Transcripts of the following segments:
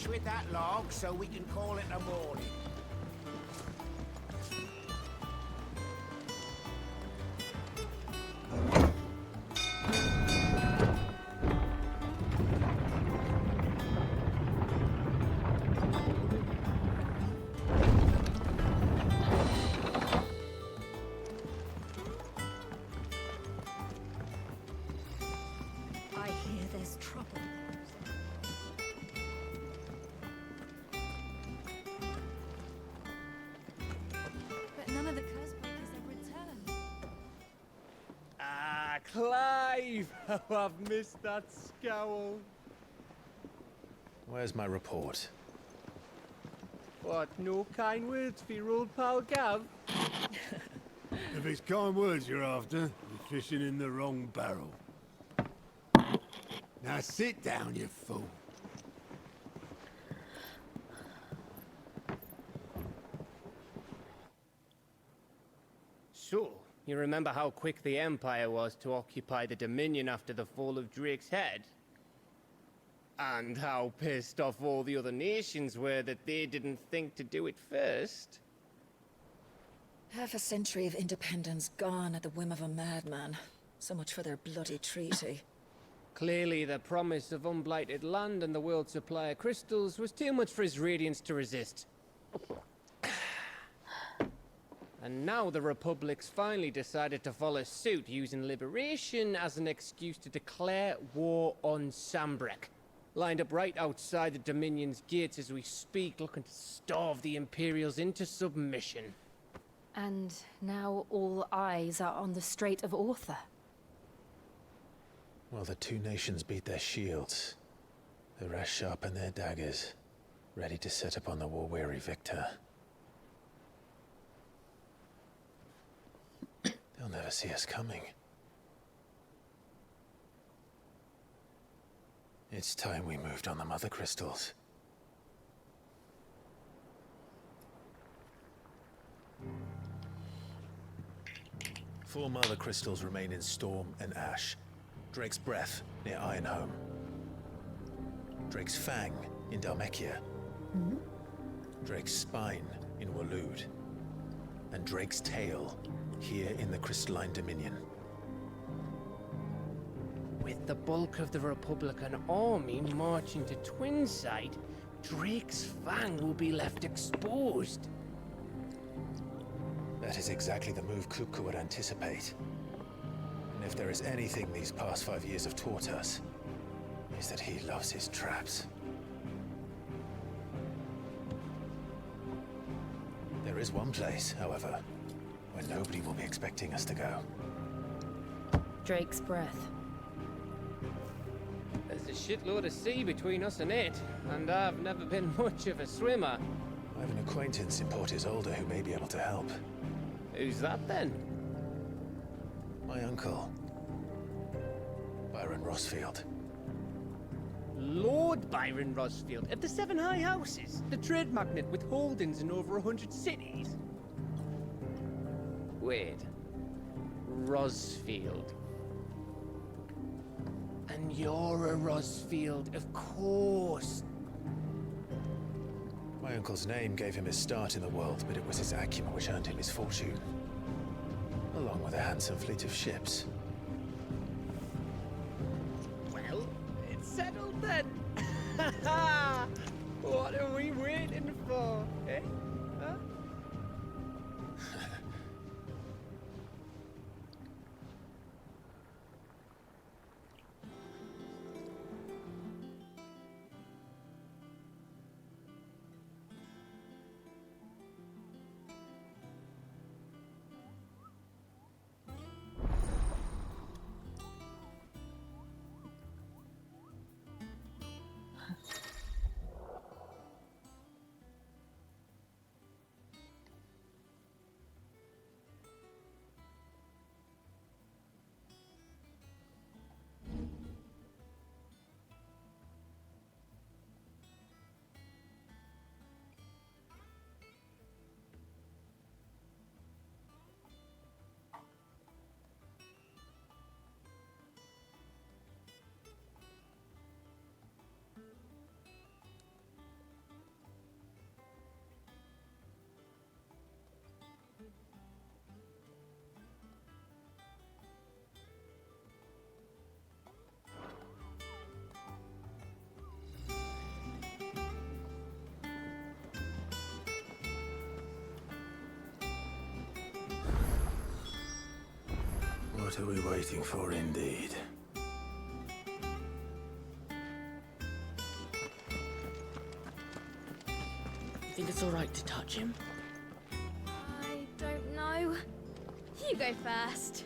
finish with that log so we can call it a morning. I hear there's trouble. But none of the curse breakers have returned. Ah, Clive! How I've missed that scowl. Where's my report? What, no kind words for your old pal Gav? If it's kind words you're after, you're fishing in the wrong barrel. Now sit down, you fool. So, you remember how quick the Empire was to occupy the Dominion after the fall of Drake's head? And how pissed off all the other nations were that they didn't think to do it first? Half a century of independence gone at the whim of a madman. So much for their bloody treaty. Clearly, the promise of unblighted land and the world's supply of crystals was too much for his radiance to resist. And now the Republic's finally decided to follow suit, using liberation as an excuse to declare war on Sambrek. Lined up right outside the Dominion's gates as we speak, looking to starve the Imperials into submission. And now all eyes are on the Strait of Author. Well, the two nations beat their shields. The rest sharpen their daggers, ready to set upon the war-weary victor. They'll never see us coming. It's time we moved on the Mother Crystals. Four Mother Crystals remain in Storm and Ash. Drake's Breath near Ironhome. Drake's Fang in Dhalmekia. Drake's Spine in Waloed. And Drake's Tail here in the Crystalline Dominion. With the bulk of the Republican army marching to Twinside, Drake's Fang will be left exposed. That is exactly the move Kupka would anticipate. And if there is anything these past 5 years have taught us, is that he loves his traps. There is one place, however, where nobody will be expecting us to go. Drake's Breath. There's a shitload of sea between us and it, and I've never been much of a swimmer. I have an acquaintance in Port Isolde who may be able to help. Who's that then? My uncle, Byron Rosfield. Lord Byron Rosfield of the Seven High Houses, the trade magnate with holdings in over 100 cities. Wait, Rosfield. And you're a Rosfield, of course. My uncle's name gave him his start in the world, but it was his acumen which earned him his fortune. Along with a handsome fleet of ships. Well, it's settled then. What are we waiting for, eh? Huh? What are we waiting for, indeed? You think it's all right to touch him? I don't know. You go first.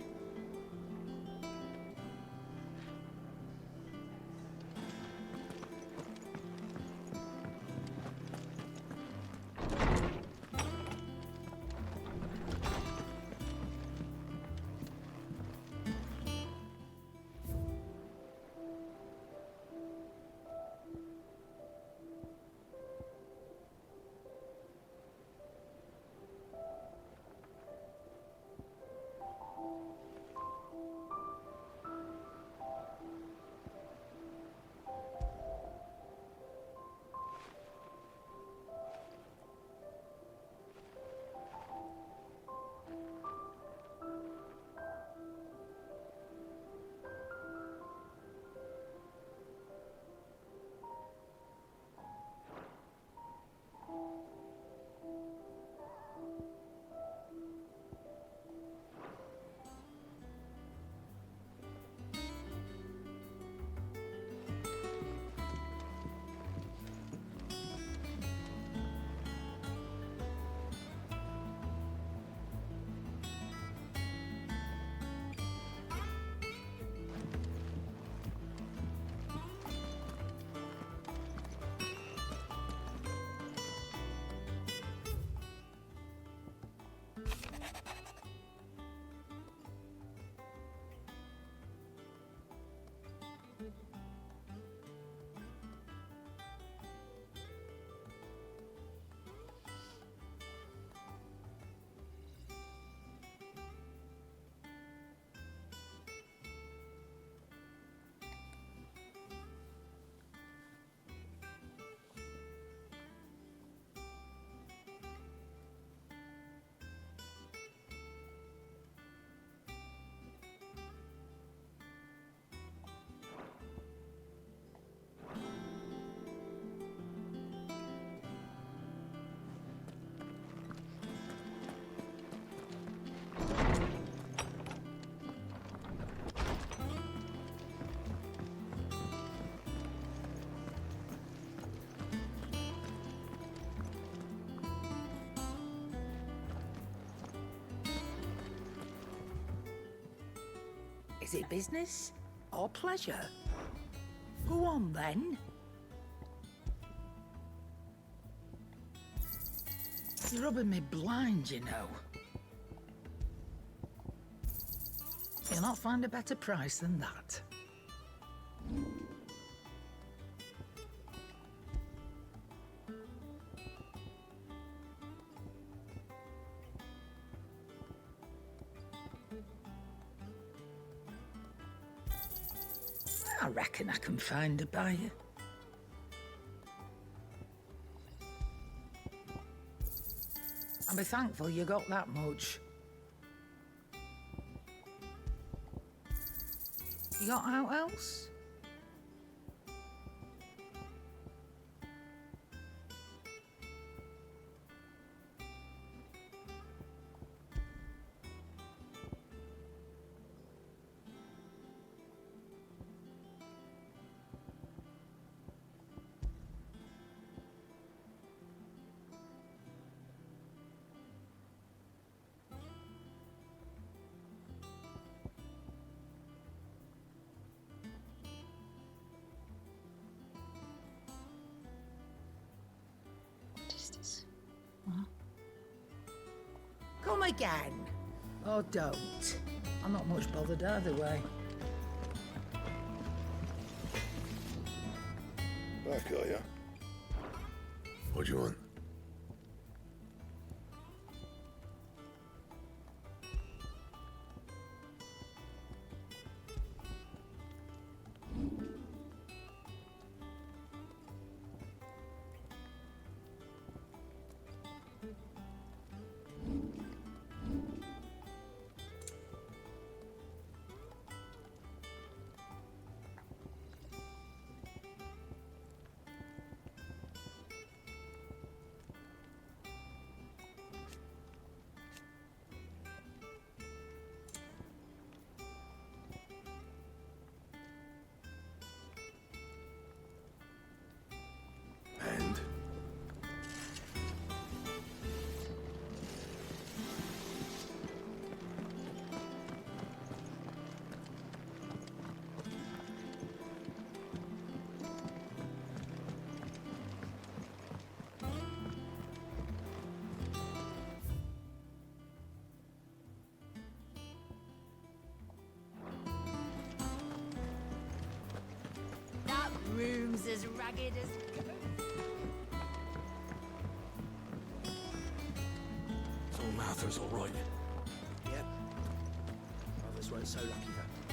Is it business or pleasure? Go on then. You're rubbing me blind, you know. You'll not find a better price than that. I reckon I can find a buyer. I'll be thankful you got that much. You got out else? Come again. Or don't. I'm not much bothered either way. Back, are ya? What do you want? room's as ragged as... So Martha's all right. Yep. Others weren't so lucky though.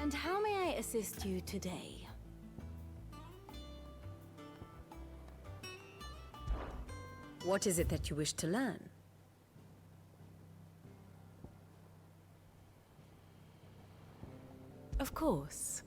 And how may I assist you today? What is it that you wish to learn? Of course.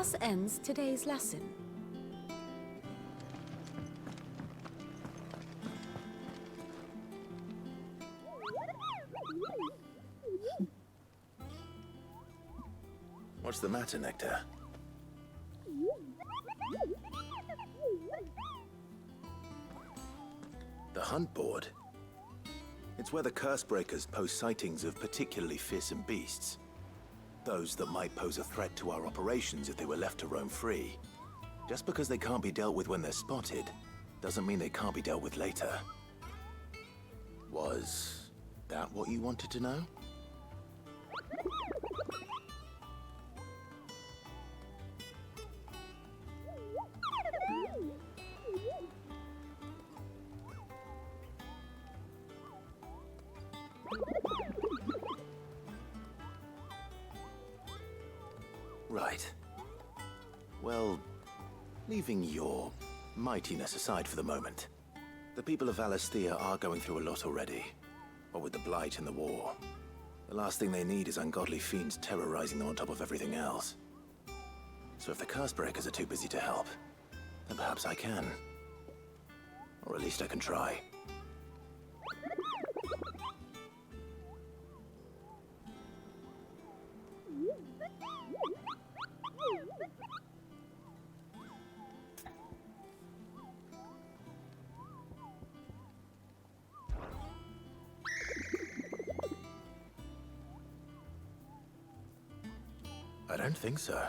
Thus ends today's lesson. What's the matter, Nectar? The hunt board? It's where the Cursebreakers post sightings of particularly fearsome beasts. Those that might pose a threat to our operations if they were left to roam free. Just because they can't be dealt with when they're spotted, doesn't mean they can't be dealt with later. Was that what you wanted to know? Right. Well, leaving your mightiness aside for the moment, the people of Valisthea are going through a lot already. What with the Blight and the war. The last thing they need is ungodly fiends terrorizing them on top of everything else. So if the Cursebreakers are too busy to help, then perhaps I can. Or at least I can try. I don't think so.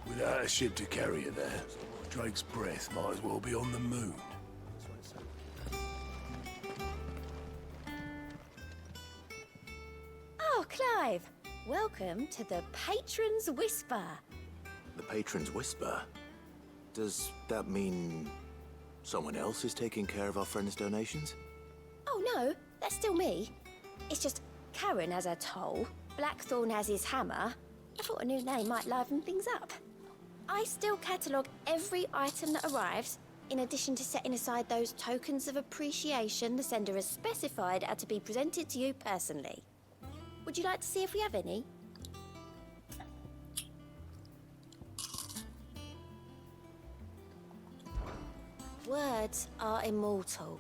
Without a ship to carry you there, Drake's breath might as well be on the moon. This one's so Oh, Clive! Welcome to the Patron's Whisper. The Patron's Whisper? Does that mean someone else is taking care of our friend's donations? Oh no, that's still me. It's just Karen has her toll, Blackthorn has his hammer. I thought a new name might liven things up. I still catalogue every item that arrives, in addition to setting aside those tokens of appreciation the sender has specified are to be presented to you personally. Would you like to see if we have any? Words are immortal.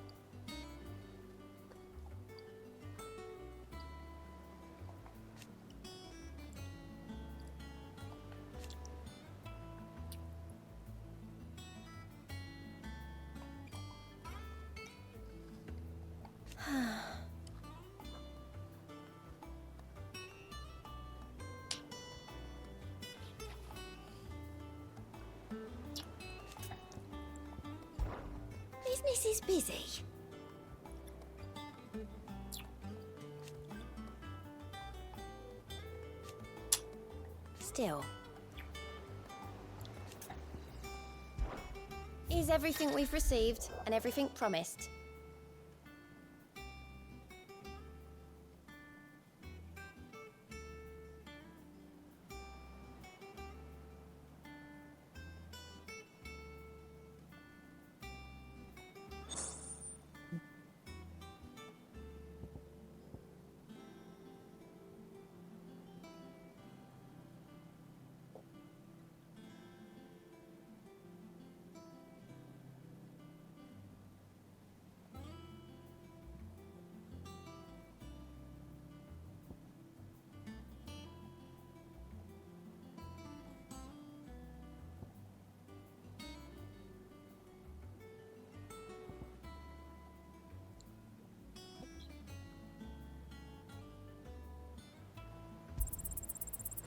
Business is busy. Still. Is everything we've received and everything promised?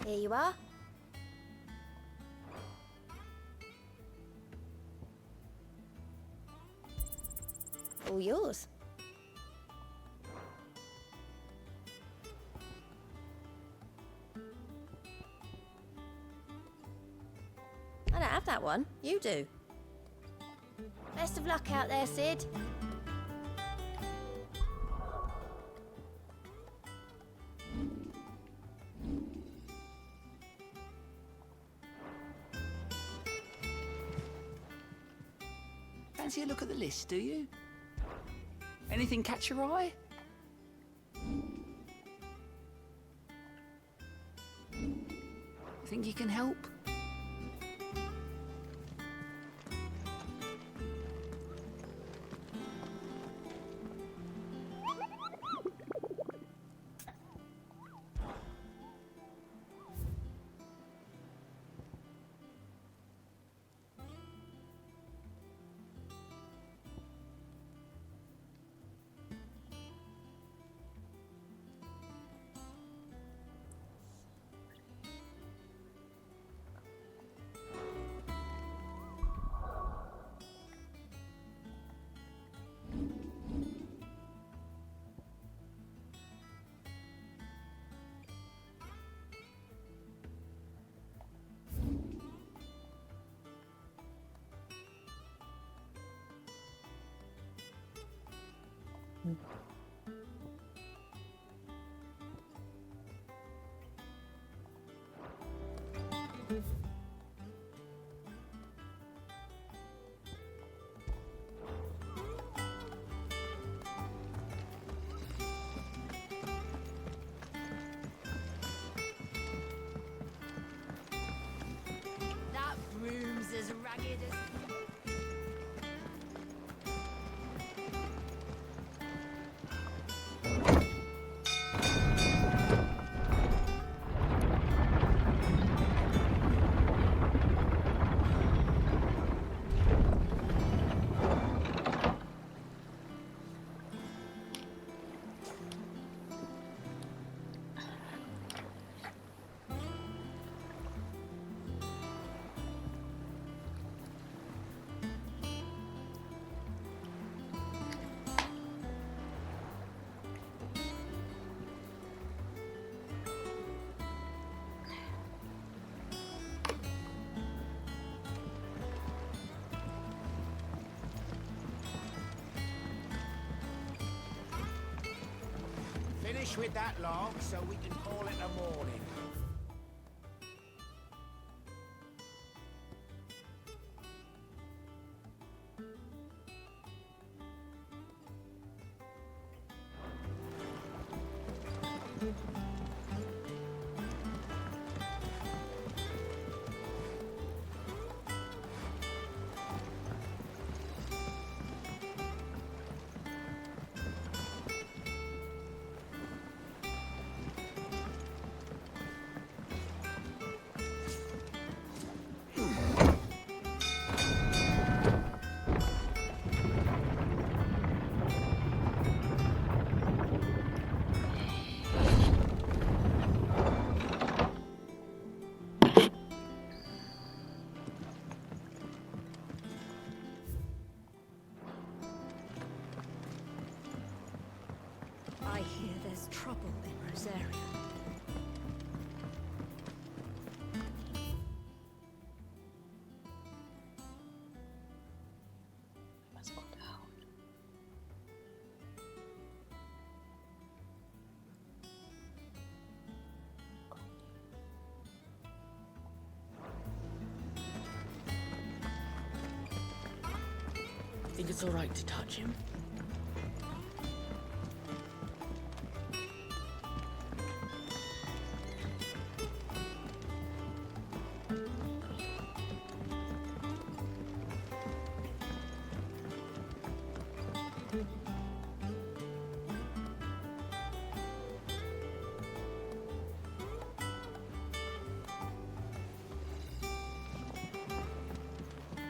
Here you are. All yours. I don't have that one. You do. Best of luck out there, Sid. Fancy a look at the list, do you? Anything catch your eye? Think you can help? That room's as ragged as... finish with that log so we can call it a morning. I hear there's trouble in Rosaria. Think it's all right to touch him?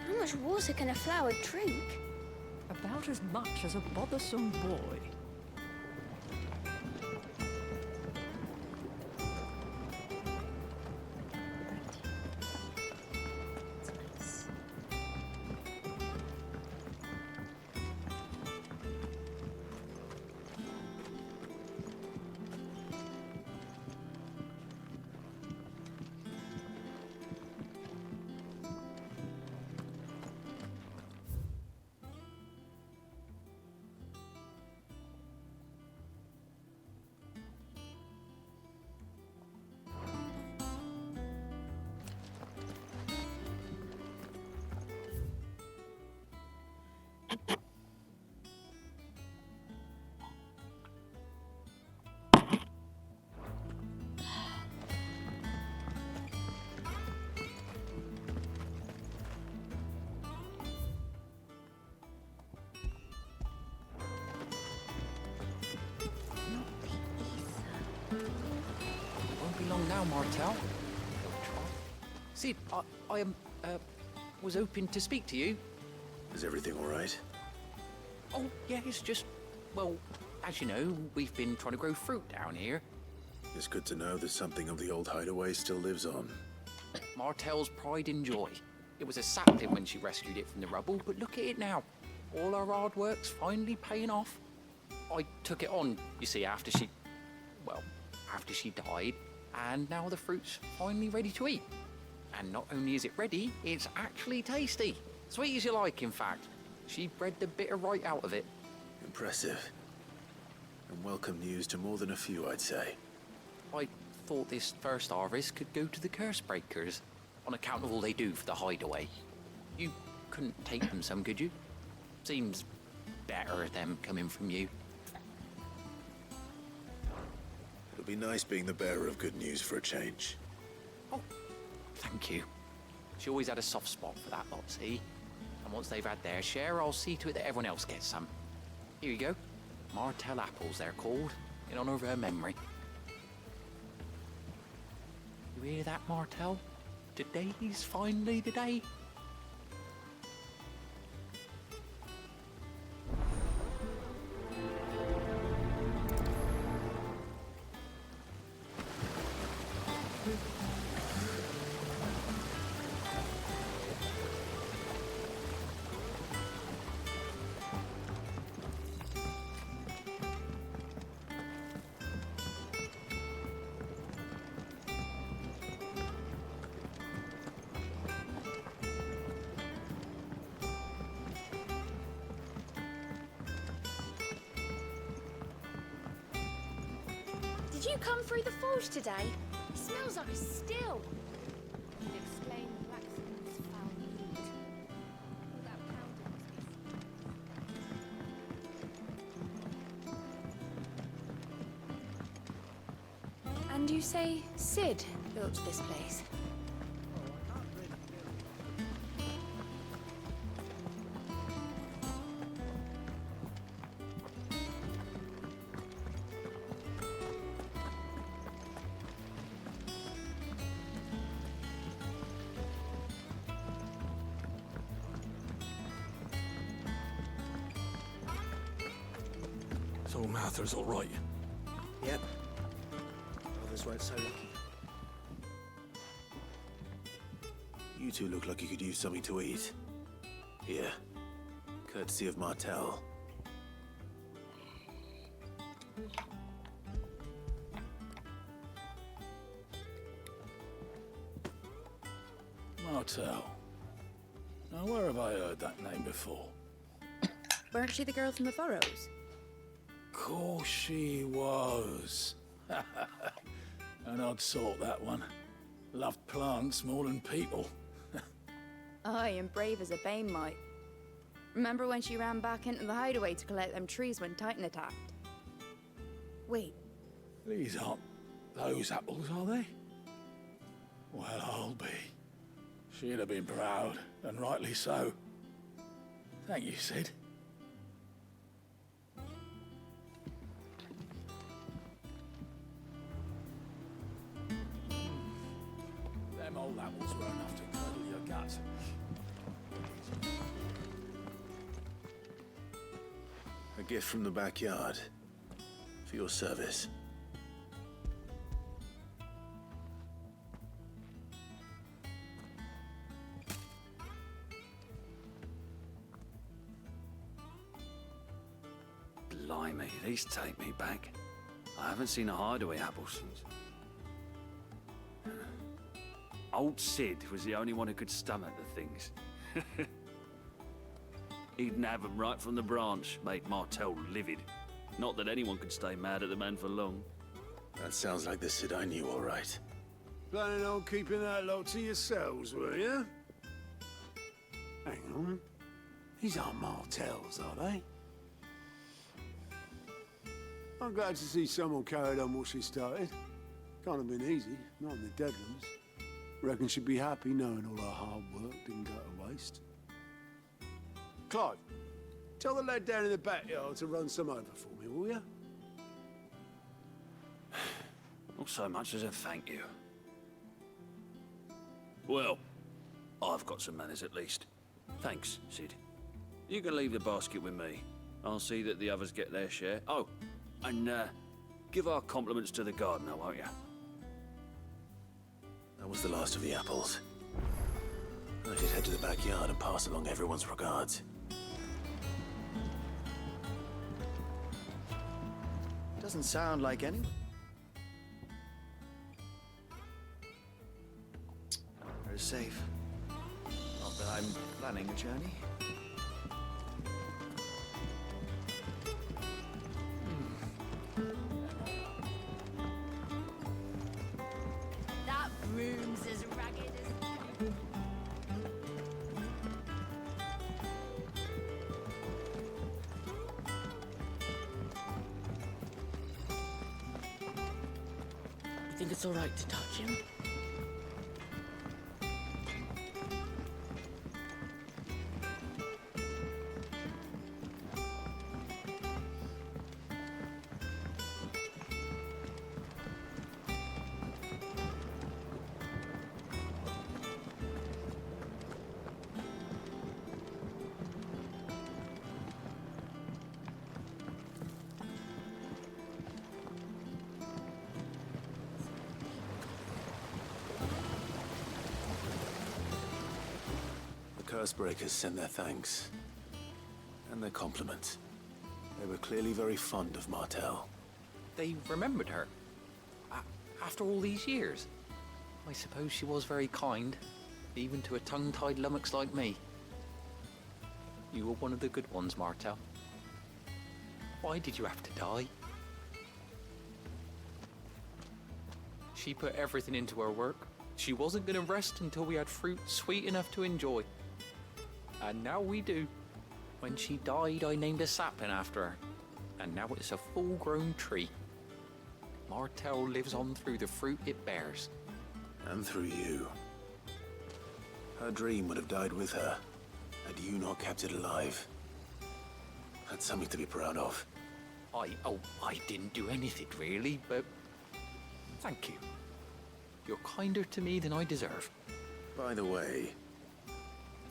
How much water can a flower drink? About as much as a bothersome boy. Won't be long now, Martel. Sid, I was hoping to speak to you. Is everything all right? Oh, yeah, it's just, well, as you know, we've been trying to grow fruit down here. It's good to know that something of the old hideaway still lives on. Martel's pride and joy. It was a sapling when she rescued it from the rubble, but look at it now. All our hard work's finally paying off. I took it on, you see, after she died, and now the fruit's finally ready to eat. And not only is it ready, it's actually tasty. Sweet as you like, in fact. She bred the bitter right out of it. Impressive. And welcome news to more than a few, I'd say. I thought this first harvest could go to the curse breakers, on account of all they do for the hideaway. You couldn't take them some, could you? Seems better them coming from you. It'll be nice being the bearer of good news for a change. Oh, thank you. She always had a soft spot for that lot, see? And once they've had their share, I'll see to it that everyone else gets some. Here you go. Martel apples, they're called, in honor of her memory. You hear that, Martel? Today's finally the day. Did you come through the forge today? It smells like a still. Explain the blacksmith's foul mood. All that pounding must be... And you say Sid built this place? So Mather's all right. Yep. Others weren't so lucky. You two look like you could use something to eat. Here. Courtesy of Martel. Martel. Now, where have I heard that name before? Weren't she the girl from the Furrows? Course she was. An odd sort, that one. Loved plants more than people. Aye, and brave as a bane might. Remember when she ran back into the hideaway to collect them trees when Titan attacked? Wait, These aren't those apples, are they? Well, I'll be. She'd have been proud, and rightly so. Thank you, Sid. Them old apples were enough to curdle your guts. A gift from the backyard. For your service. Blimey, these take me back. I haven't seen a hideaway apple since. Old Sid was the only one who could stomach the things. He'd nab 'em right from the branch, made Martel livid. Not that anyone could stay mad at the man for long. That sounds like the Sid I knew, all right. Planning on keeping that lot to yourselves, were you? Hang on. These aren't Martels, are they? I'm glad to see someone carried on what she started. Can't have been easy, not in the Deadlands. Reckon she'd be happy knowing all her hard work didn't go to waste. Clive, tell the lad down in the backyard to run some over for me, will you? Not so much as a thank you. Well, I've got some manners at least. Thanks, Sid. You can leave the basket with me. I'll see that the others get their share. Oh, and give our compliments to the gardener, won't you? That was the last of the apples. I should head to the backyard and pass along everyone's regards. Doesn't sound like anyone. Very safe. Not that I'm planning a journey. That room's as ragged as... You think it's all right to touch him? Cursebreakers sent their thanks. And their compliments. They were clearly very fond of Martel. They remembered her. After all these years. I suppose she was very kind, even to a tongue-tied lummox like me. You were one of the good ones, Martel. Why did you have to die? She put everything into her work. She wasn't going to rest until we had fruit sweet enough to enjoy. And now we do. When she died, I named a sapling after her. And now it's a full-grown tree. Martell lives on through the fruit it bears. And through you. Her dream would have died with her, had you not kept it alive. That's something to be proud of. I didn't do anything really, but thank you. You're kinder to me than I deserve. By the way,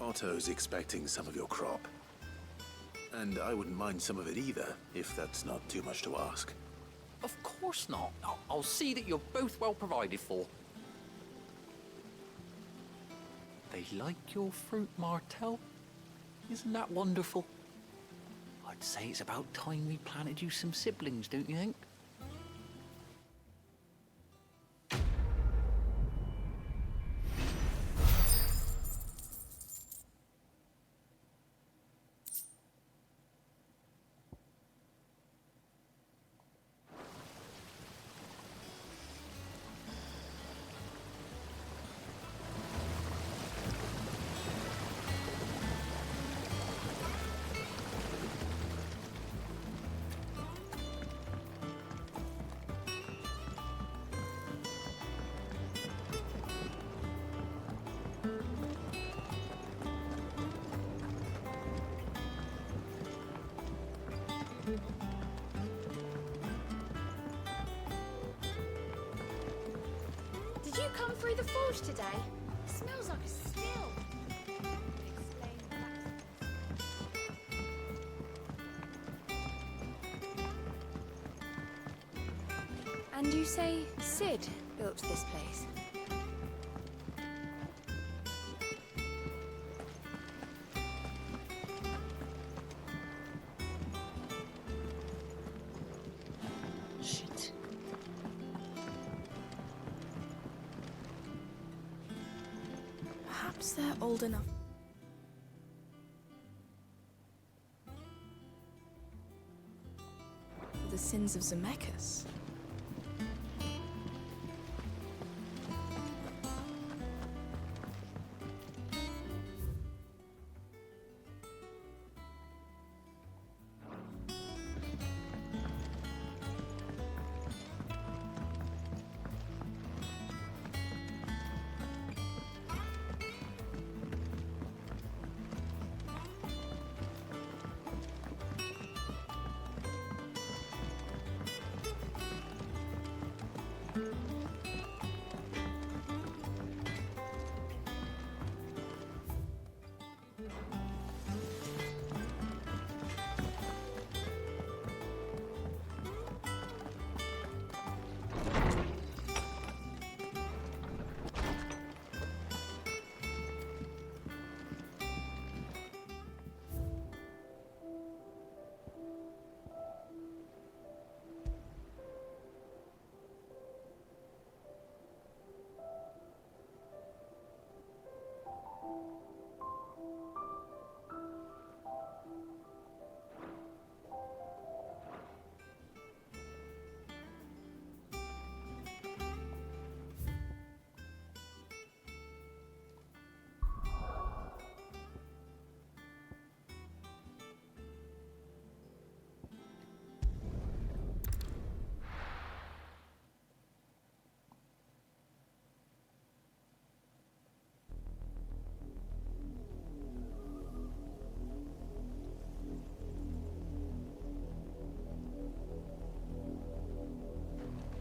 Otto's expecting some of your crop. And I wouldn't mind some of it either, if that's not too much to ask. Of course not. I'll see that you're both well provided for. They like your fruit, Martell. Isn't that wonderful? I'd say it's about time we planted you some siblings, don't you think? Did you come through the forge today? It smells like a still. Explain that. And you say Sid built this place? Shit. Perhaps they're old enough. For the sins of Zemeckis.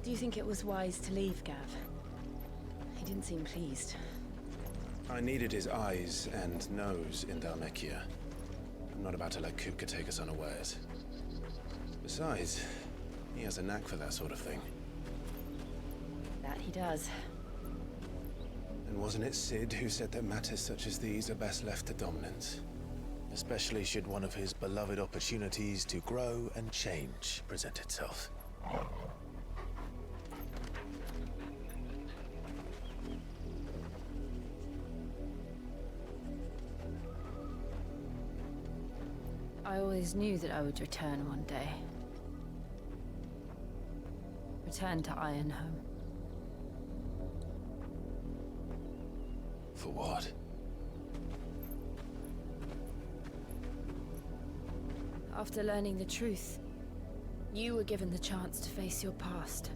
Do you think it was wise to leave, Gav? He didn't seem pleased. I needed his eyes and nose in Dhalmekia. I'm not about to let Kupka take us unawares. Besides, he has a knack for that sort of thing. That he does. And wasn't it Sid who said that matters such as these are best left to dominance? Especially should one of his beloved opportunities to grow and change present itself. I always knew that I would return one day. Return to Ironhome. For what? After learning the truth, you were given the chance to face your past.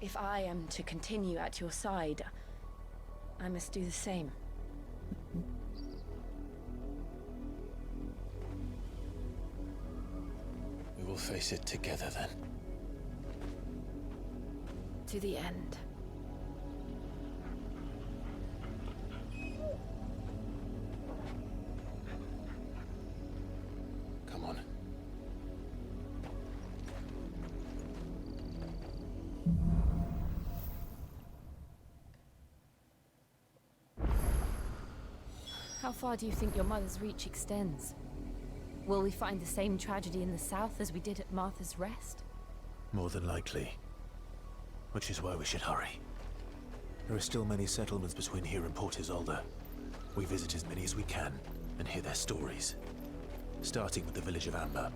If I am to continue at your side, I must do the same. We will face it together then. To the end. Come on. How far do you think your mother's reach extends? Will we find the same tragedy in the south as we did at Martha's Rest? More than likely. Which is why we should hurry. There are still many settlements between here and Port Isolde. We visit as many as we can and hear their stories. Starting with the village of Amber.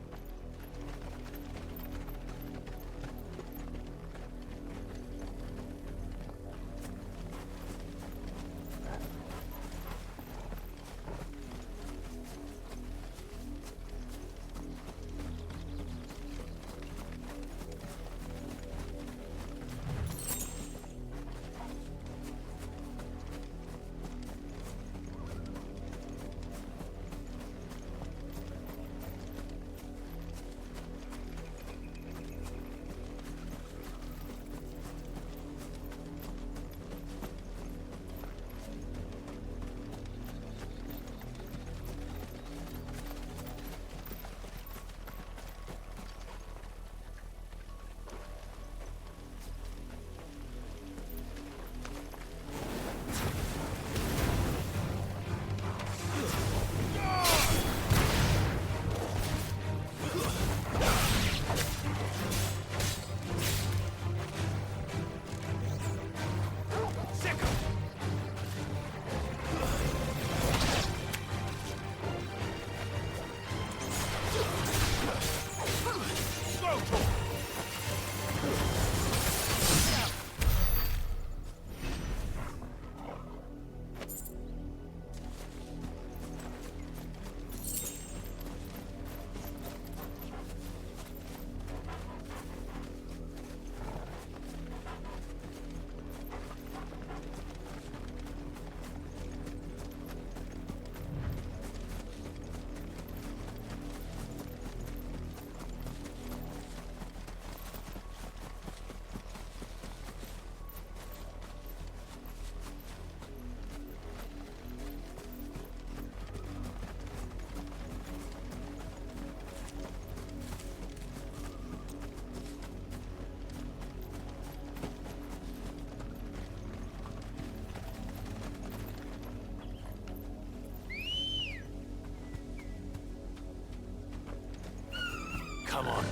Come on.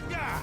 Yeah!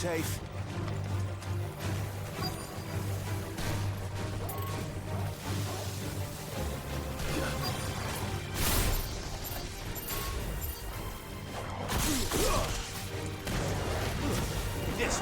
safe. This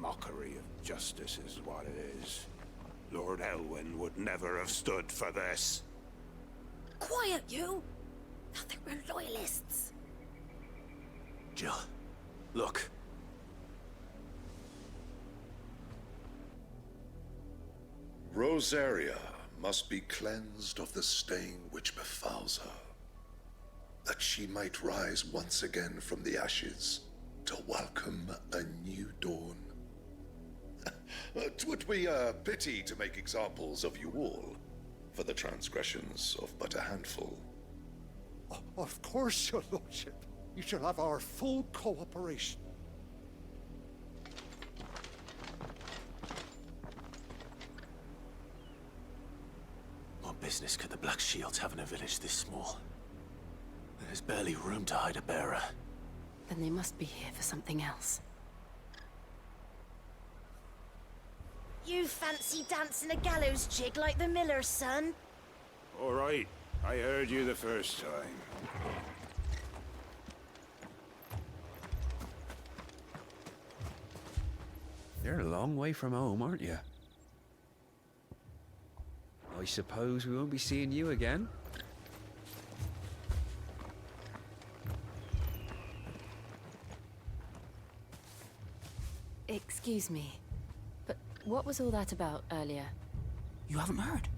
Mockery of justice is what it is. Lord Elwyn would never have stood for this. Quiet, you! Nothing, we're loyalists. Jill, look. Rosaria must be cleansed of the stain which befouls her, that she might rise once again from the ashes to welcome a new dawn. 'Twould be a pity to make examples of you all for the transgressions of but a handful. Of course, your lordship. You shall have our full cooperation. What business could the Black Shields have in a village this small? There's barely room to hide a bearer. Then they must be here for something else. You fancy dancing a gallows jig like the miller's son? All right. I heard you the first time. You're a long way from home, aren't you? I suppose we won't be seeing you again. Excuse me, but what was all that about earlier? You haven't heard?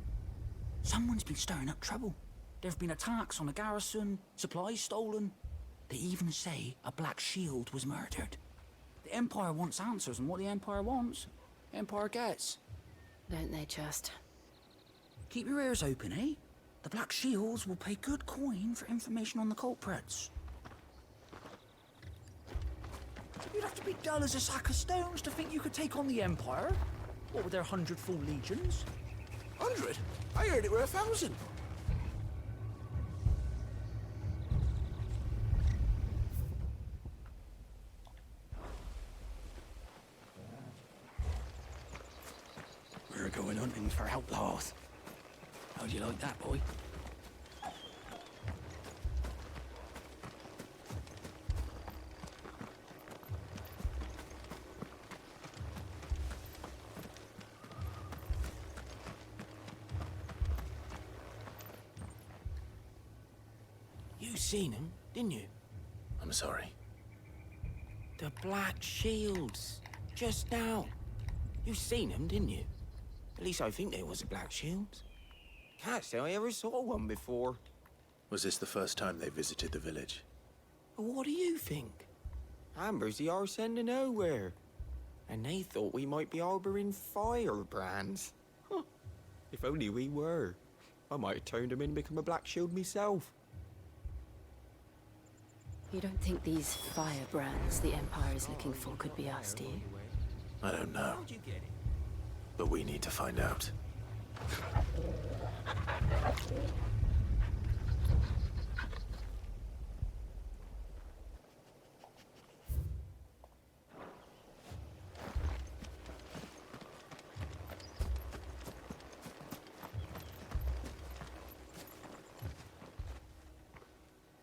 Someone's been stirring up trouble. There have been attacks on the garrison, supplies stolen. They even say a Black Shield was murdered. The Empire wants answers, and what the Empire wants, the Empire gets. Don't they just? Keep your ears open, eh? The Black Shields will pay good coin for information on the culprits. You'd have to be dull as a sack of stones to think you could take on the Empire. What with their 100 full legions? 100? I heard it were 1,000. We're going hunting for outlaws. How'd you like that, boy? You seen him, didn't you? I'm sorry. The Black Shields. Just now. You seen him, didn't you? At least I think there was a Black Shields. Can't say I ever saw one before. Was this the first time they visited the village? What do you think? Amber's the arse end of nowhere. And they thought we might be harboring firebrands. Huh. If only we were. I might have turned them in and become a Black Shield myself. You don't think these firebrands the Empire is looking for could be us, do you? I don't know. But we need to find out.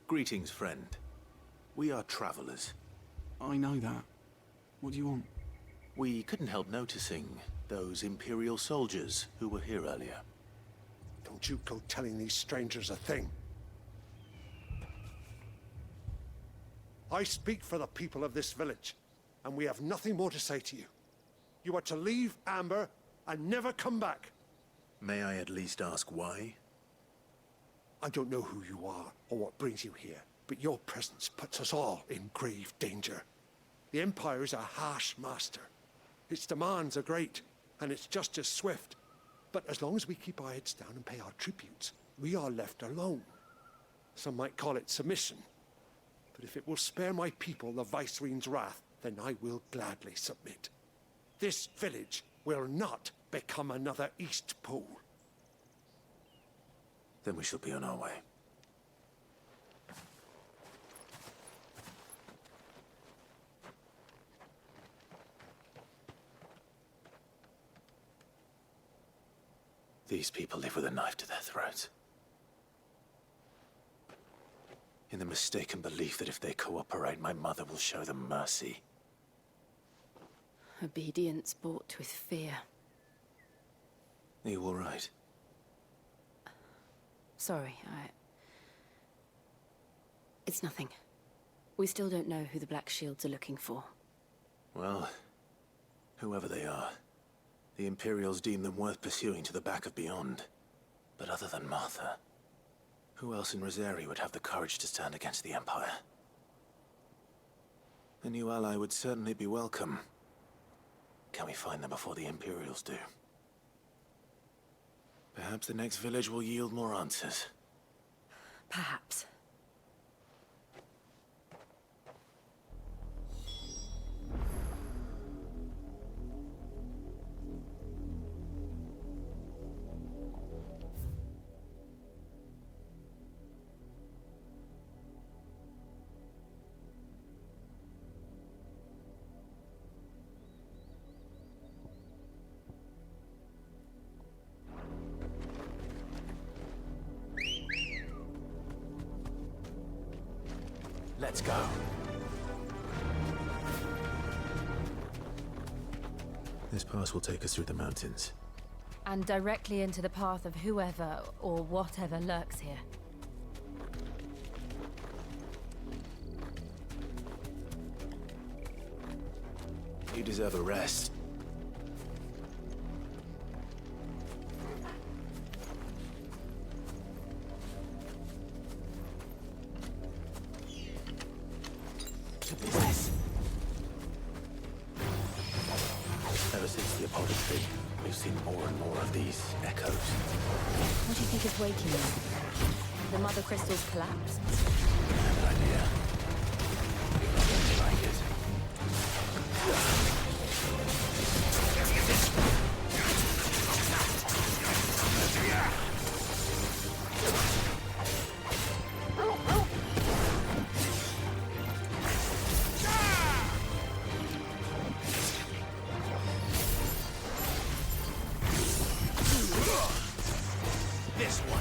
Greetings, friend. We are travelers. I know that. What do you want? We couldn't help noticing those Imperial soldiers who were here earlier. Don't you go telling these strangers a thing. I speak for the people of this village, and we have nothing more to say to you. You are to leave Amber and never come back. May I at least ask why? I don't know who you are or what brings you here, but your presence puts us all in grave danger. The Empire is a harsh master. Its demands are great, and its justice swift. But as long as we keep our heads down and pay our tributes, we are left alone. Some might call it submission. But if it will spare my people the Viceroy's wrath, then I will gladly submit. This village will not become another East Pool. Then we shall be on our way. These people live with a knife to their throats. In the mistaken belief that if they cooperate, my mother will show them mercy. Obedience bought with fear. Are you all right? Sorry, It's nothing. We still don't know who the Black Shields are looking for. Well, whoever they are, the Imperials deem them worth pursuing to the back of beyond. But other than Martha, who else in Rosari would have the courage to stand against the Empire? A new ally would certainly be welcome. Can we find them before the Imperials do? Perhaps the next village will yield more answers. Perhaps. Let's go. This pass will take us through the mountains. And directly into the path of whoever or whatever lurks here. You deserve a rest. Ever since the apology, we've seen more and more of these echoes. What do you think is waking them? The Mother Crystal's collapse? I have an idea. You're not going to like it. This one.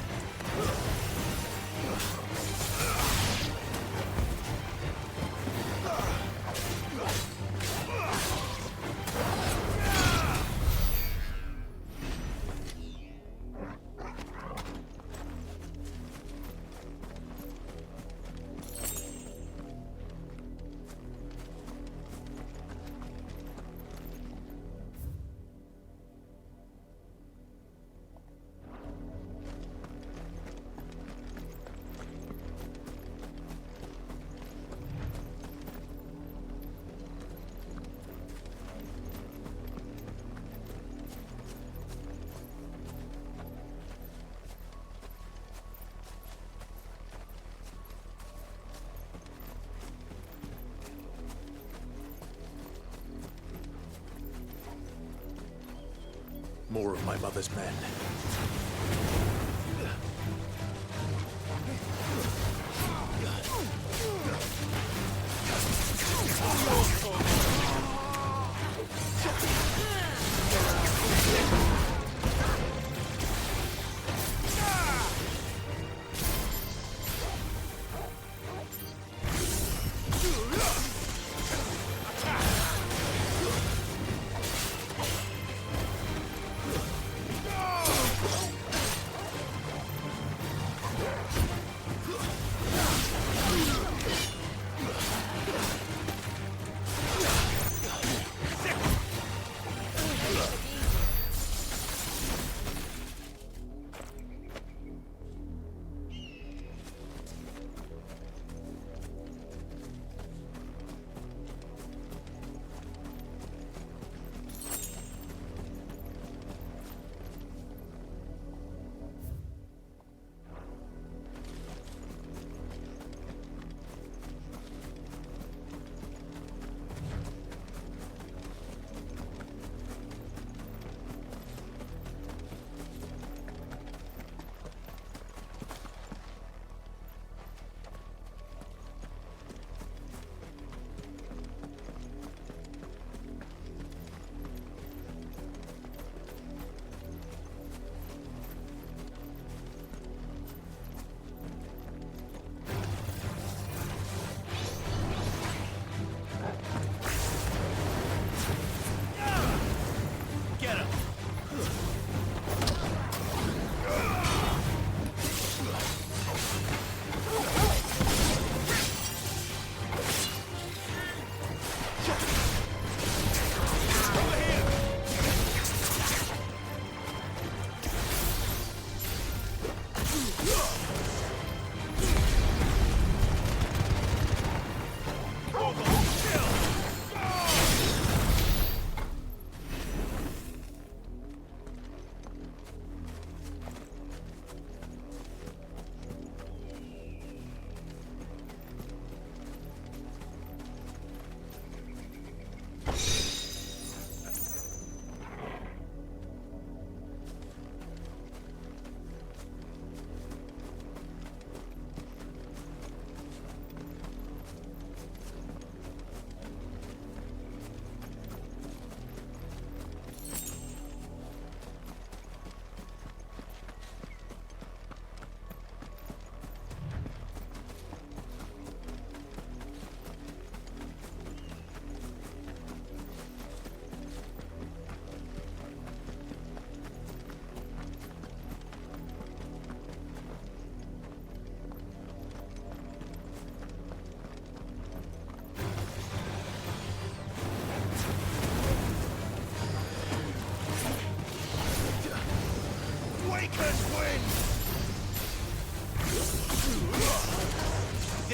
More of my mother's men.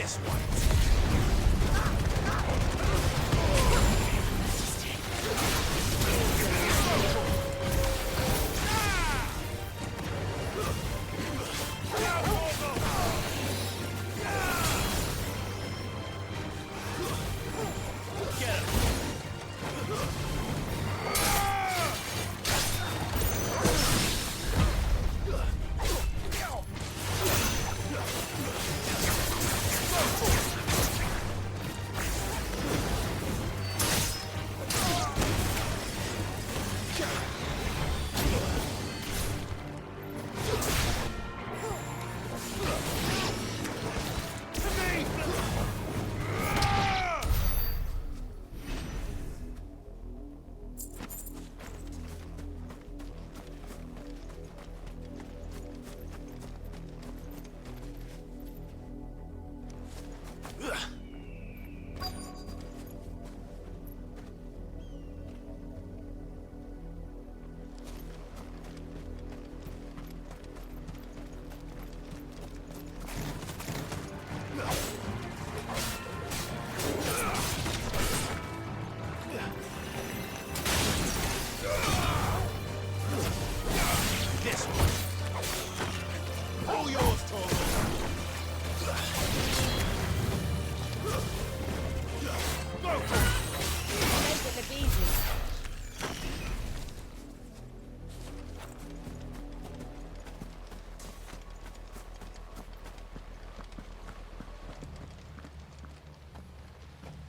This one.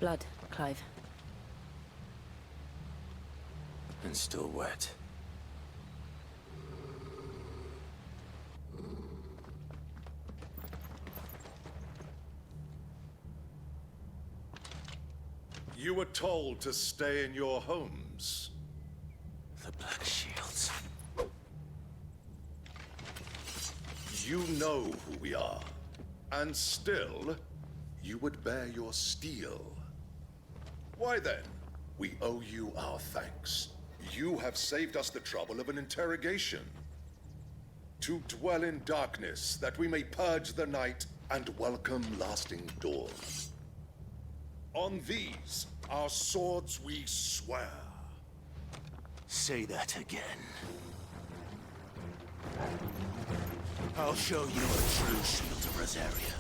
Blood, Clive. And still wet. You were told to stay in your homes. The Black Shields. You know who we are. And still, you would bear your steel. Why then? We owe you our thanks. You have saved us the trouble of an interrogation. To dwell in darkness, that we may purge the night and welcome lasting dawn. On these, our swords we swear. Say that again. I'll show you a true shield of Rosaria.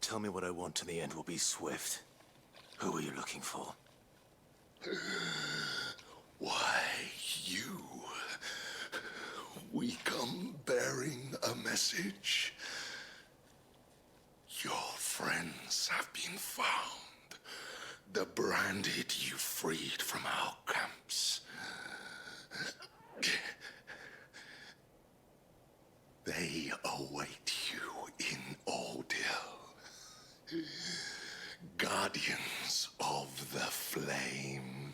Tell me what I want and the end will be swift. Who are you looking for? Why, you. We come bearing a message. Your friends have been found. The branded you freed from our camps. They await you in Ordil. Guardians of the Flame.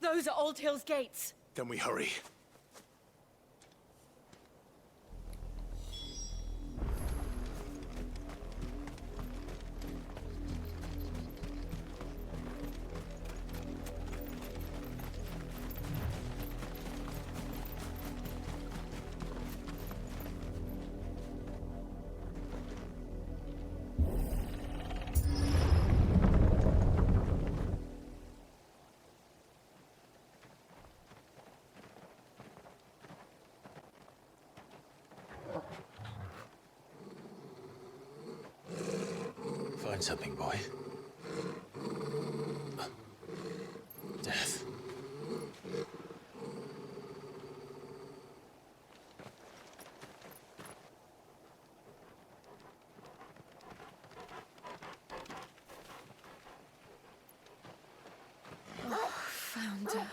Those are Old Hill's gates. Then we hurry. Find something, boy. Death. Oh, found her.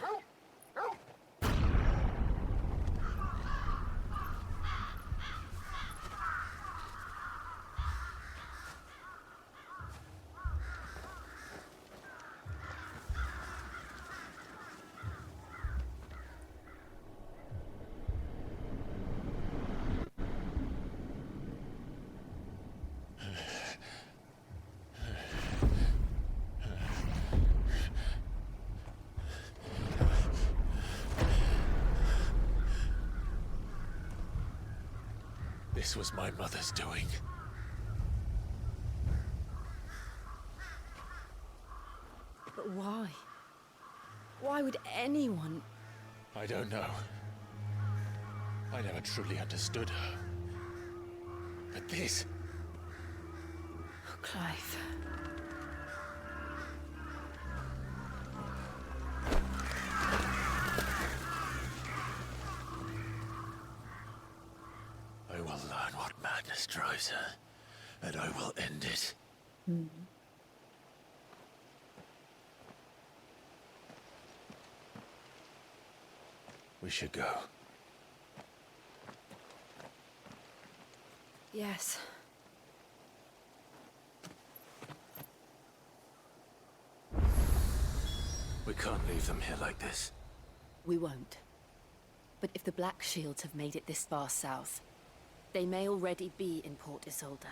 This was my mother's doing. But why? Why would anyone? I don't know. I never truly understood her. But this... Oh, Clive. I will learn what madness drives her, and I will end it. We should go. Yes. We can't leave them here like this. We won't. But if the Black Shields have made it this far south, they may already be in Port Isolde.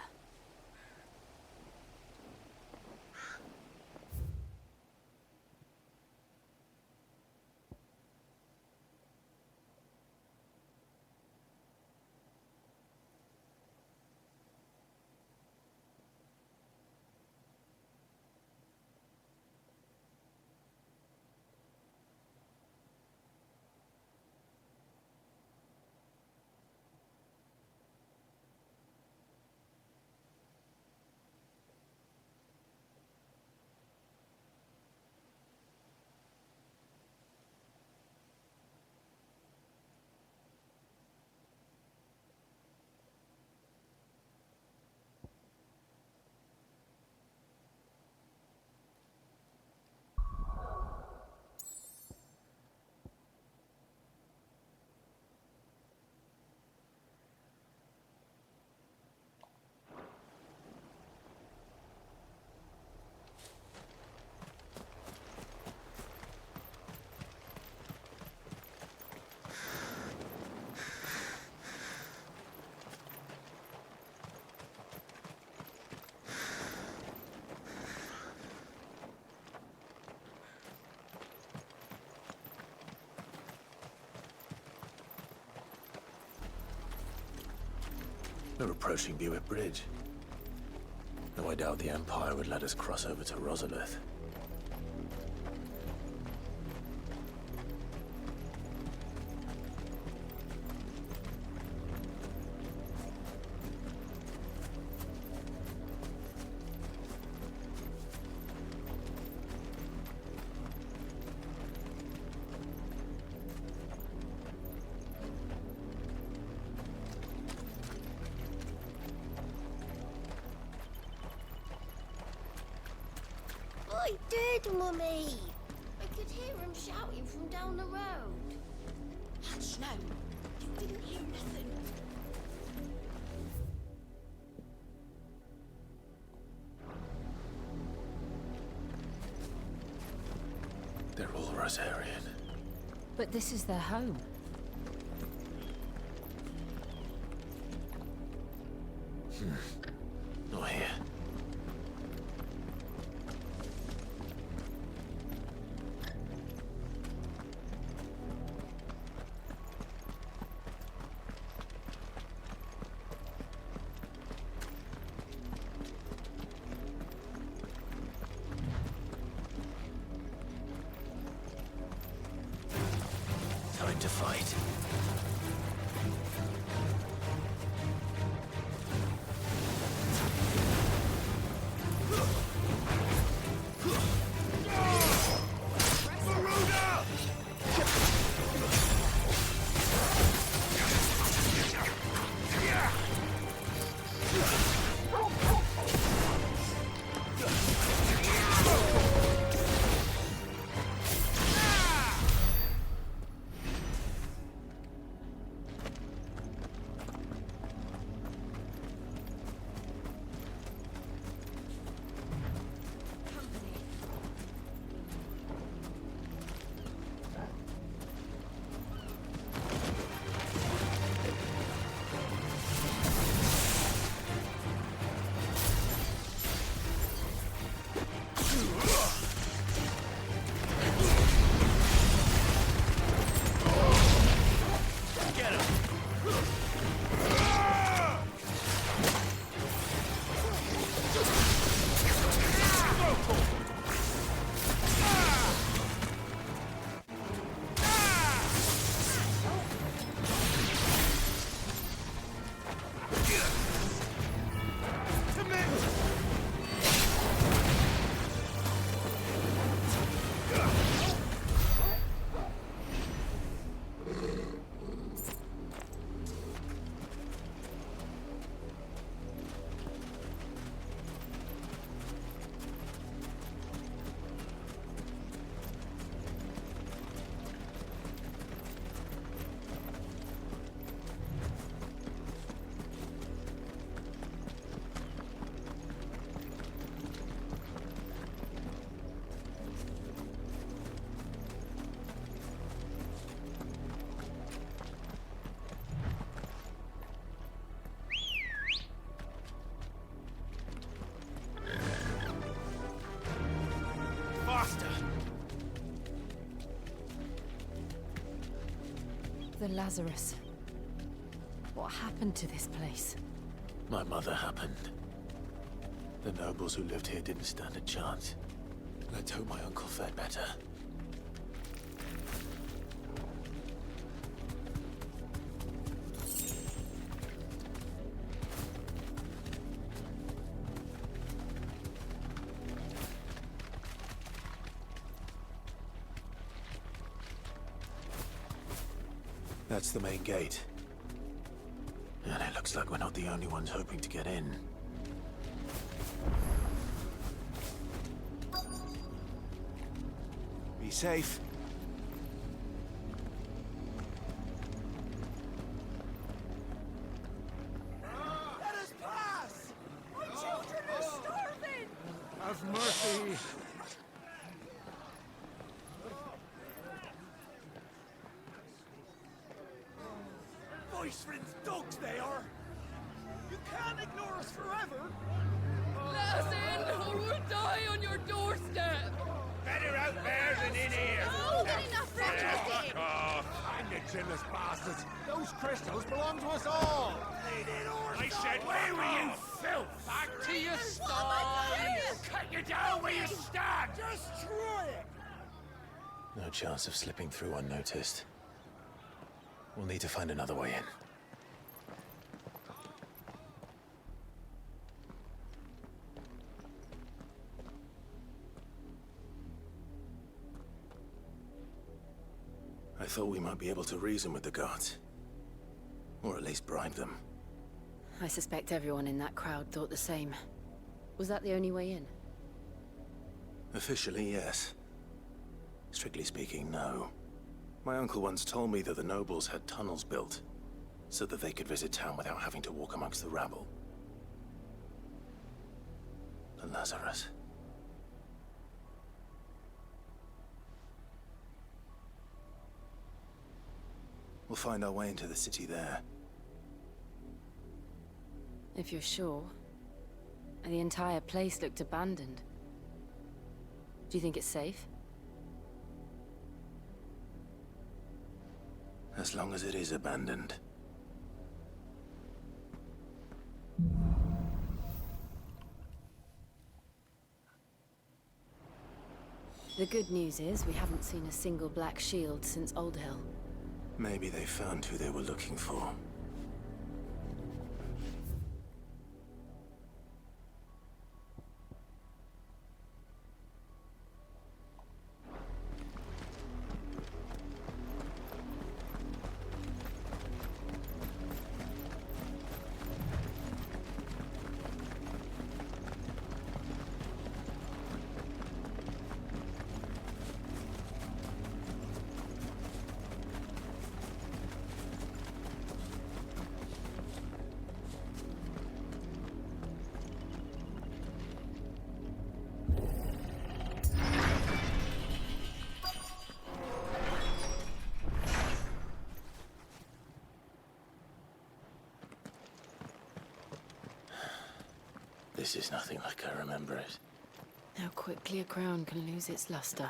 We're approaching Buick Bridge. Though I doubt the Empire would let us cross over to Rosalith. kidding with me? I could hear him shouting from down the road. Hush, no. You didn't hear nothing. They're all Rosarian. But this is their home. Not here. Time to fight. The Lazarus. What happened to this place? My mother happened. The nobles who lived here didn't stand a chance. Let's hope my uncle fared better. That's the main gate. And it looks like we're not the only ones hoping to get in. Be safe. Let us pass! My children are starving! Have mercy! Voice-friends dogs they are! You can't ignore us forever! Let us in, or we'll die on your doorstep! Better out there than in here! Oh, enough Fuck off! And the chinless bastards! Those crystals belong to us all! I said, where were you, filth? Back to your sties! Cut you down where you stand! Destroy it! No chance of slipping through unnoticed. We'll need to find another way in. I thought we might be able to reason with the guards. Or at least bribe them. I suspect everyone in that crowd thought the same. Was that the only way in? Officially, yes. Strictly speaking, no. My uncle once told me that the nobles had tunnels built, so that they could visit town without having to walk amongst the rabble. The Lazarus. We'll find our way into the city there. If you're sure. The entire place looked abandoned. Do you think it's safe? As long as it is abandoned. The good news is we haven't seen a single black shield since Old Hill. Maybe they found who they were looking for. This is nothing like I remember it. How quickly a crown can lose its luster.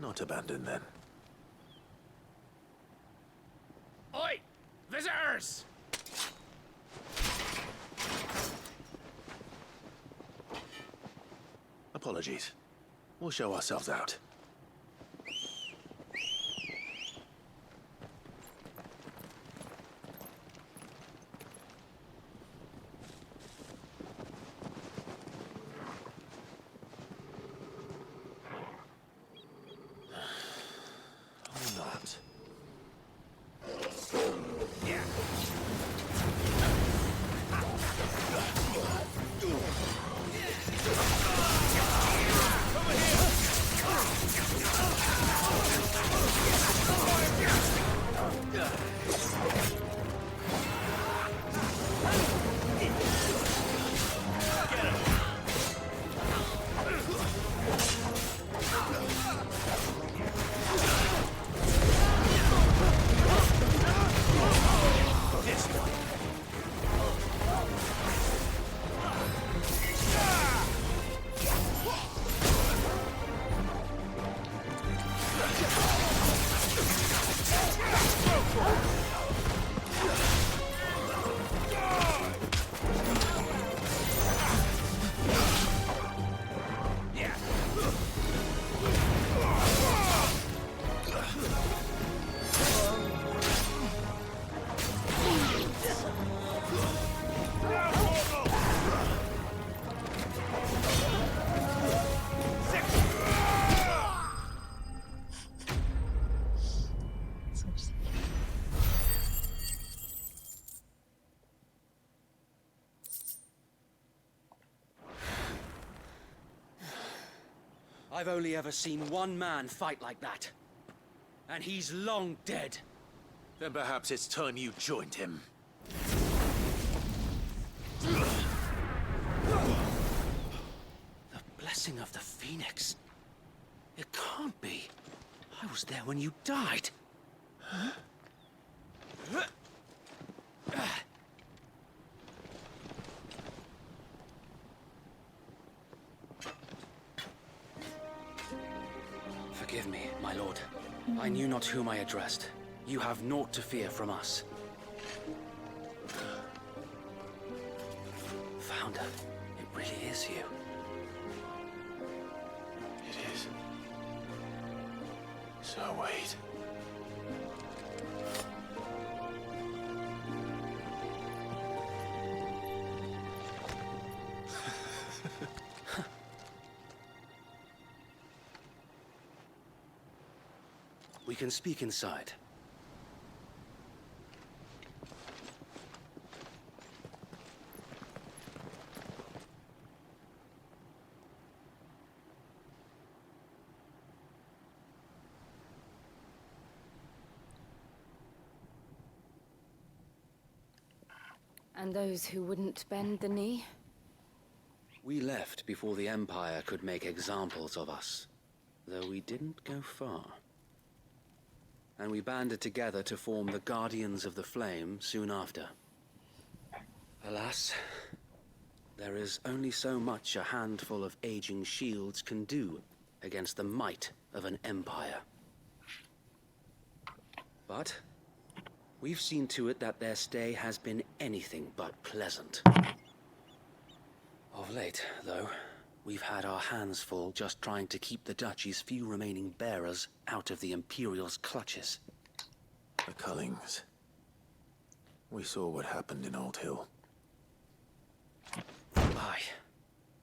Not abandoned, then. Oi! Visitors! Apologies. We'll show ourselves out. Or not. I've only ever seen one man fight like that. And he's long dead. Then perhaps it's time you joined him. The blessing of the Phoenix. It can't be. I was there when you died. Huh? Forgive me, my lord. I knew not whom I addressed. You have naught to fear from us. Founder, it really is you. It is. So wait. We can speak inside. And those who wouldn't bend the knee? We left before the Empire could make examples of us, though we didn't go far. And we banded together to form the Guardians of the Flame soon after. Alas, there is only so much a handful of aging shields can do against the might of an empire. But we've seen to it that their stay has been anything but pleasant. Of late, though, we've had our hands full just trying to keep the Duchy's few remaining bearers out of the Imperial's clutches. The Cullings. We saw what happened in Old Hill. Aye.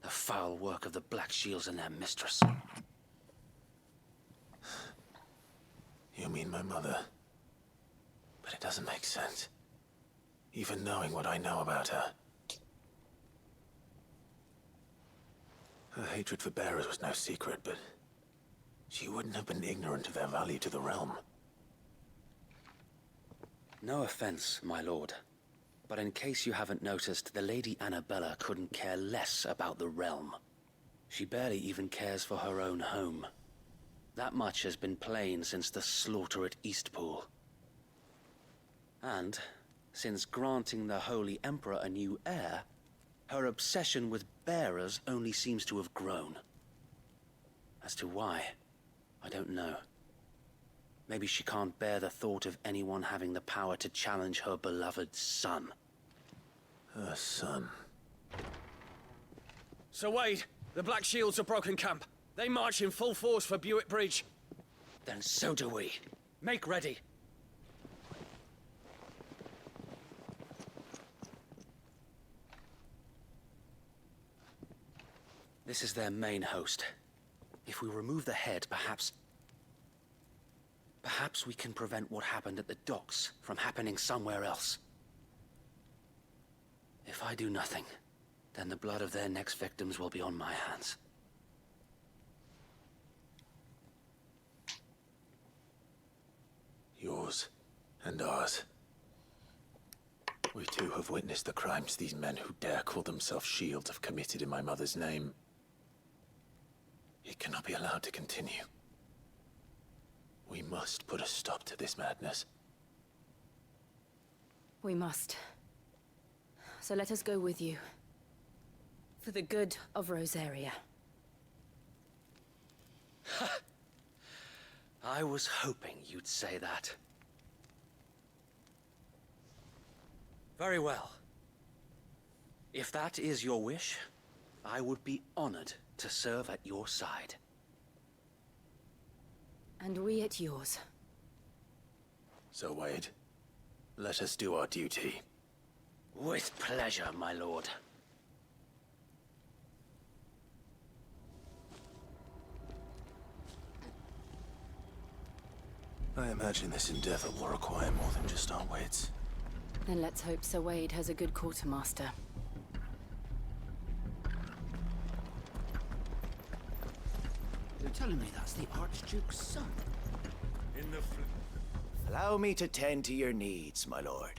The foul work of the Black Shields and their mistress. You mean my mother? But it doesn't make sense. Even knowing what I know about her. Her hatred for bearers was no secret, but she wouldn't have been ignorant of their value to the realm. No offense, my lord. But in case you haven't noticed, the Lady Annabella couldn't care less about the realm. She barely even cares for her own home. That much has been plain since the slaughter at Eastpool. And, since granting the Holy Emperor a new heir, her obsession with bearers only seems to have grown. As to why, I don't know. Maybe she can't bear the thought of anyone having the power to challenge her beloved son. Her son. Sir Wade, the Black Shields have broken camp. They march in full force for Buick Bridge. Then so do we. Make ready. This is their main host. If we remove the head, perhaps we can prevent what happened at the docks from happening somewhere else. If I do nothing, then the blood of their next victims will be on my hands. Yours and ours. We too have witnessed the crimes these men who dare call themselves shields have committed in my mother's name. It cannot be allowed to continue. We must put a stop to this madness. We must. So let us go with you. For the good of Rosaria. I was hoping you'd say that. Very well. If that is your wish, I would be honored to serve at your side. And we at yours. So, Wade, let us do our duty. With pleasure, my lord. I imagine this endeavor will require more than just our wits. Then let's hope Sir Wade has a good quartermaster. You're telling me that's the Archduke's son? In the Allow me to tend to your needs, my lord.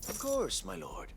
Of course, my lord.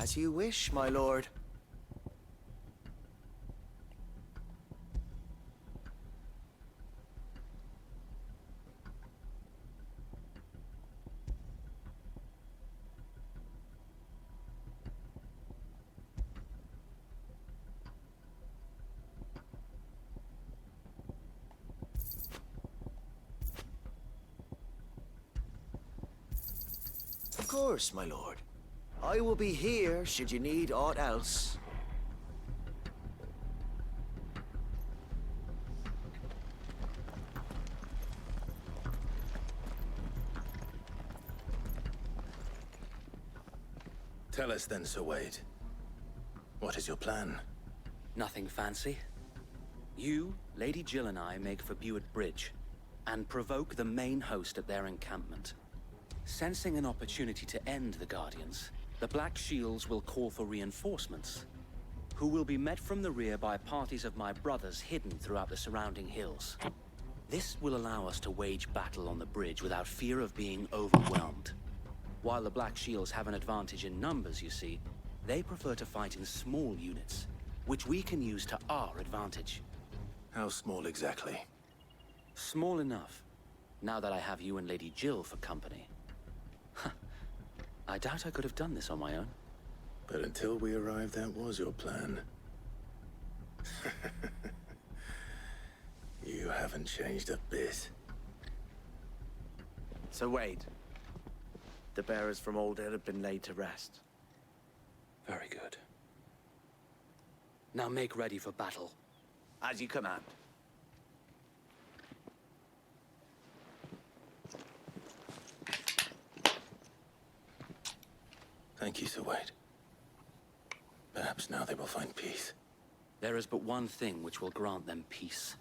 As you wish, my lord. Of course, my lord. I will be here should you need aught else. Tell us then, Sir Wade. What is your plan? Nothing fancy. You, Lady Jill and I make for Buett Bridge, and provoke the main host at their encampment. Sensing an opportunity to end the Guardians, the Black Shields will call for reinforcements, who will be met from the rear by parties of my brothers hidden throughout the surrounding hills. This will allow us to wage battle on the bridge without fear of being overwhelmed. While the Black Shields have an advantage in numbers, you see, they prefer to fight in small units, which we can use to our advantage. How small exactly? Small enough, now that I have you and Lady Jill for company. I doubt I could have done this on my own. But until we arrived, that was your plan. You haven't changed a bit. So Wade, the bearers from Old Hill have been laid to rest. Very good. Now make ready for battle. As you command. Thank you, Sir Wade. Perhaps now they will find peace. There is but one thing which will grant them peace.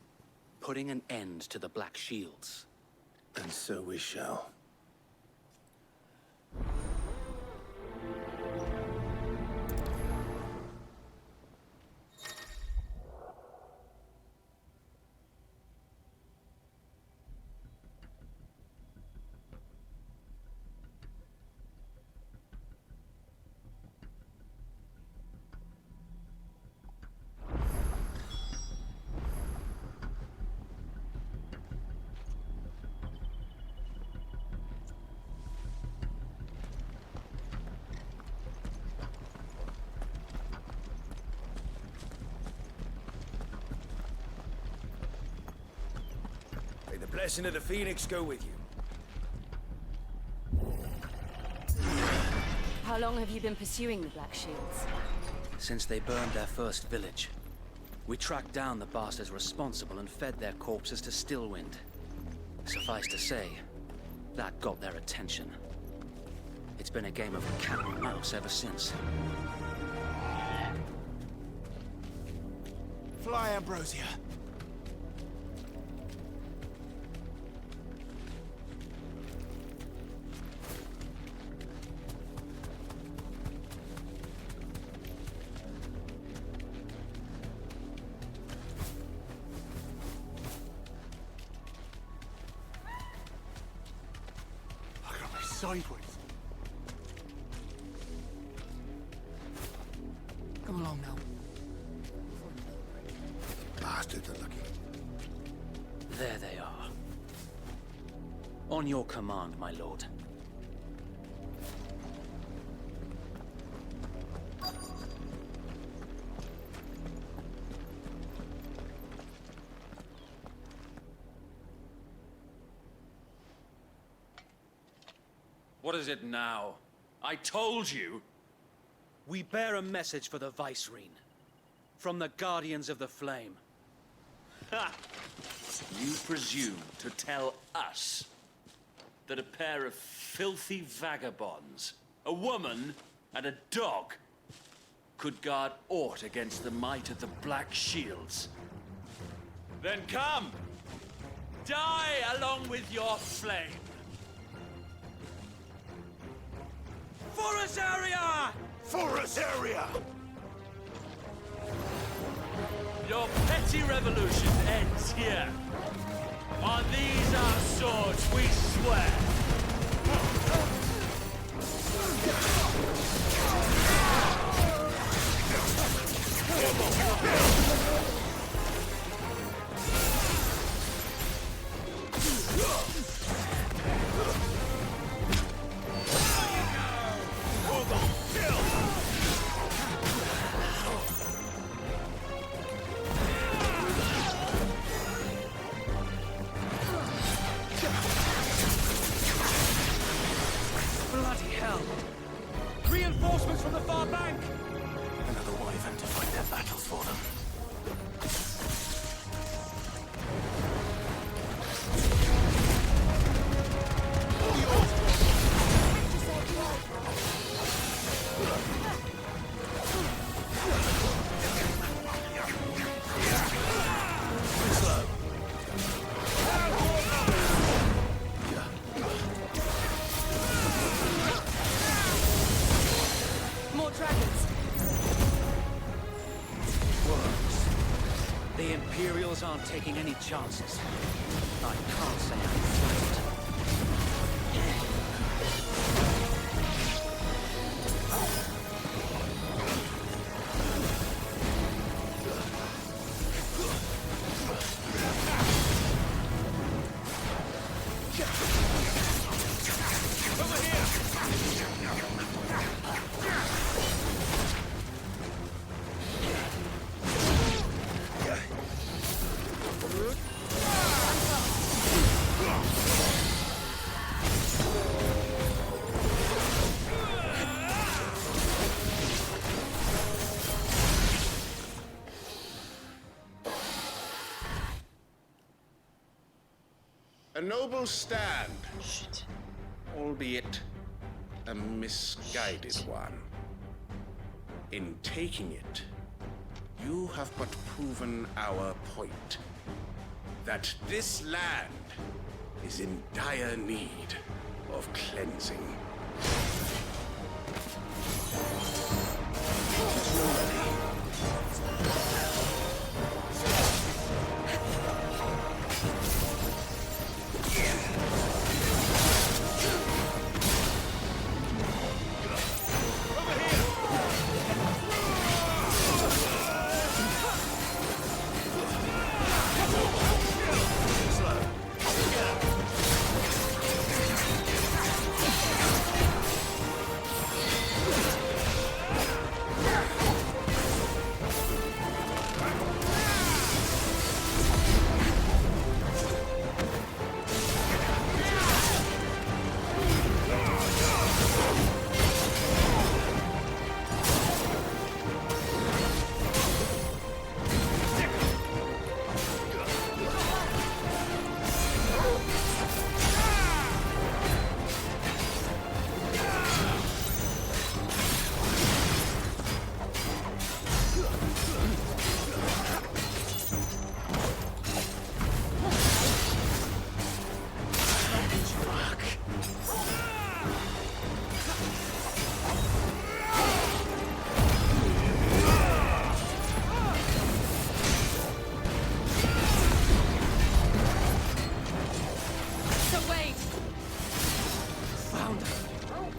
Putting an end to the Black Shields. And so we shall. May the blessing of the Phoenix go with you. How long have you been pursuing the Black Shields? Since they burned their first village. We tracked down the bastards responsible and fed their corpses to Stillwind. Suffice to say, that got their attention. It's been a game of cat and mouse ever since. Fly, Ambrosia. Sideways. Come along now. Bastards are looking. There they are. On your command, my lord. What is it now? I told you! We bear a message for the Vicereine. From the Guardians of the Flame. Ha! You presume to tell us that a pair of filthy vagabonds, a woman and a dog, could guard aught against the might of the Black Shields? Then come! Die along with your flame! Forest area! Forest area! Your petty revolution ends here. On these our swords we swear. Reinforcements from the far bank! Another wyvern to fight their battles for them. More dragons! Worms. The Imperials aren't taking any chances. I can't say I'm flattered. A noble stand, albeit a misguided one. In taking it, you have but proven our point, that this land is in dire need of cleansing.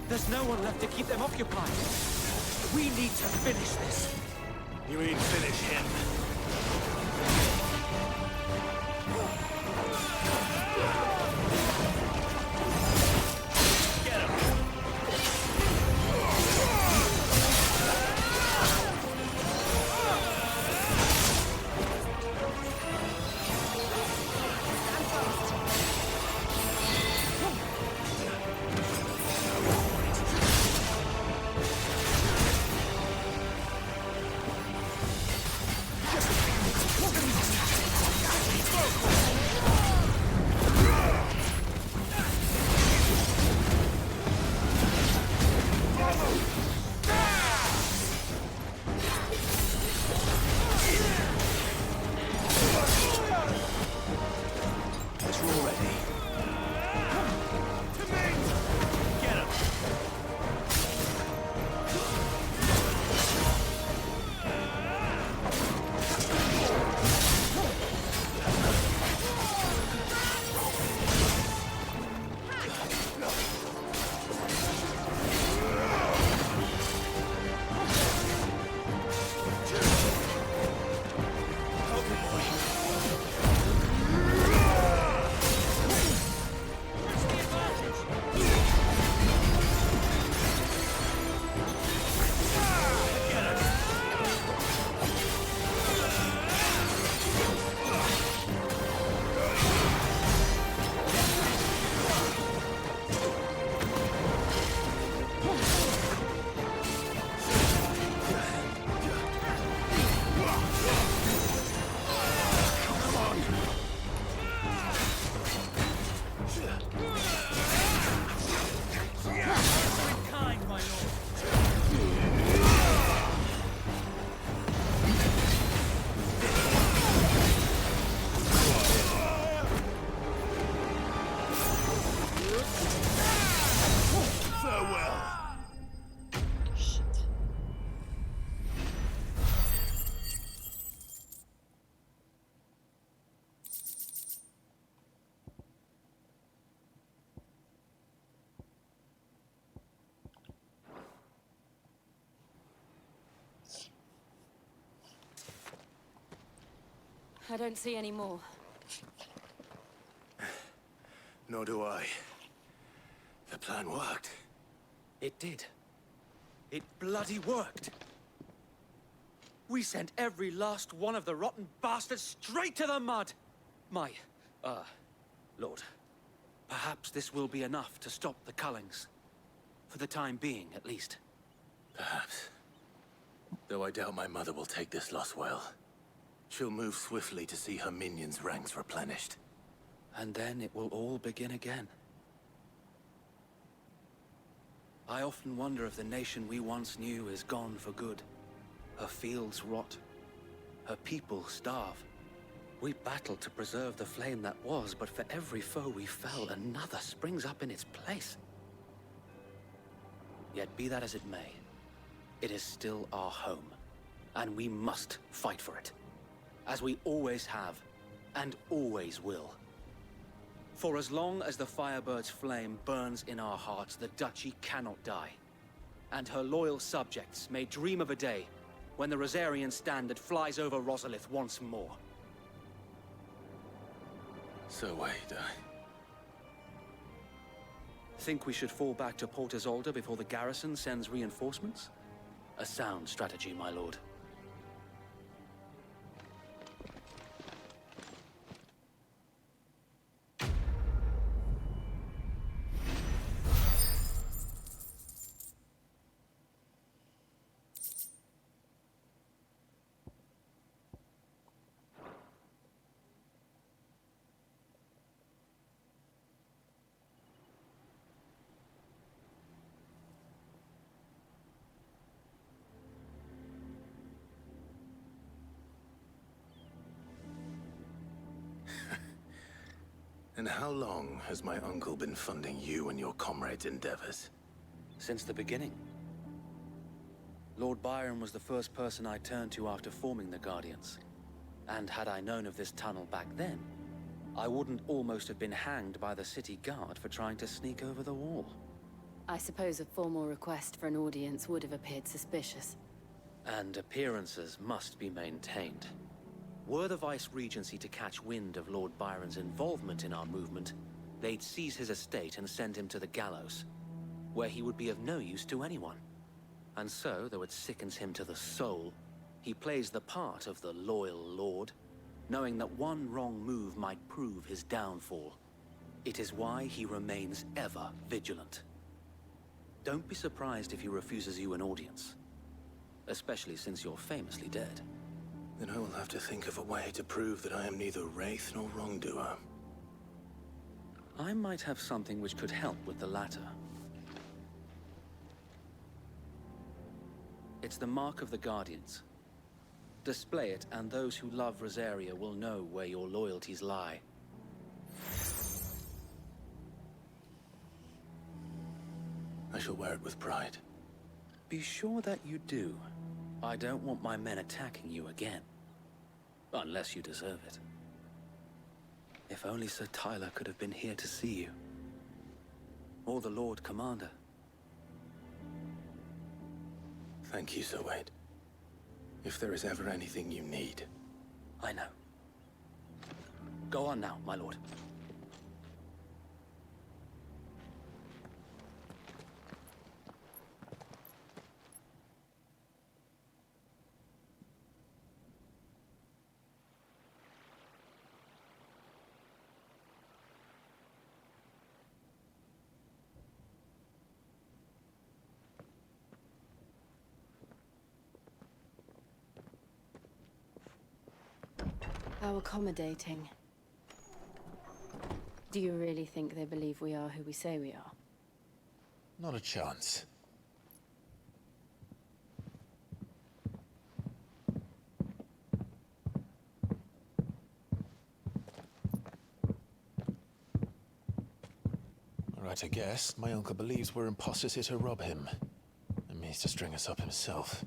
There's no one left to keep them occupied. We need to finish this. You mean finish him? Go! I don't see any more. Nor do I. The plan worked. It did. It bloody worked. We sent every last one of the rotten bastards straight to the mud! Lord, perhaps this will be enough to stop the Cullings. For the time being, at least. Perhaps. Though I doubt my mother will take this loss well. She'll move swiftly to see her minions' ranks replenished. And then it will all begin again. I often wonder if the nation we once knew is gone for good. Her fields rot. Her people starve. We battled to preserve the flame that was, but for every foe we fell, another springs up in its place. Yet be that as it may, it is still our home, and we must fight for it. As we always have, and always will. For as long as the Firebird's flame burns in our hearts, the Duchy cannot die. And her loyal subjects may dream of a day when the Rosarian standard flies over Rosalith once more. So wait, Think we should fall back to Port Isolde before the garrison sends reinforcements? A sound strategy, my lord. And how long has my uncle been funding you and your comrades' endeavors? Since the beginning. Lord Byron was the first person I turned to after forming the Guardians. And had I known of this tunnel back then, I wouldn't almost have been hanged by the city guard for trying to sneak over the wall. I suppose a formal request for an audience would have appeared suspicious. And appearances must be maintained. Were the Vice-Regency to catch wind of Lord Byron's involvement in our movement, they'd seize his estate and send him to the gallows, where he would be of no use to anyone. And so, though it sickens him to the soul, he plays the part of the loyal lord, knowing that one wrong move might prove his downfall. It is why he remains ever vigilant. Don't be surprised if he refuses you an audience, especially since you're famously dead. Then I will have to think of a way to prove that I am neither wraith nor wrongdoer. I might have something which could help with the latter. It's the mark of the Guardians. Display it, and those who love Rosaria will know where your loyalties lie. I shall wear it with pride. Be sure that you do. I don't want my men attacking you again. Unless you deserve it. If only Sir Tyler could have been here to see you. Or the Lord Commander. Thank you, Sir Wade. If there is ever anything you need. I know. Go on now, my lord. How accommodating. Do you really think they believe we are who we say we are? Not a chance. Right, I guess. My uncle believes we're imposters here to rob him. And means to string us up himself.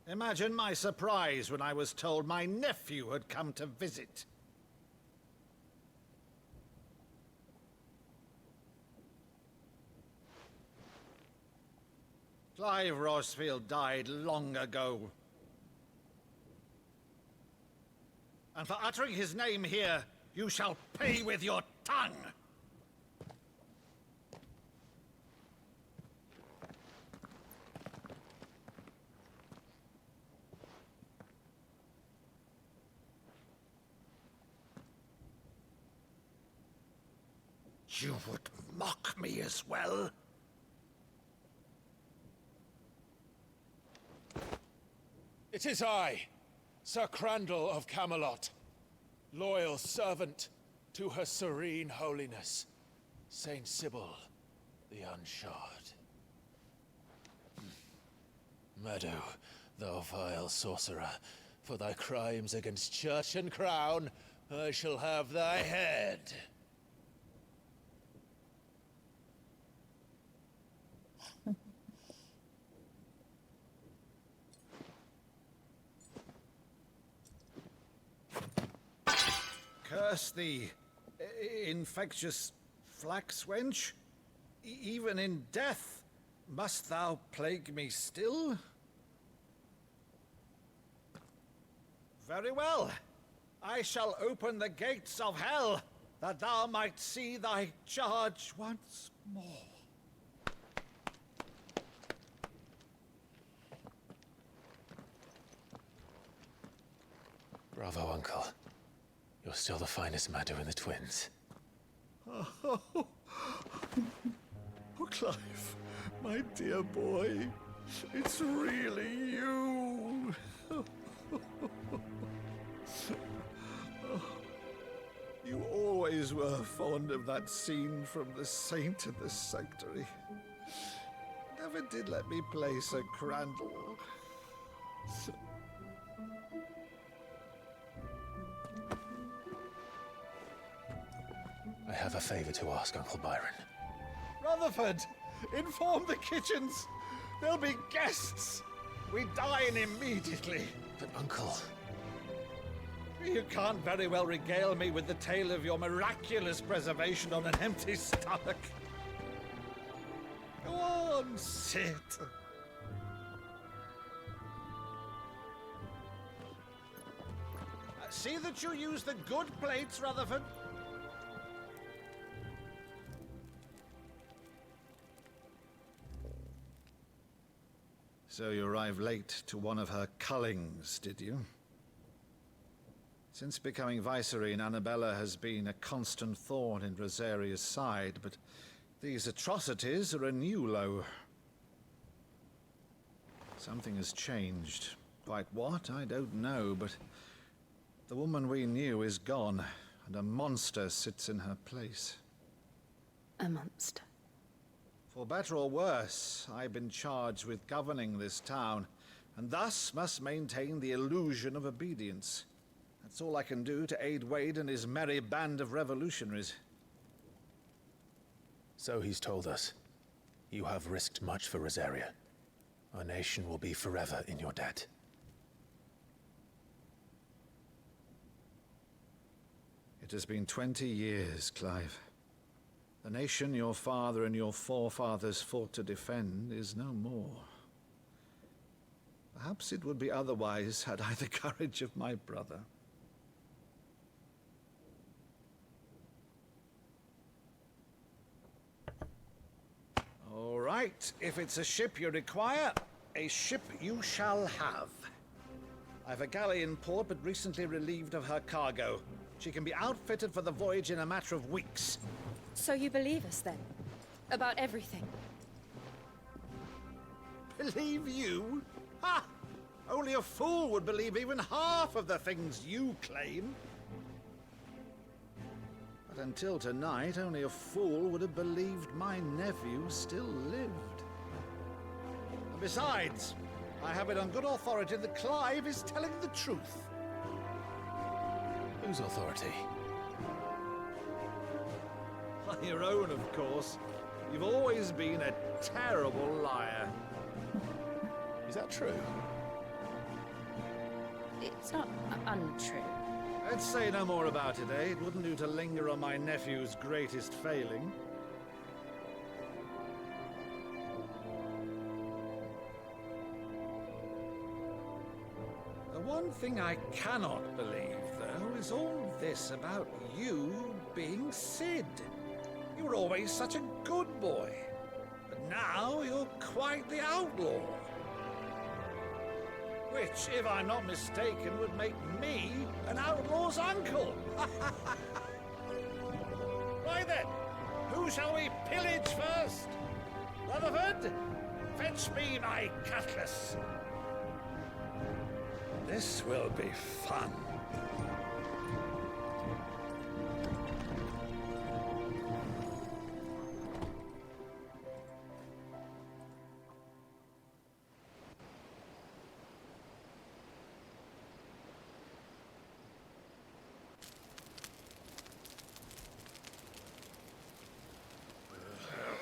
Imagine my surprise when I was told my nephew had come to visit. Clive Rosefield died long ago. And for uttering his name here, you shall pay with your tongue! You would mock me as well? It is I, Sir Crandall of Camelot, loyal servant to Her Serene Holiness, Saint Sybil the Unshod. Meadow, thou vile sorcerer, for thy crimes against church and crown, I shall have thy head. Curse thee, infectious flax wench. Even in death, must thou plague me still? Very well. I shall open the gates of hell, that thou might see thy charge once more. Bravo, Uncle. You're still the finest Meadow in the twins. Oh, Clive, my dear boy, it's really you. You always were fond of that scene from The Saint and the Sanctuary. Never did let me play Sir Crandall. I have a favor to ask, Uncle Byron. Rutherford, inform the kitchens. There'll be guests. We dine immediately. But, Uncle... You can't very well regale me with the tale of your miraculous preservation on an empty stomach. Go on, sit. See that you use the good plates, Rutherford. So you arrived late to one of her cullings, did you? Since becoming Vicereine, Annabella has been a constant thorn in Rosaria's side, but these atrocities are a new low. Something has changed. Quite what, I don't know, but the woman we knew is gone, and a monster sits in her place. A monster. For better or worse, I've been charged with governing this town, and thus must maintain the illusion of obedience. That's all I can do to aid Wade and his merry band of revolutionaries. So he's told us. You have risked much for Rosaria. Our nation will be forever in your debt. It has been 20 years, Clive. The nation your father and your forefathers fought to defend is no more. Perhaps it would be otherwise had I the courage of my brother. All right, if it's a ship you require, a ship you shall have. I've a galley in port, but recently relieved of her cargo. She can be outfitted for the voyage in a matter of weeks. So you believe us, then? About everything? Believe you? Ha! Only a fool would believe even half of the things you claim. But until tonight, only a fool would have believed my nephew still lived. And besides, I have it on good authority that Clive is telling the truth. Whose authority? Your own, of course. You've always been a terrible liar. Is that true? It's not untrue. Let's say no more about it, eh? It wouldn't do to linger on my nephew's greatest failing. The one thing I cannot believe, though, is all this about you being Sid. You were always such a good boy, but now you're quite the outlaw. Which, if I'm not mistaken, would make me an outlaw's uncle. Right then, who shall we pillage first? Rutherford, fetch me my cutlass. This will be fun.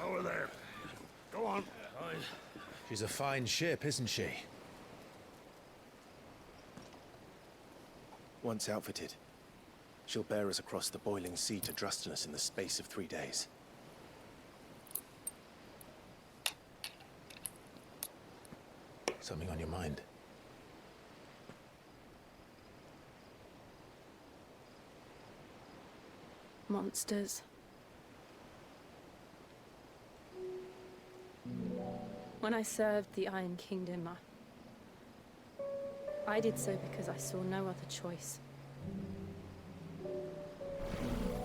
Over there. Go on. She's a fine ship, isn't she? Once outfitted, she'll bear us across the boiling sea to Drustinus in the space of 3 days. Something on your mind? Monsters. When I served the Iron Kingdom, I did so because I saw no other choice.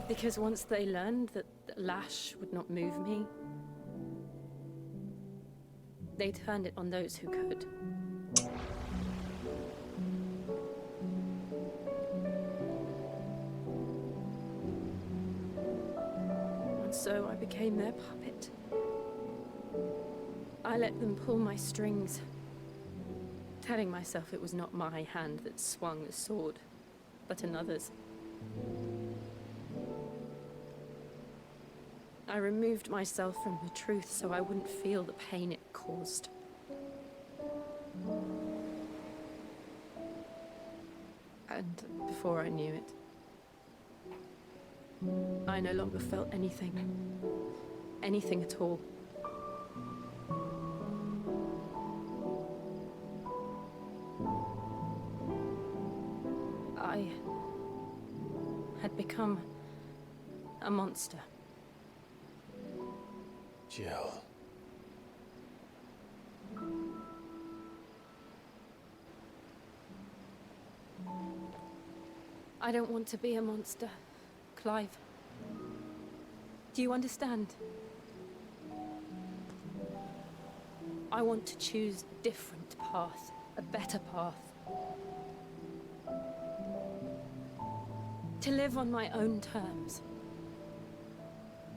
Because once they learned that the lash would not move me, they turned it on those who could. And so I became their puppet. I let them pull my strings, telling myself it was not my hand that swung the sword, but another's. I removed myself from the truth so I wouldn't feel the pain it caused. And before I knew it, I no longer felt anything. Anything at all. I had become a monster. Jill. I don't want to be a monster, Clive. Do you understand? I want to choose a different path, a better path. To live on my own terms.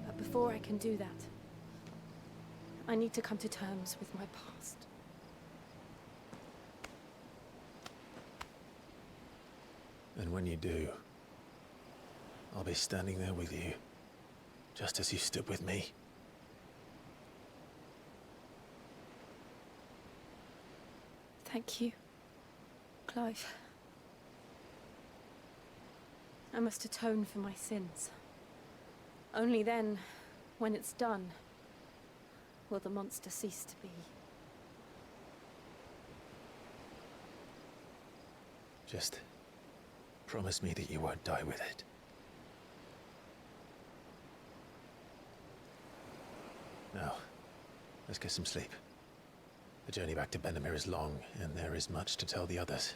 But before I can do that, I need to come to terms with my past. And when you do, I'll be standing there with you, just as you stood with me. Thank you, Clive. I must atone for my sins. Only then, when it's done, will the monster cease to be. Just promise me that you won't die with it. Now, let's get some sleep. The journey back to Benamir is long, and there is much to tell the others.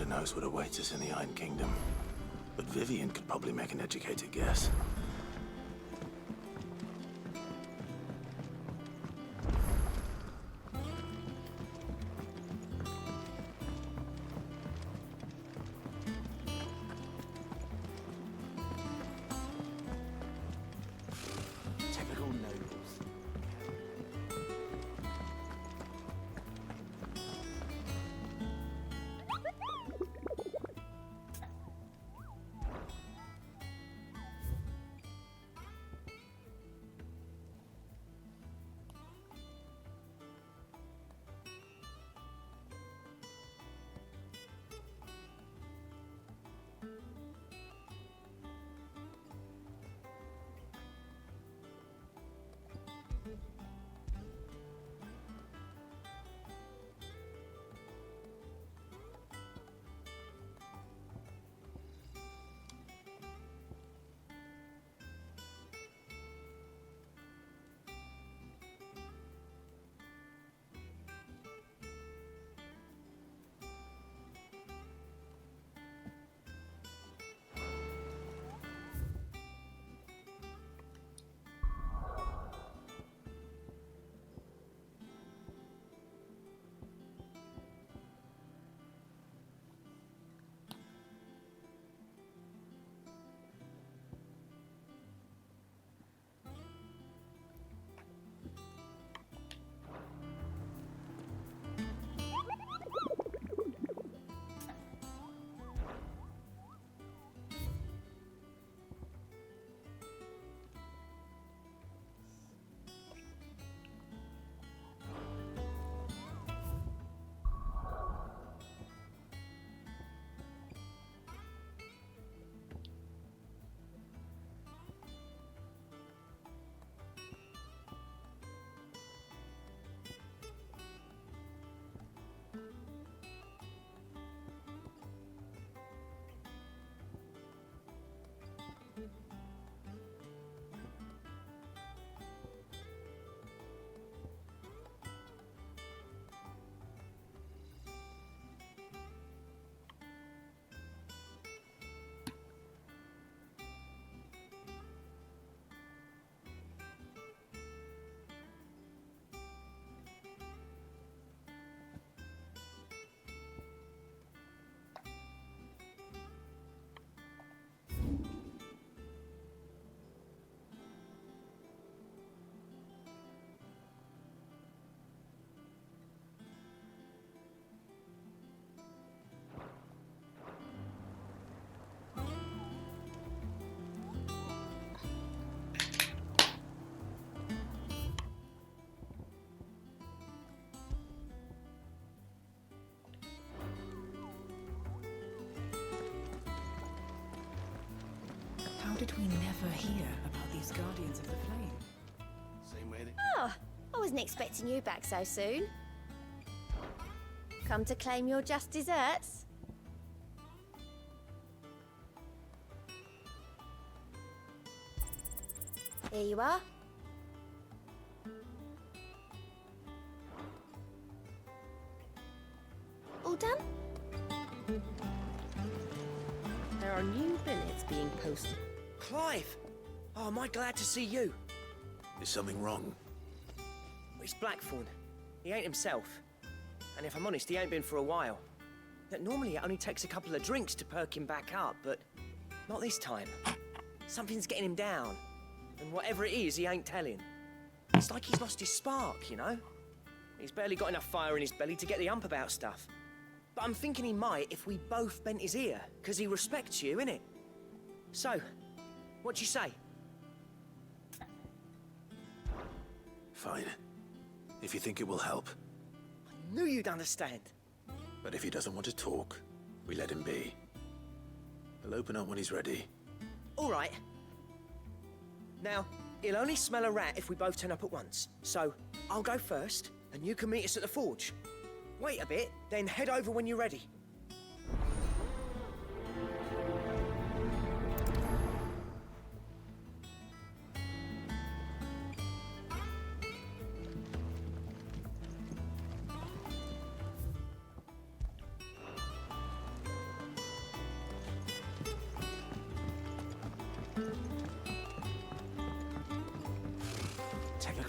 outsider knows what awaits us in the Iron Kingdom. But Vivian could probably make an educated guess. Typical nobles. How did we never hear about these Guardians of the Flame? Same way that... Oh, I wasn't expecting you back so soon. Come to claim your just desserts? Here you are. All done? There are new billets being posted. Clive! Oh, am I glad to see you? Is something wrong? It's Blackthorn. He ain't himself. And if I'm honest, he ain't been for a while. That normally it only takes a couple of drinks to perk him back up, but not this time. Something's getting him down. And whatever it is, he ain't telling. It's like he's lost his spark, you know? He's barely got enough fire in his belly to get the ump about stuff. But I'm thinking he might if we both bent his ear, because he respects you, innit? So, what do you say? Fine. If you think it will help. I knew you'd understand. But if he doesn't want to talk, we let him be. He'll open up when he's ready. All right. Now, he'll only smell a rat if we both turn up at once. So, I'll go first, and you can meet us at the forge. Wait a bit, then head over when you're ready.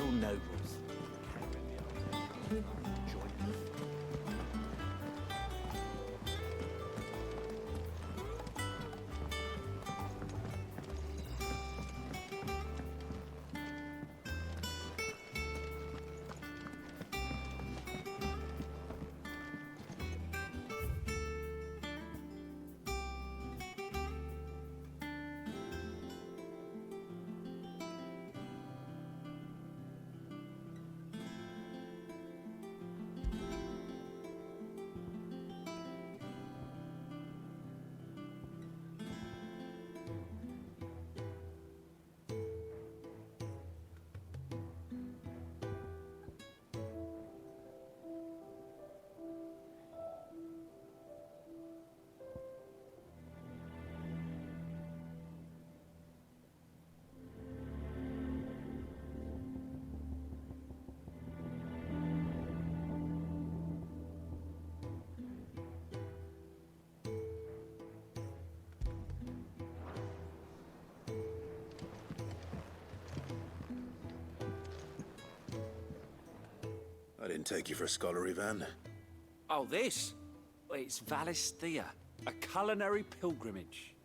peaceful nobles. I didn't take you for a scholar, Ivan. Oh, this? It's Valisthea, a culinary pilgrimage.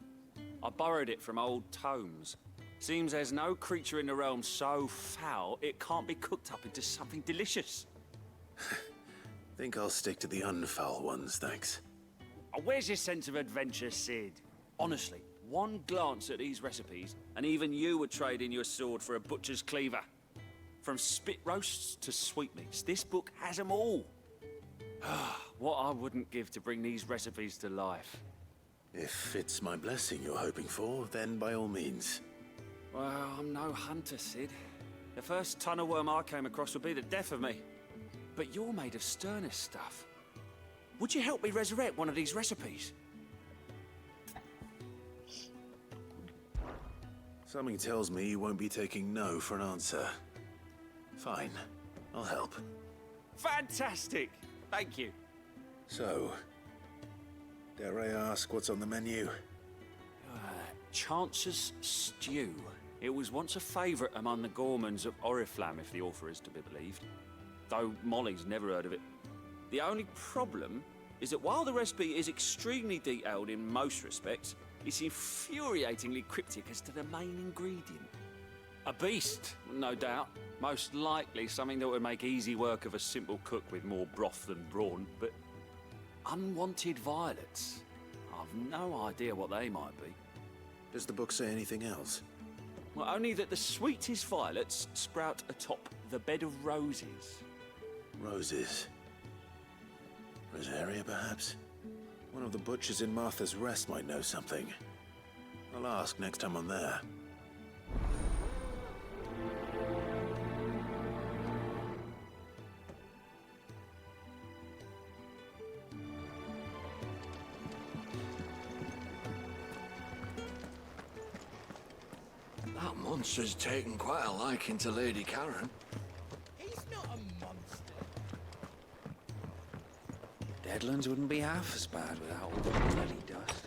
I borrowed it from old tomes. Seems there's no creature in the realm so foul it can't be cooked up into something delicious. Think I'll stick to the unfoul ones, thanks. Oh, where's your sense of adventure, Sid? Honestly, one glance at these recipes, and even you would trade in your sword for a butcher's cleaver. From spit roasts to sweetmeats, this book has them all. What I wouldn't give to bring these recipes to life. If it's my blessing you're hoping for, then by all means. Well, I'm no hunter, Sid. The first tunnel worm I came across would be the death of me. But you're made of sterner stuff. Would you help me resurrect one of these recipes? Something tells me you won't be taking no for an answer. Fine, I'll help. Fantastic! Thank you. So, dare I ask what's on the menu? Chance's Stew. It was once a favourite among the gourmands of Oriflamme, if the author is to be believed. Though Molly's never heard of it. The only problem is that while the recipe is extremely detailed in most respects, it's infuriatingly cryptic as to the main ingredient. A beast, no doubt. Most likely something that would make easy work of a simple cook with more broth than brawn, but unwanted violets. I've no idea what they might be. Does the book say anything else? Well, only that the sweetest violets sprout atop the bed of roses. Roses. Rosaria, perhaps? One of the butchers in Martha's Rest might know something. I'll ask next time I'm there. That monster's taken quite a liking to Lady Karen. He's not a monster. Deadlands wouldn't be half as bad without all the bloody dust.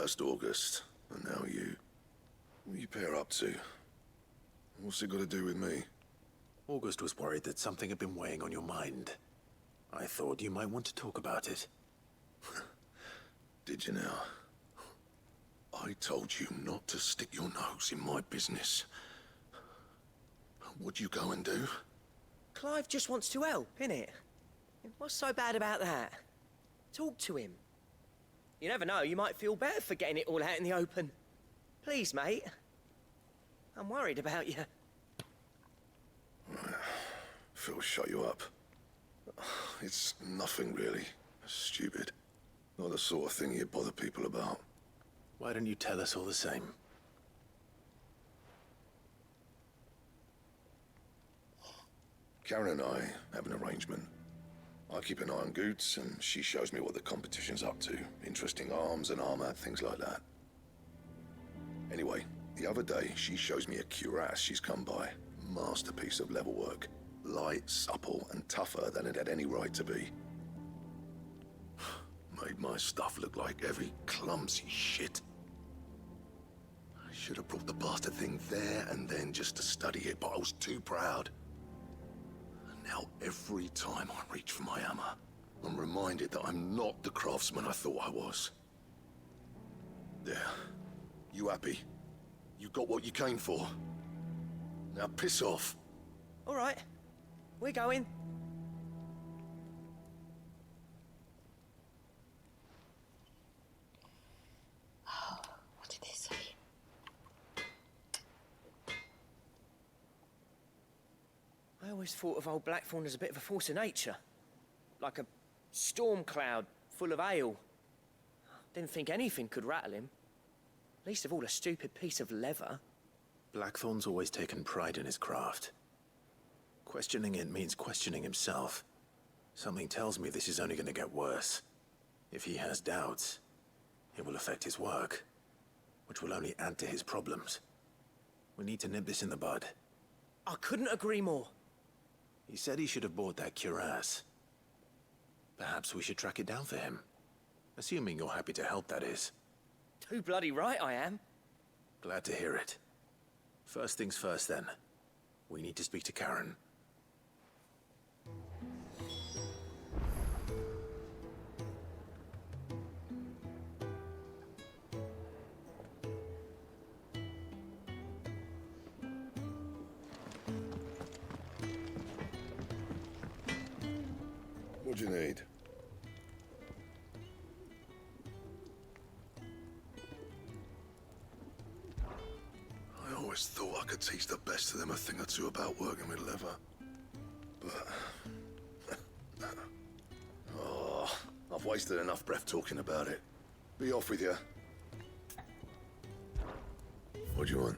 First August, and now you. What are you pair up to? What's it got to do with me? August was worried that something had been weighing on your mind. I thought you might want to talk about it. Did you now? I told you not to stick your nose in my business. What'd you go and do? Clive just wants to help, innit? What's so bad about that? Talk to him. You never know, you might feel better for getting it all out in the open. Please, mate. I'm worried about you. Phil shut you up. It's nothing really. Stupid. Not the sort of thing you bother people about. Why don't you tell us all the same? Karen and I have an arrangement. I keep an eye on Goots, and she shows me what the competition's up to. Interesting arms and armor, things like that. Anyway, the other day, she shows me a cuirass she's come by. Masterpiece of level work. Light, supple, and tougher than it had any right to be. Made my stuff look like heavy, clumsy shit. I should have brought the bastard thing there and then just to study it, but I was too proud. And now every time I reach for my hammer, I'm reminded that I'm not the craftsman I thought I was. There. You happy? You got what you came for. Now piss off. All right. We're going. Oh, what did they say? I always thought of old Blackthorn as a bit of a force of nature. Like a storm cloud full of ale. Didn't think anything could rattle him. Least of all a stupid piece of leather. Blackthorn's always taken pride in his craft. Questioning it means questioning himself. Something tells me this is only going to get worse. If he has doubts, it will affect his work, which will only add to his problems. We need to nip this in the bud. I couldn't agree more. He said he should have bought that cuirass. Perhaps we should track it down for him. Assuming you're happy to help, that is. Too bloody right I am. Glad to hear it. First things first, then. We need to speak to Karen. What do you need? I always thought I could teach the best of them a thing or two about working with leather. But... oh, I've wasted enough breath talking about it. Be off with you. What do you want?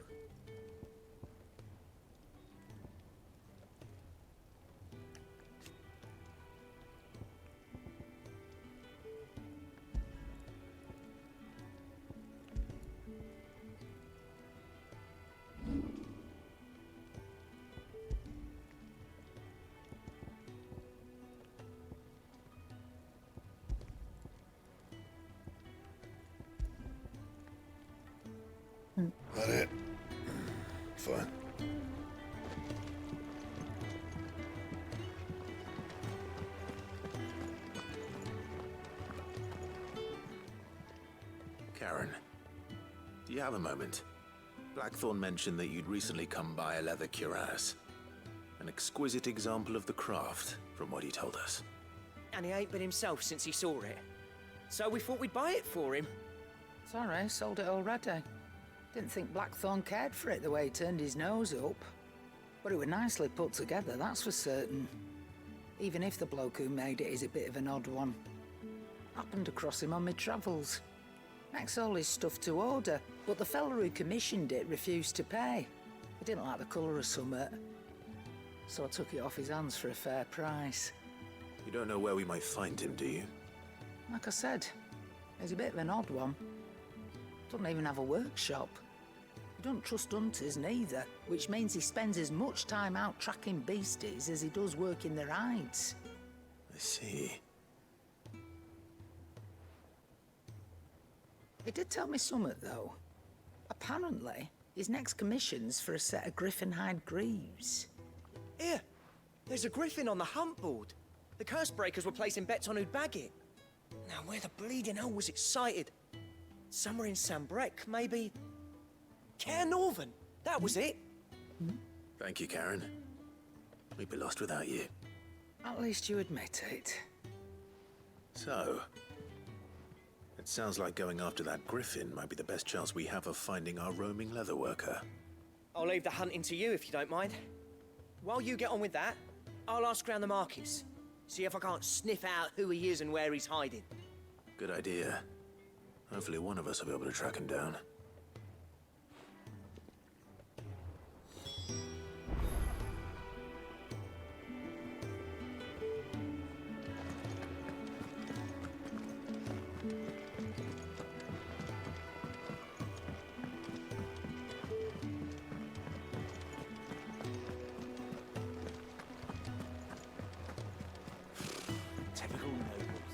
That it? Fine. Karen, do you have a moment? Blackthorn mentioned that you'd recently come by a leather cuirass. An exquisite example of the craft, from what he told us. And he ain't been himself since he saw it. So we thought we'd buy it for him. Sorry, sold it already. Didn't think Blackthorn cared for it the way he turned his nose up. But it was nicely put together, that's for certain. Even if the bloke who made it is a bit of an odd one. Happened across him on my travels. Makes all his stuff to order, but the fella who commissioned it refused to pay. He didn't like the colour of summit. So I took it off his hands for a fair price. You don't know where we might find him, do you? Like I said, he's a bit of an odd one. Doesn't even have a workshop. He don't trust hunters neither, which means he spends as much time out tracking beasties as he does working their hides. I see. He did tell me somewhat, though. Apparently, his next commission's for a set of griffin hide greaves. Here, there's a griffin on the hunt board. The curse breakers were placing bets on who'd bag it. Now, where the bleeding hell was it sighted? Somewhere in Sambrec, maybe... Caer Northern, that was it. Thank you, Karen. We'd be lost without you. At least you admit it. So, it sounds like going after that griffin might be the best chance we have of finding our roaming leatherworker. I'll leave the hunting to you if you don't mind. While you get on with that, I'll ask around the markets. See if I can't sniff out who he is and where he's hiding. Good idea. Hopefully one of us will be able to track him down. Typical nobles.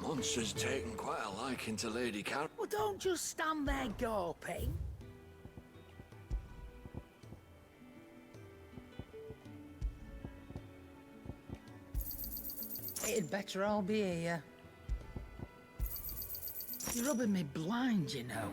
monster's taken quite a liking to Lady Car. Well, don't just stand there gawping. It'd better all be here. You're rubbing me blind, you know.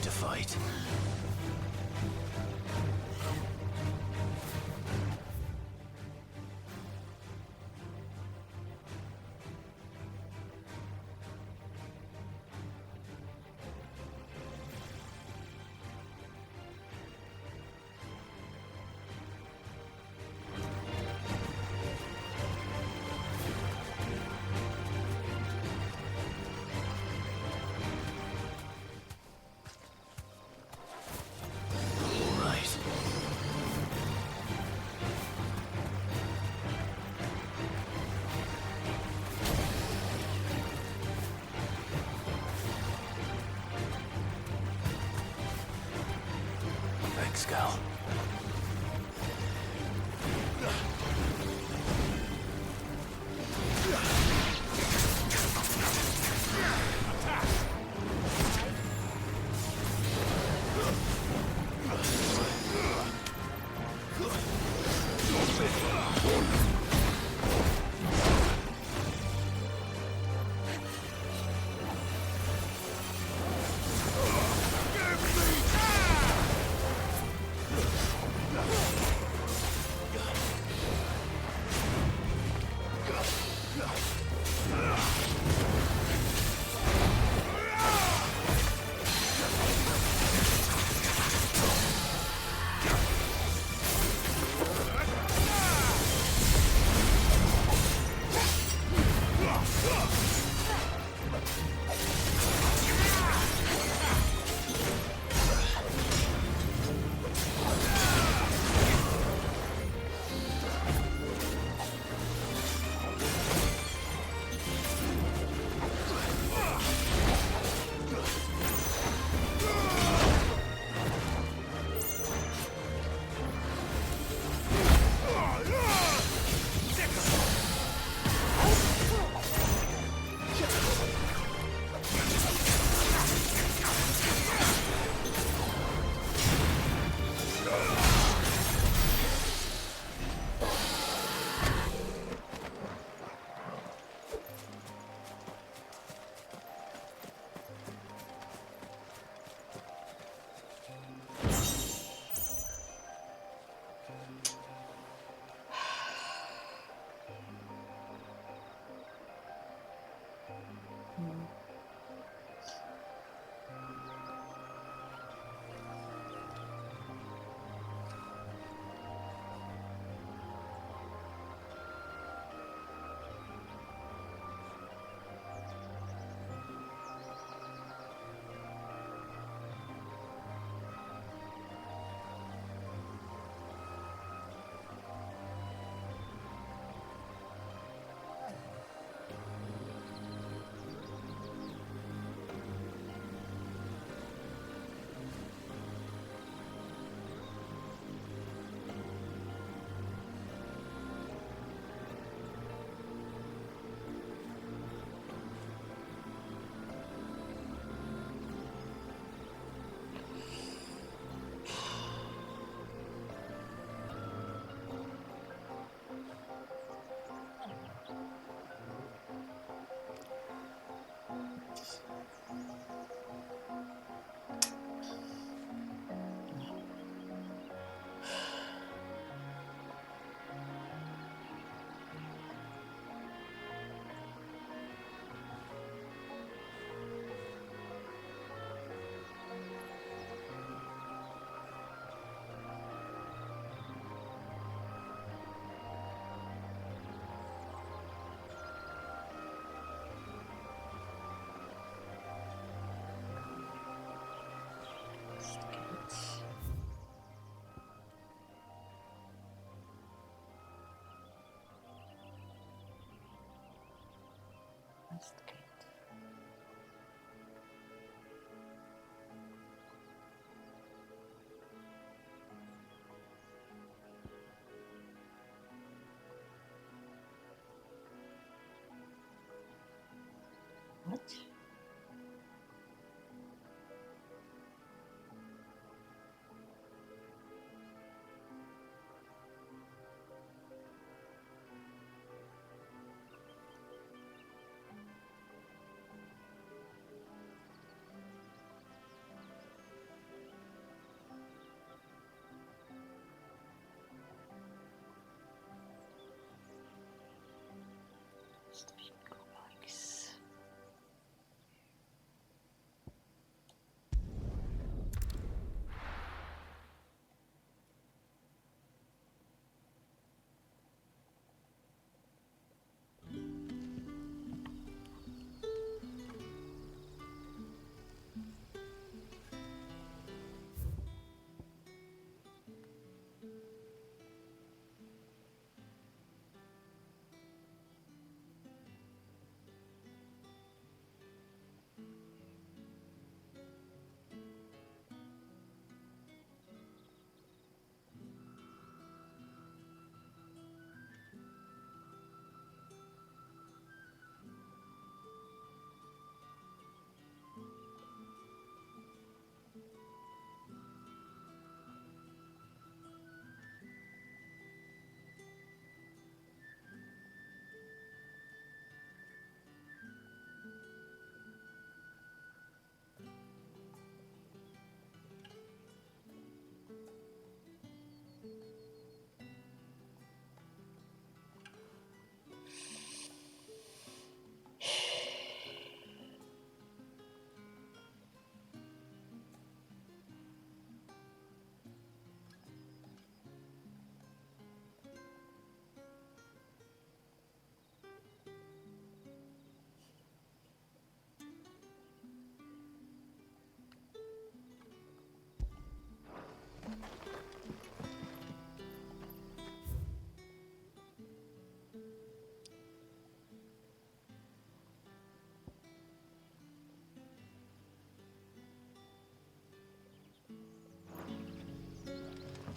to fight. Thanks, Gal. What?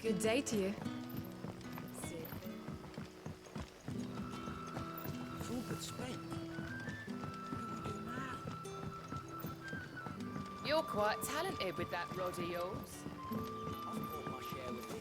Good day to you. It's all good spent. You're quite talented with that rod of yours. I've brought my share with me.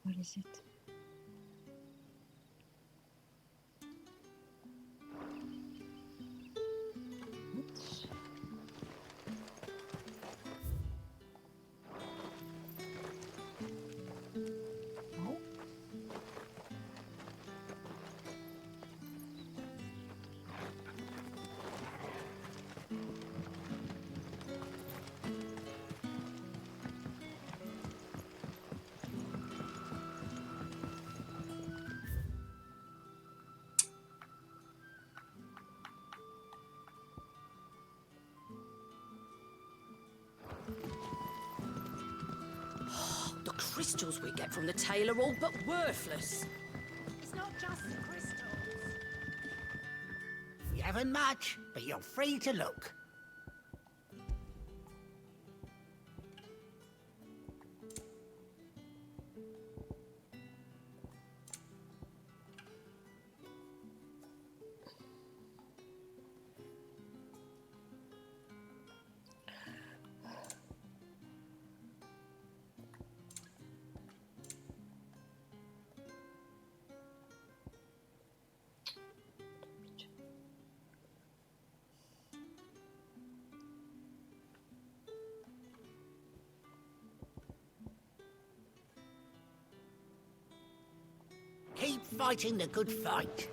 What is it? Oops. Oh. The crystals we get from the tail are all but worthless. It's not just the crystals. We haven't much, but you're free to look. Keep fighting the good fight.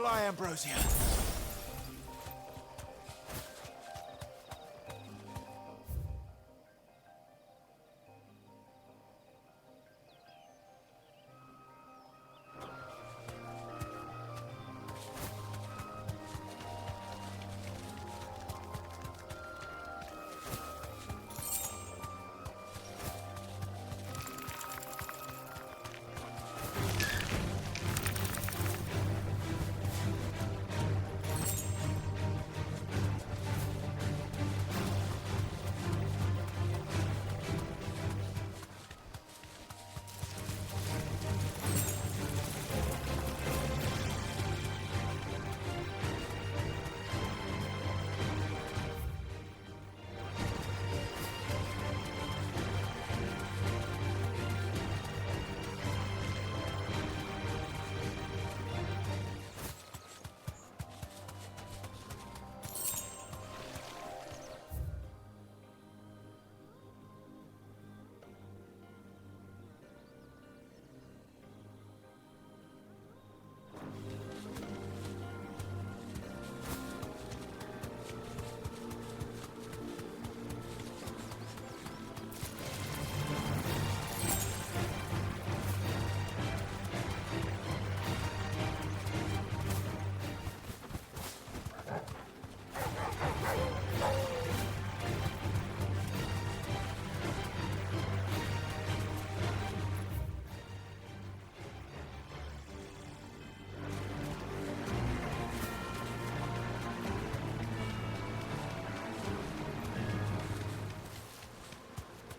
lie, Ambrosia.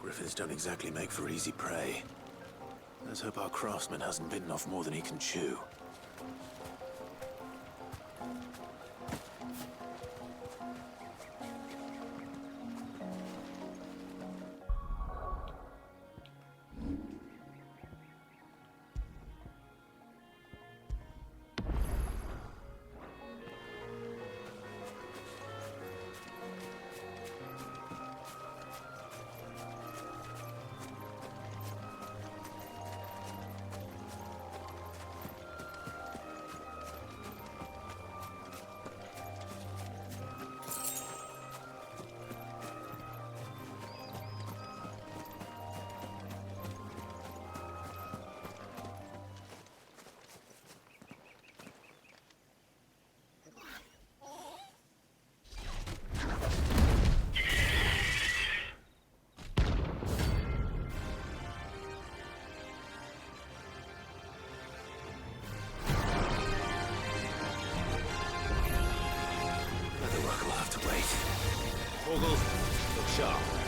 Griffins don't exactly make for easy prey. Let's hope our craftsman hasn't bitten off more than he can chew. Vogel, look sharp.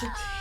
city.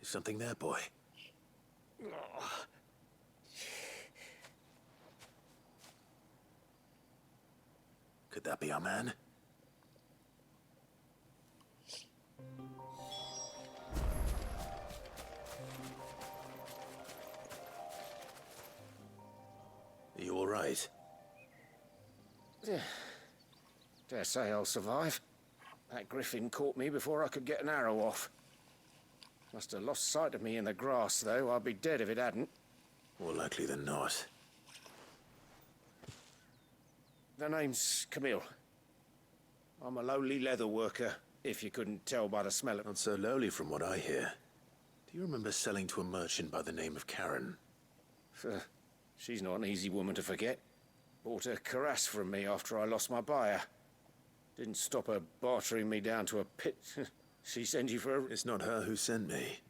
Something there, boy? Could that be our man? Are you all right? Dare say I'll survive. That griffin caught me before I could get an arrow off. Must have lost sight of me in the grass, though. I'd be dead if it hadn't. More likely than not. The name's Camille. I'm a lowly leather worker, if you couldn't tell by the smell of... Not so lowly from what I hear. Do you remember selling to a merchant by the name of Karen? She's not an easy woman to forget. Bought a cuirass from me after I lost my buyer. Didn't stop her bartering me down to a pit. She sent you for a... It's not her who sent me.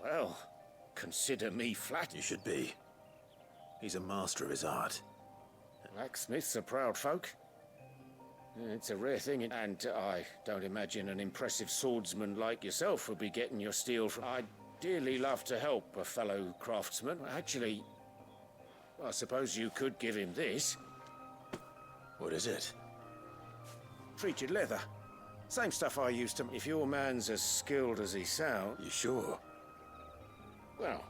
Well, consider me flattered. You should be. He's a master of his art. Blacksmiths are proud folk. It's a rare thing, and I don't imagine an impressive swordsman like yourself would be getting your steel from... I'd dearly love to help a fellow craftsman. Actually, I suppose you could give him this. What is it? Treated leather. Same stuff I used to... If your man's as skilled as he sounds... You sure? Well,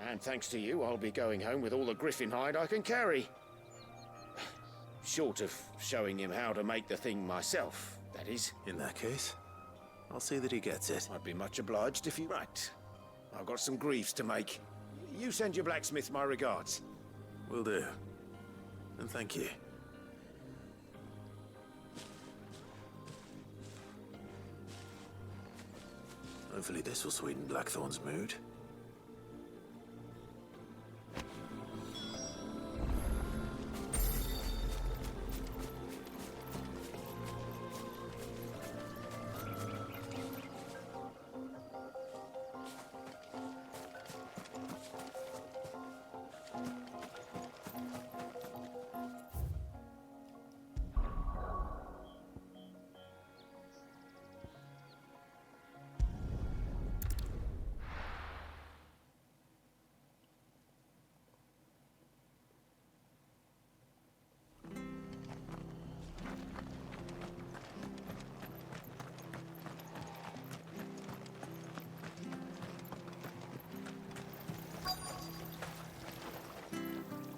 and thanks to you, I'll be going home with all the griffin hide I can carry. Short of showing him how to make the thing myself, that is. In that case, I'll see that he gets it. I'd be much obliged if you... Right. I've got some greaves to make. You send your blacksmith my regards. Will do. And thank you. Hopefully this will sweeten Blackthorn's mood.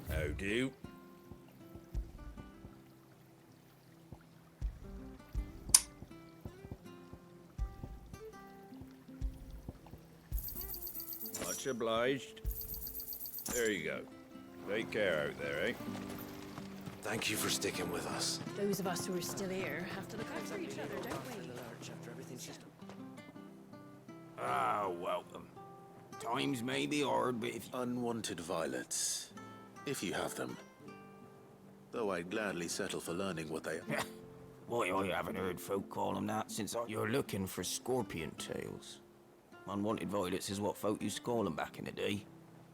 How do? Much obliged. There you go. Take care out there, eh? Thank you for sticking with us. Those of us who are still here have to look out for each other, don't we? Ah, welcome. Times may be hard, but if... Unwanted violets. If you have them. Though I'd gladly settle for learning what they... Why, I haven't heard folk call them that since I... You're looking for scorpion tails. Unwanted violets is what folk used to call them back in the day.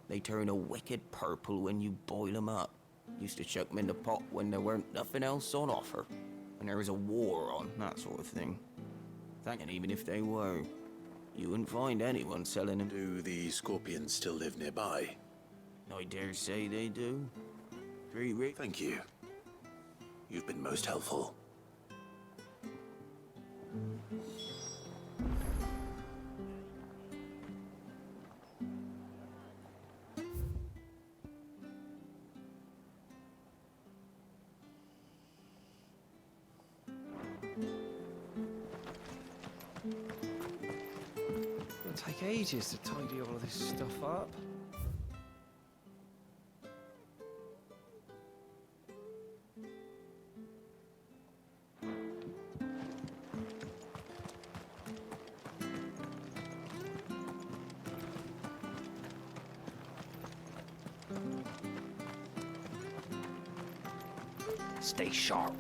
They turn a wicked purple when you boil them up. Used to chuck them in the pot when there weren't nothing else on offer. When there was a war on, that sort of thing. And even if they were, you wouldn't find anyone selling them. Do the scorpions still live nearby? I dare say they do. Thank you. You've been most helpful. It'll take ages to tidy all of this stuff up. Stay sharp.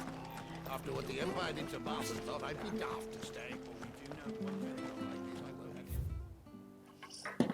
After what the Empire did to Barson, thought I'd be daft to stay. But we do know one very well like this, I will have you.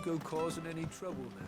go causing any trouble now.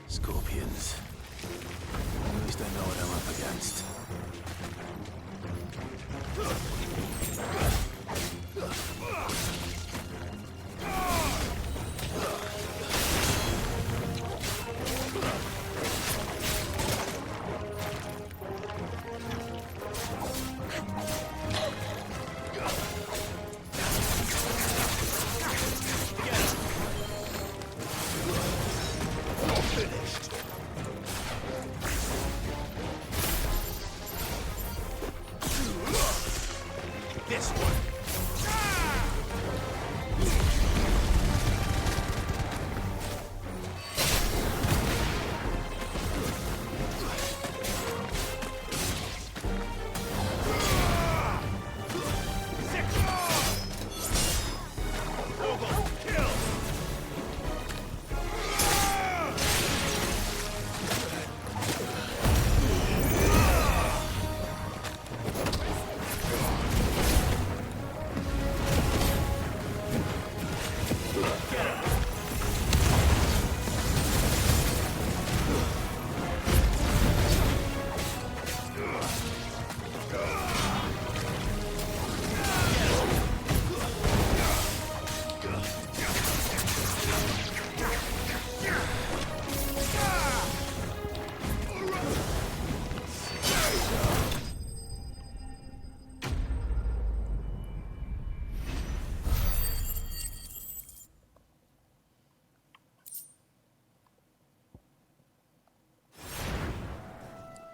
Scorpions. At least I know what I'm up against.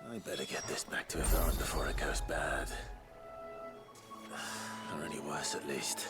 I better get this back to Yvonne before it goes bad. Or any worse, at least.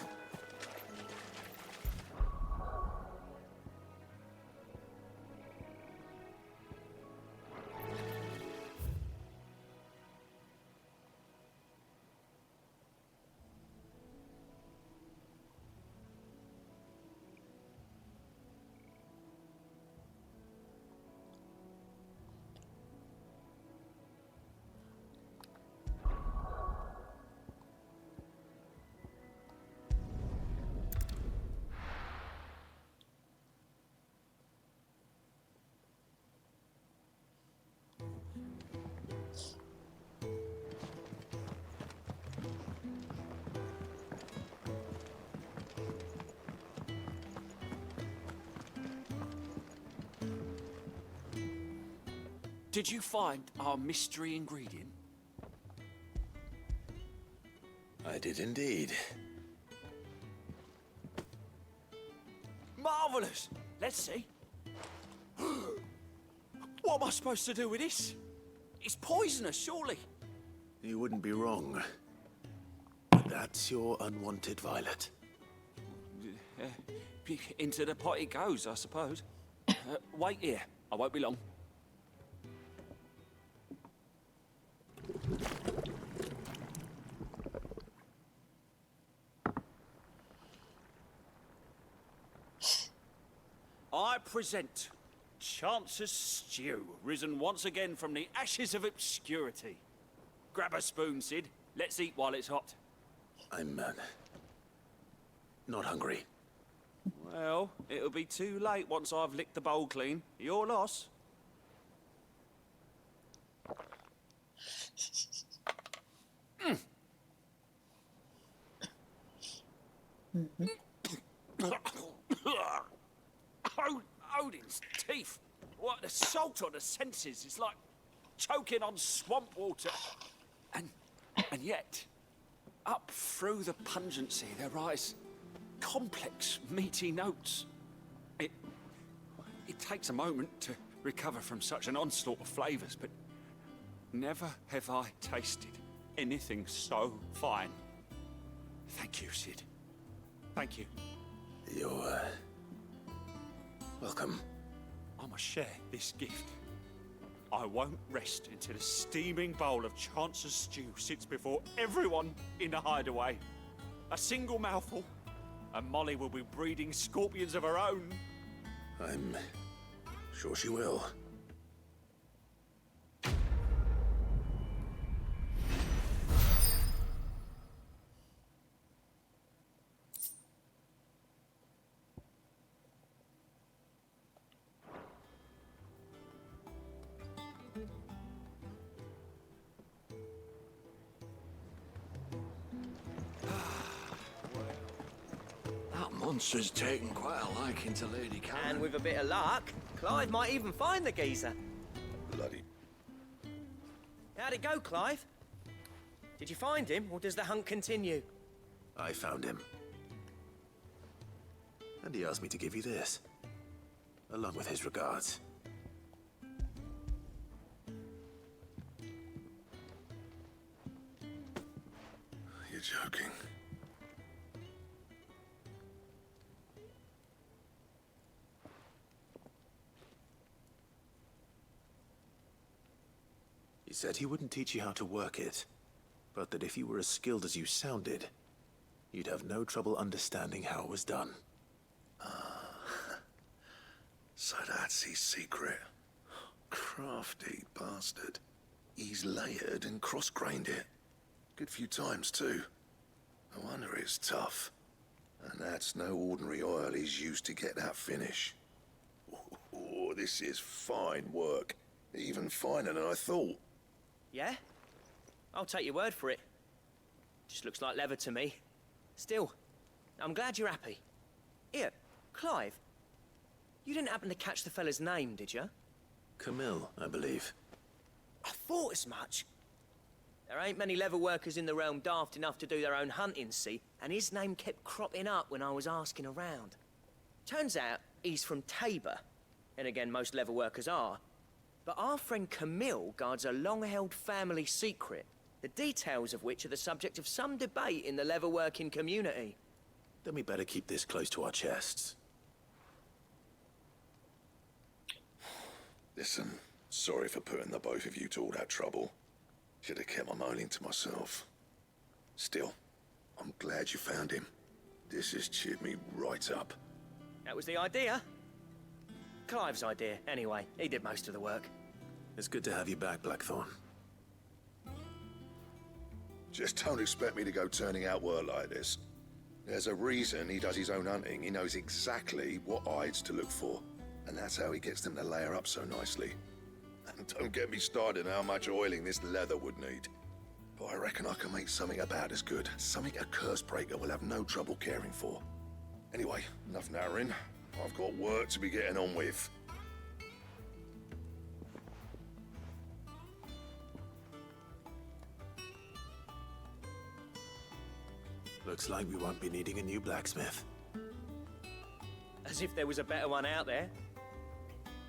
Did you find our mystery ingredient? I did indeed. Marvelous! Let's see. What am I supposed to do with this? It's poisonous, surely. You wouldn't be wrong. But that's your unwanted violet. into the pot it goes, I suppose. Wait here. I won't be long. I present Chance's Stew, risen once again from the ashes of obscurity. Grab a spoon, Sid. Let's eat while it's hot. I'm, not hungry. Well, it'll be too late once I've licked the bowl clean. Your loss. Odin's teeth. What the salt on the senses is like choking on swamp water. And yet, up through the pungency there rise complex, meaty notes. It takes a moment to recover from such an onslaught of flavours, but never have I tasted anything so fine. Thank you, Sid. Thank you. You're, welcome. I must share this gift. I won't rest until a steaming bowl of Chance's Stew sits before everyone in the hideaway. A single mouthful, and Molly will be breeding scorpions of her own. I'm sure she will. That monster's taken quite a liking to Lady Karen. And with a bit of luck, Clive might even find the geezer. Bloody. How'd it go, Clive? Did you find him, or does the hunt continue? I found him. And he asked me to give you this, along with his regards. You're joking. He said he wouldn't teach you how to work it, but that if you were as skilled as you sounded, you'd have no trouble understanding how it was done. So that's his secret. Crafty bastard. He's layered and cross-grained it. Good few times, too. No wonder it's tough. And that's no ordinary oil he's used to get that finish. Oh, this is fine work. Even finer than I thought. Yeah? I'll take your word for it. Just looks like leather to me. Still, I'm glad you're happy. Here, Clive. You didn't happen to catch the fella's name, did you? Camille, I believe. I thought as much. There ain't many leather workers in the realm daft enough to do their own hunting, see? And his name kept cropping up when I was asking around. Turns out he's from Tabor. And again, most leather workers are. But our friend Camille guards a long-held family secret, the details of which are the subject of some debate in the leather-working community. Then we better keep this close to our chests. Listen, sorry for putting the both of you to all that trouble. Should have kept my moaning to myself. Still, I'm glad you found him. This has cheered me right up. That was the idea. Clive's idea, anyway. He did most of the work. It's good to have you back, Blackthorn. Just don't expect me to go turning out work like this. There's a reason he does his own hunting. He knows exactly what hides to look for. And that's how he gets them to layer up so nicely. And don't get me started on how much oiling this leather would need. But I reckon I can make something about as good. Something a curse breaker will have no trouble caring for. Anyway, enough narrowing. I've got work to be getting on with. Looks like we won't be needing a new blacksmith. As if there was a better one out there.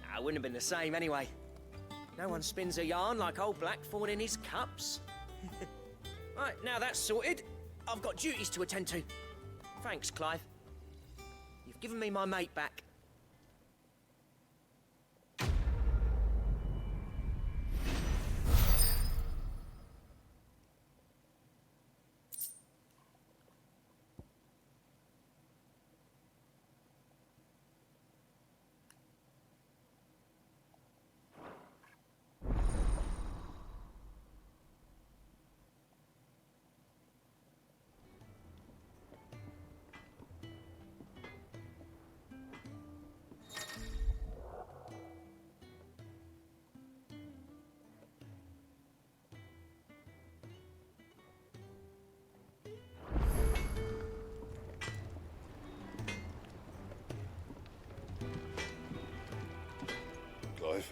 Nah, it wouldn't have been the same anyway. No one spins a yarn like old Blackthorn in his cups. Right, now that's sorted. I've got duties to attend to. Thanks, Clive. You've You've given me my mate back. Clive?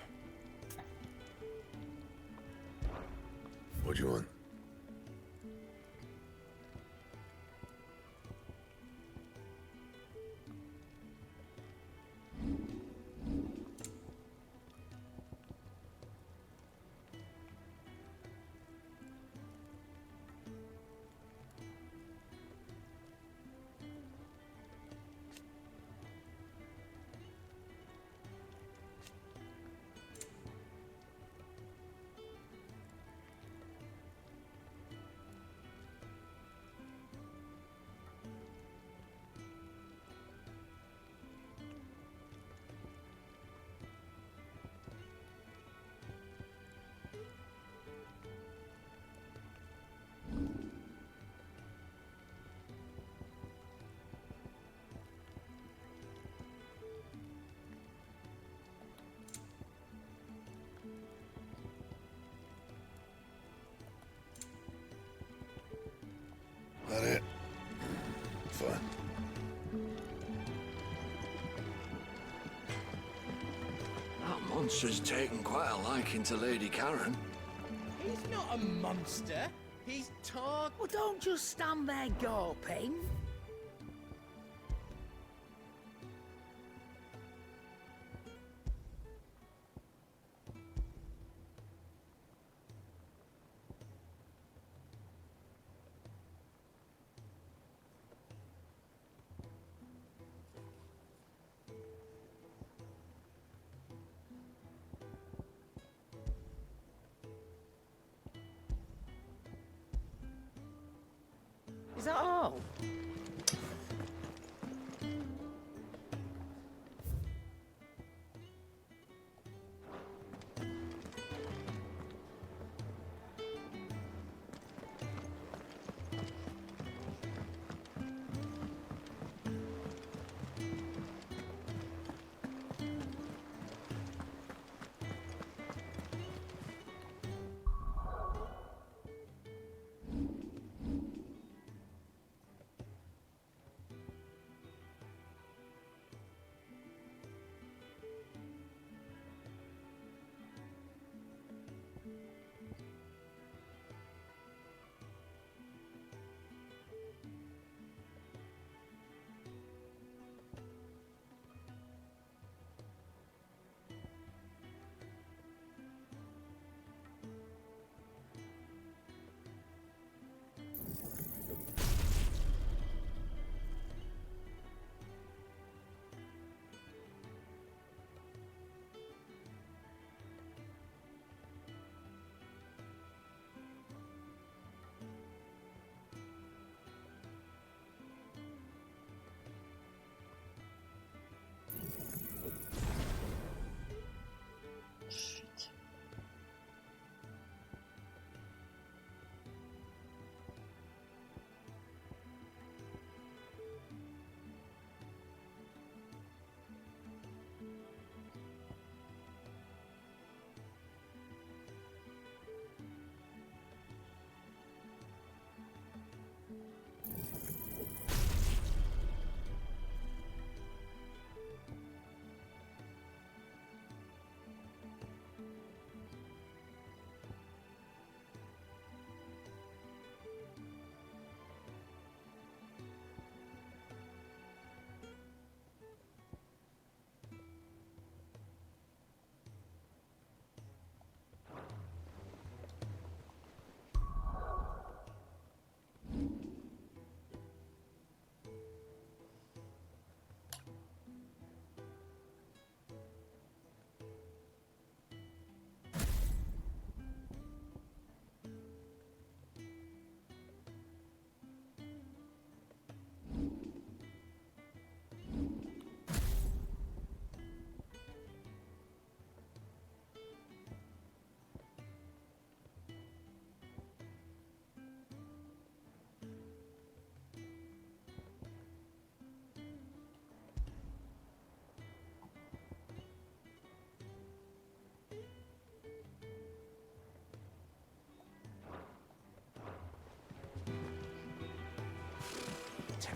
What do you want? That it? Fine. That monster's taken quite a liking to Lady Karen. He's not a monster. He's talk. Well, don't just stand there gawping. Is that all?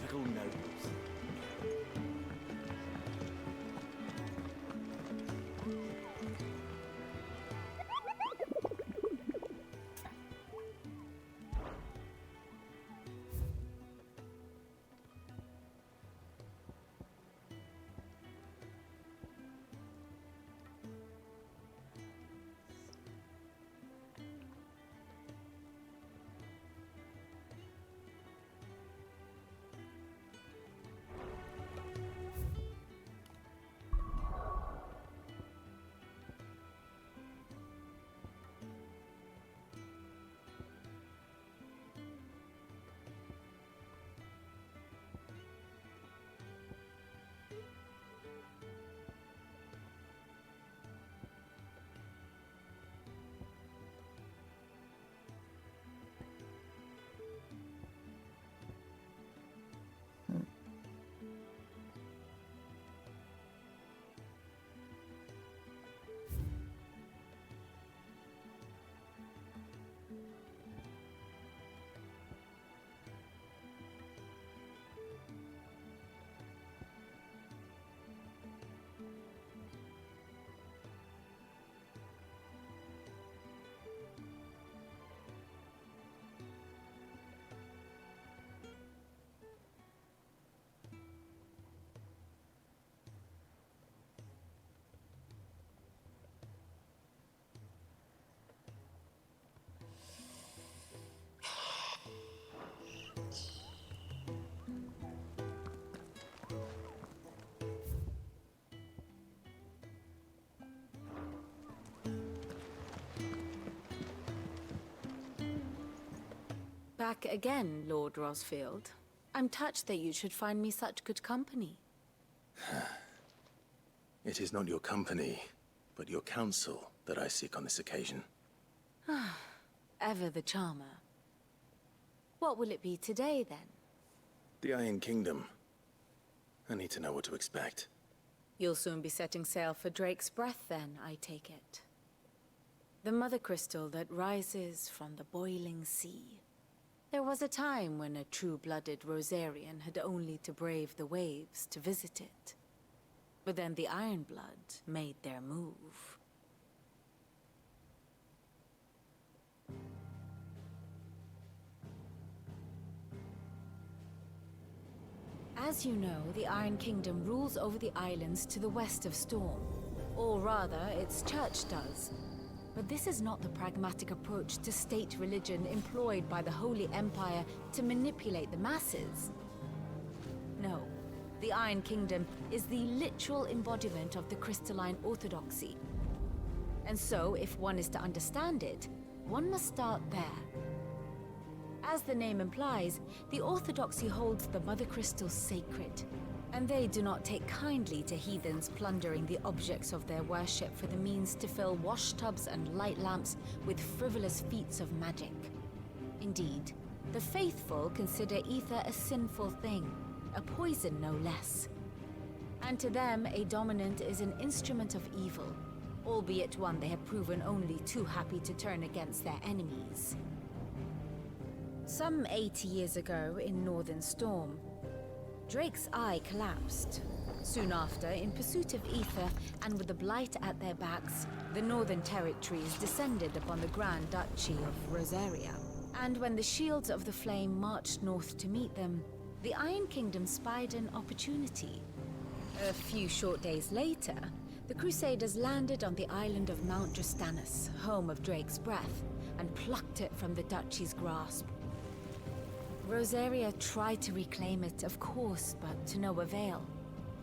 typical nobles. Back again, Lord Rosfield. I'm touched that you should find me such good company. It is not your company, but your counsel that I seek on this occasion. Ever the charmer. What will it be today, then? The Iron Kingdom. I need to know what to expect. You'll soon be setting sail for Drake's Breath, then, I take it. The mother crystal that rises from the boiling sea. There was a time when a true-blooded Rosarian had only to brave the waves to visit it. But then the Ironblood made their move. As you know, the Iron Kingdom rules over the islands to the west of Storm. Or rather, its church does. But this is not the pragmatic approach to state religion employed by the Holy Empire to manipulate the masses. No, the Iron Kingdom is the literal embodiment of the crystalline orthodoxy. And so, if one is to understand it, one must start there. As the name implies, the orthodoxy holds the Mother Crystal sacred, and they do not take kindly to heathens plundering the objects of their worship for the means to fill washtubs and light lamps with frivolous feats of magic. Indeed, the faithful consider ether a sinful thing, a poison no less. And to them, a dominant is an instrument of evil, albeit one they have proven only too happy to turn against their enemies. Some 80 years ago in Northern Storm, Drake's eye collapsed. Soon after, in pursuit of ether and with the Blight at their backs, the Northern Territories descended upon the Grand Duchy of Rosaria. And when the Shields of the Flame marched north to meet them, the Iron Kingdom spied an opportunity. A few short days later, the Crusaders landed on the island of Mount Drastanus, home of Drake's Breath, and plucked it from the Duchy's grasp. Rosaria tried to reclaim it, of course, but to no avail.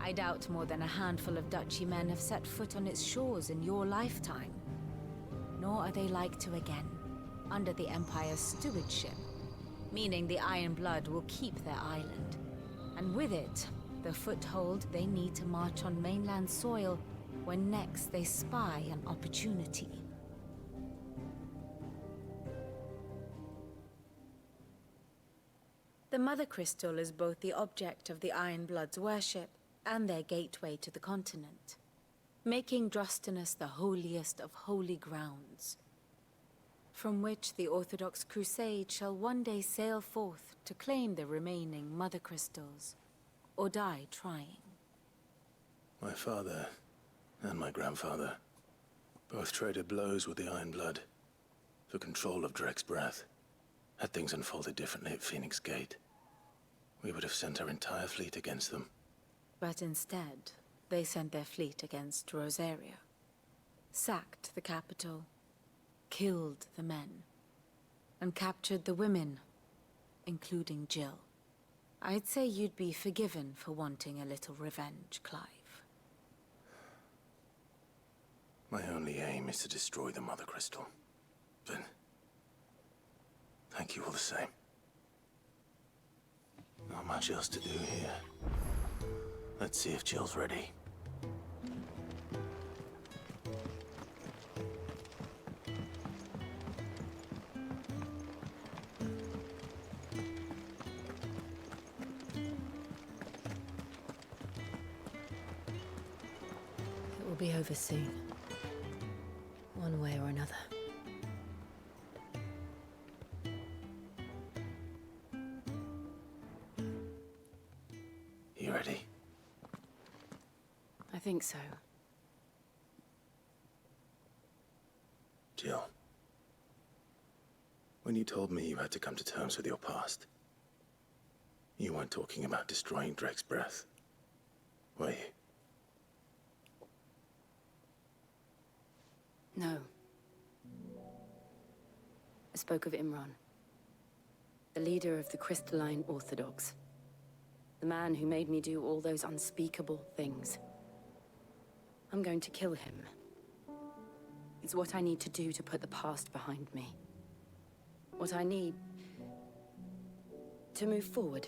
I doubt more than a handful of Duchy men have set foot on its shores in your lifetime. Nor are they like to again, under the Empire's stewardship, meaning the Iron Blood will keep their island. And with it, the foothold they need to march on mainland soil when next they spy an opportunity. The Mother Crystal is both the object of the Iron Blood's worship and their gateway to the continent, making Drastanus the holiest of holy grounds. from which the Orthodox Crusade shall one day sail forth to claim the remaining Mother Crystals, or die trying. My father and my grandfather both traded blows with the Iron Blood for control of Drek's breath. Had things unfolded differently at Phoenix Gate, we would have sent our entire fleet against them. But instead, they sent their fleet against Rosaria, sacked the capital, killed the men, and captured the women, including Jill. I'd say you'd be forgiven for wanting a little revenge, Clive. My only aim is to destroy the Mother Crystal. But thank you all the same. Not much else to do here. Let's see if Jill's ready. It will be over soon. One way or another. You ready? I think so. Jill. When you told me you had to come to terms with your past, you weren't talking about destroying Drek's breath, were you? No. I spoke of Imran, the leader of the Crystalline Orthodox. The man who made me do all those unspeakable things. I'm going to kill him. It's what I need to do to put the past behind me. What I need to move forward.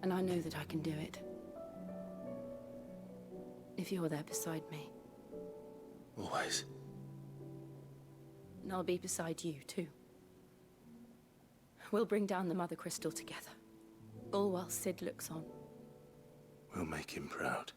And I know that I can do it. If you're there beside me. Always. And I'll be beside you, too. We'll bring down the Mother Crystal together. All while Sid looks on. We'll make him proud.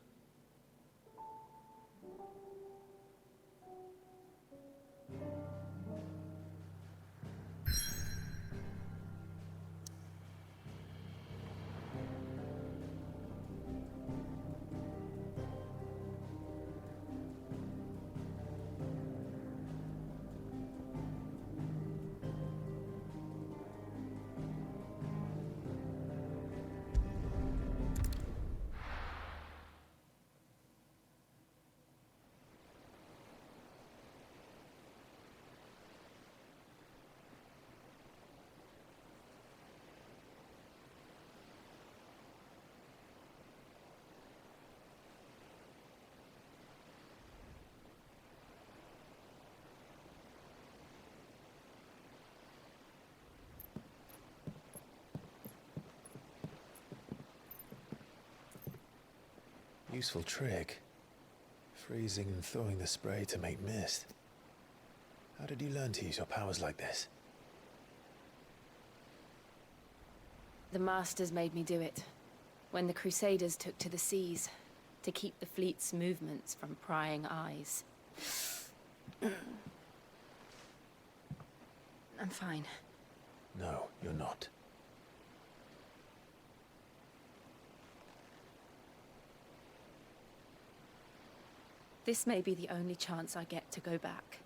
Useful trick. Freezing and thawing the spray to make mist. How did you learn to use your powers like this? The Masters made me do it. When the Crusaders took to the seas, to keep the fleet's movements from prying eyes. I'm fine. No, you're not. This may be the only chance I get to go back.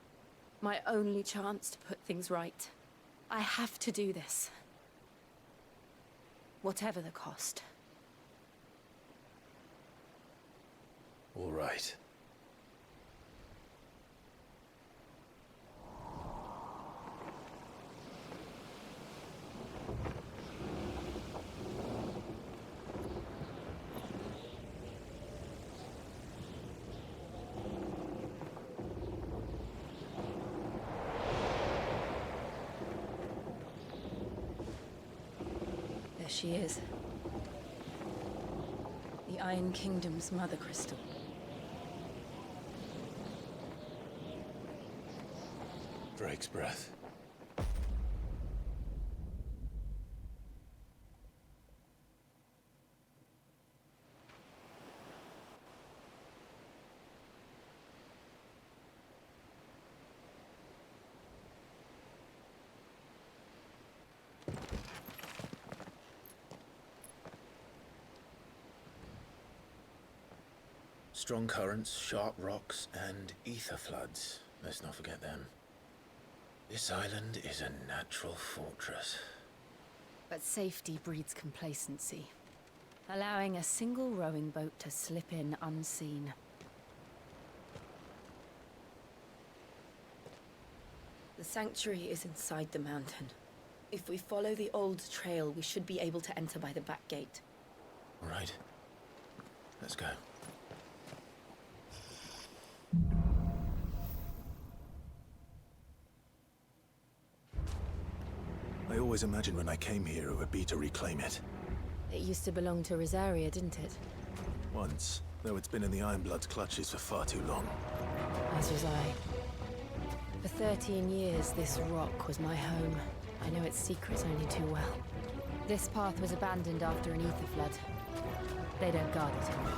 My only chance to put things right. I have to do this. Whatever the cost. All right. There she is. The Iron Kingdom's Mother Crystal. Drake's breath. Strong currents, sharp rocks, and ether floods. Let's not forget them. This island is a natural fortress. But safety breeds complacency, allowing a single rowing boat to slip in unseen. The sanctuary is inside the mountain. If we follow the old trail, we should be able to enter by the back gate. All right. Let's go. I always imagined when I came here it would be to reclaim it. It used to belong to Rosaria, didn't it? Once, though it's been in the Ironblood's clutches for far too long. As was I. For 13 years, this rock was my home. I know its secrets only too well. This path was abandoned after an ether flood. They don't guard it anymore.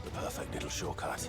The perfect little shortcut.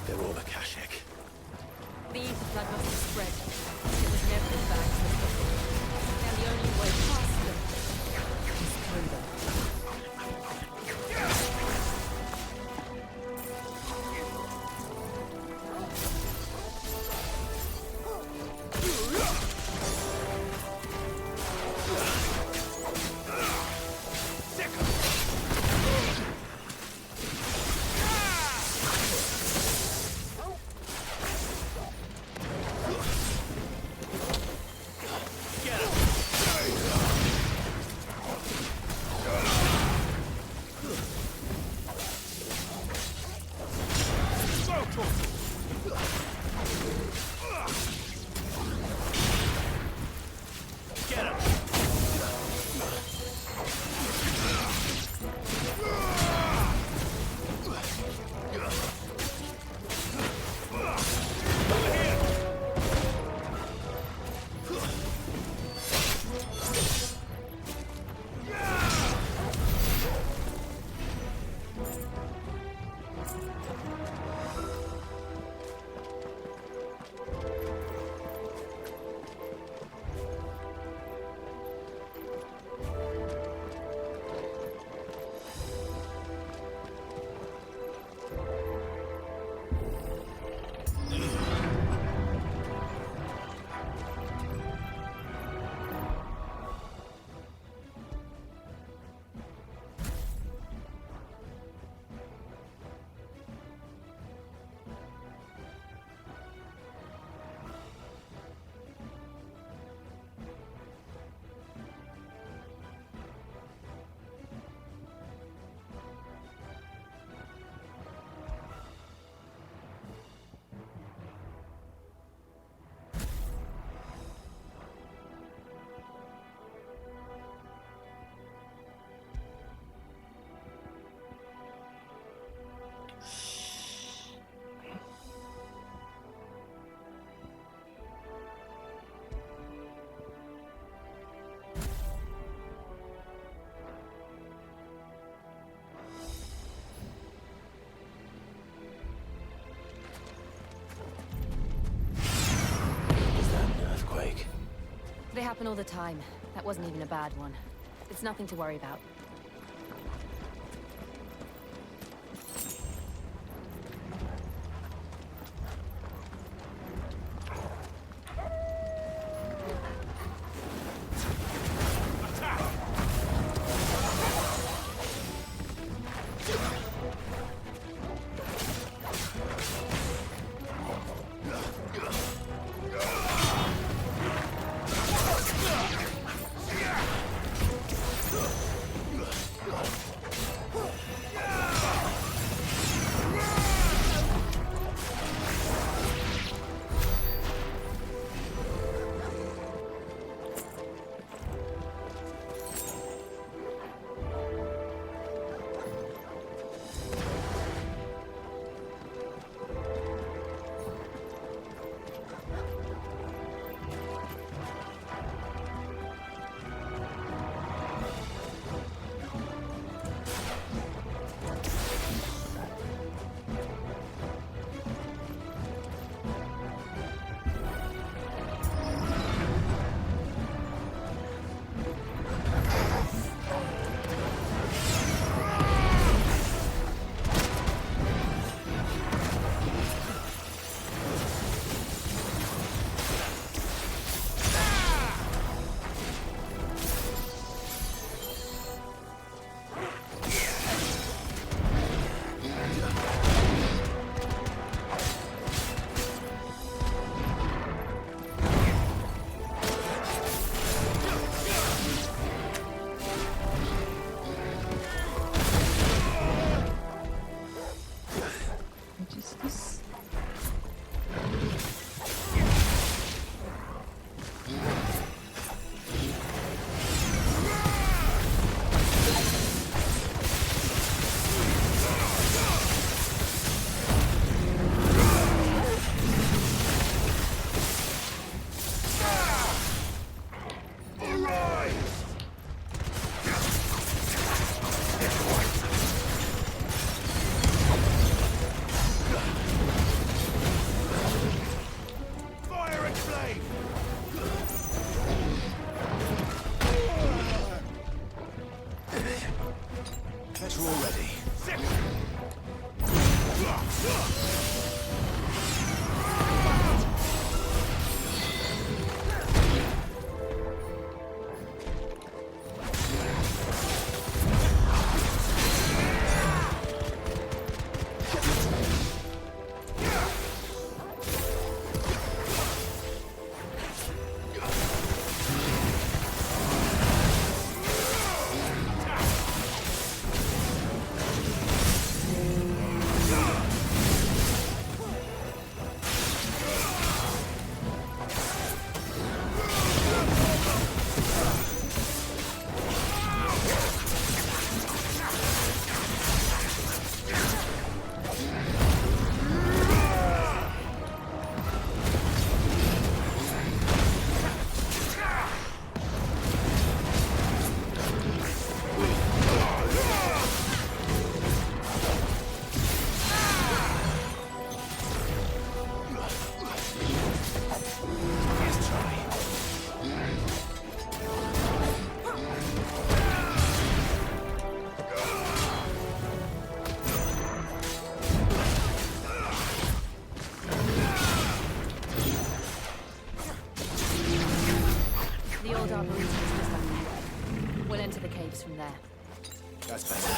They're all Akashic. The ether flood must have spread. It was never as bad as this before. And the only way past them is through them. They happen all the time. That wasn't even a bad one. It's nothing to worry about. Better already. The old arboretum is just up there. We'll enter the caves from there. That's better.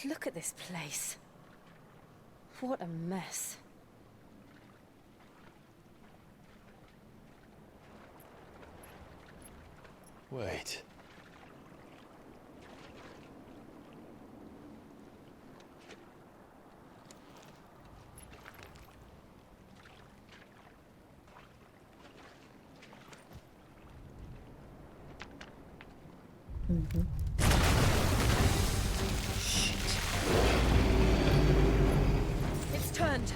Look at this place. What a mess. Wait. It's turned.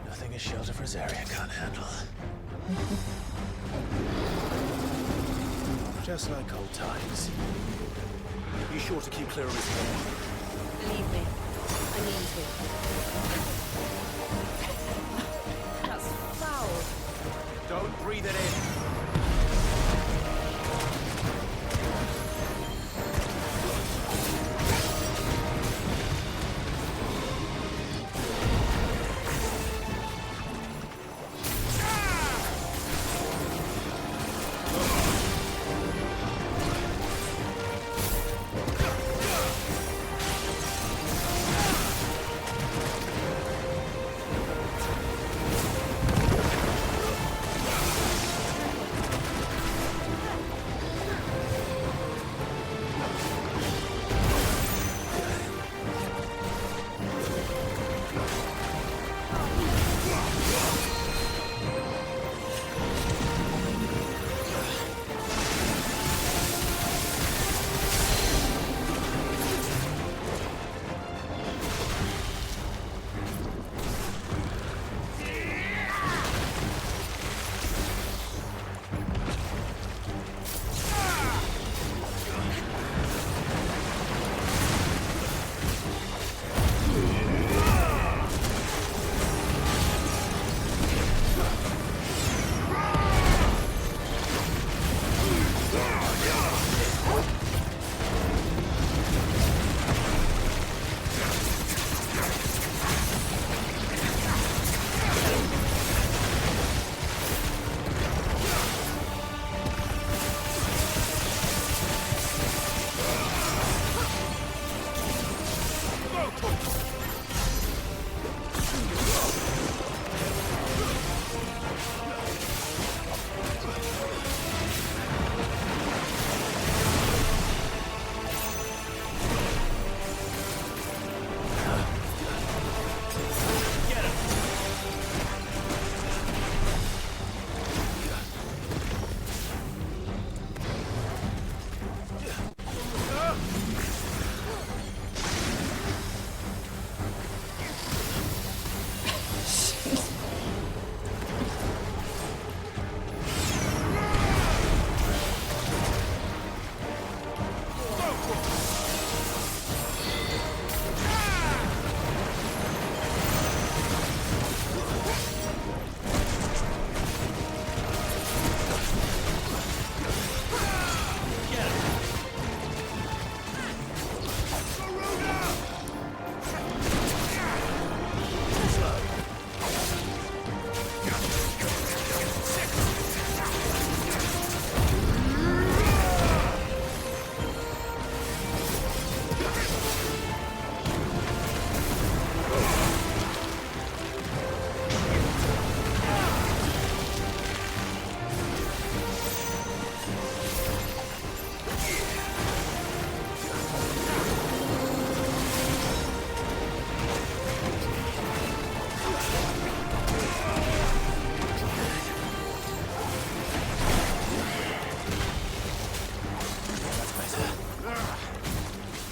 Nothing a shelter for his area can't handle. Just like old times. Be sure to keep clear of his head. Believe me, I mean to. That's foul. Don't breathe it in.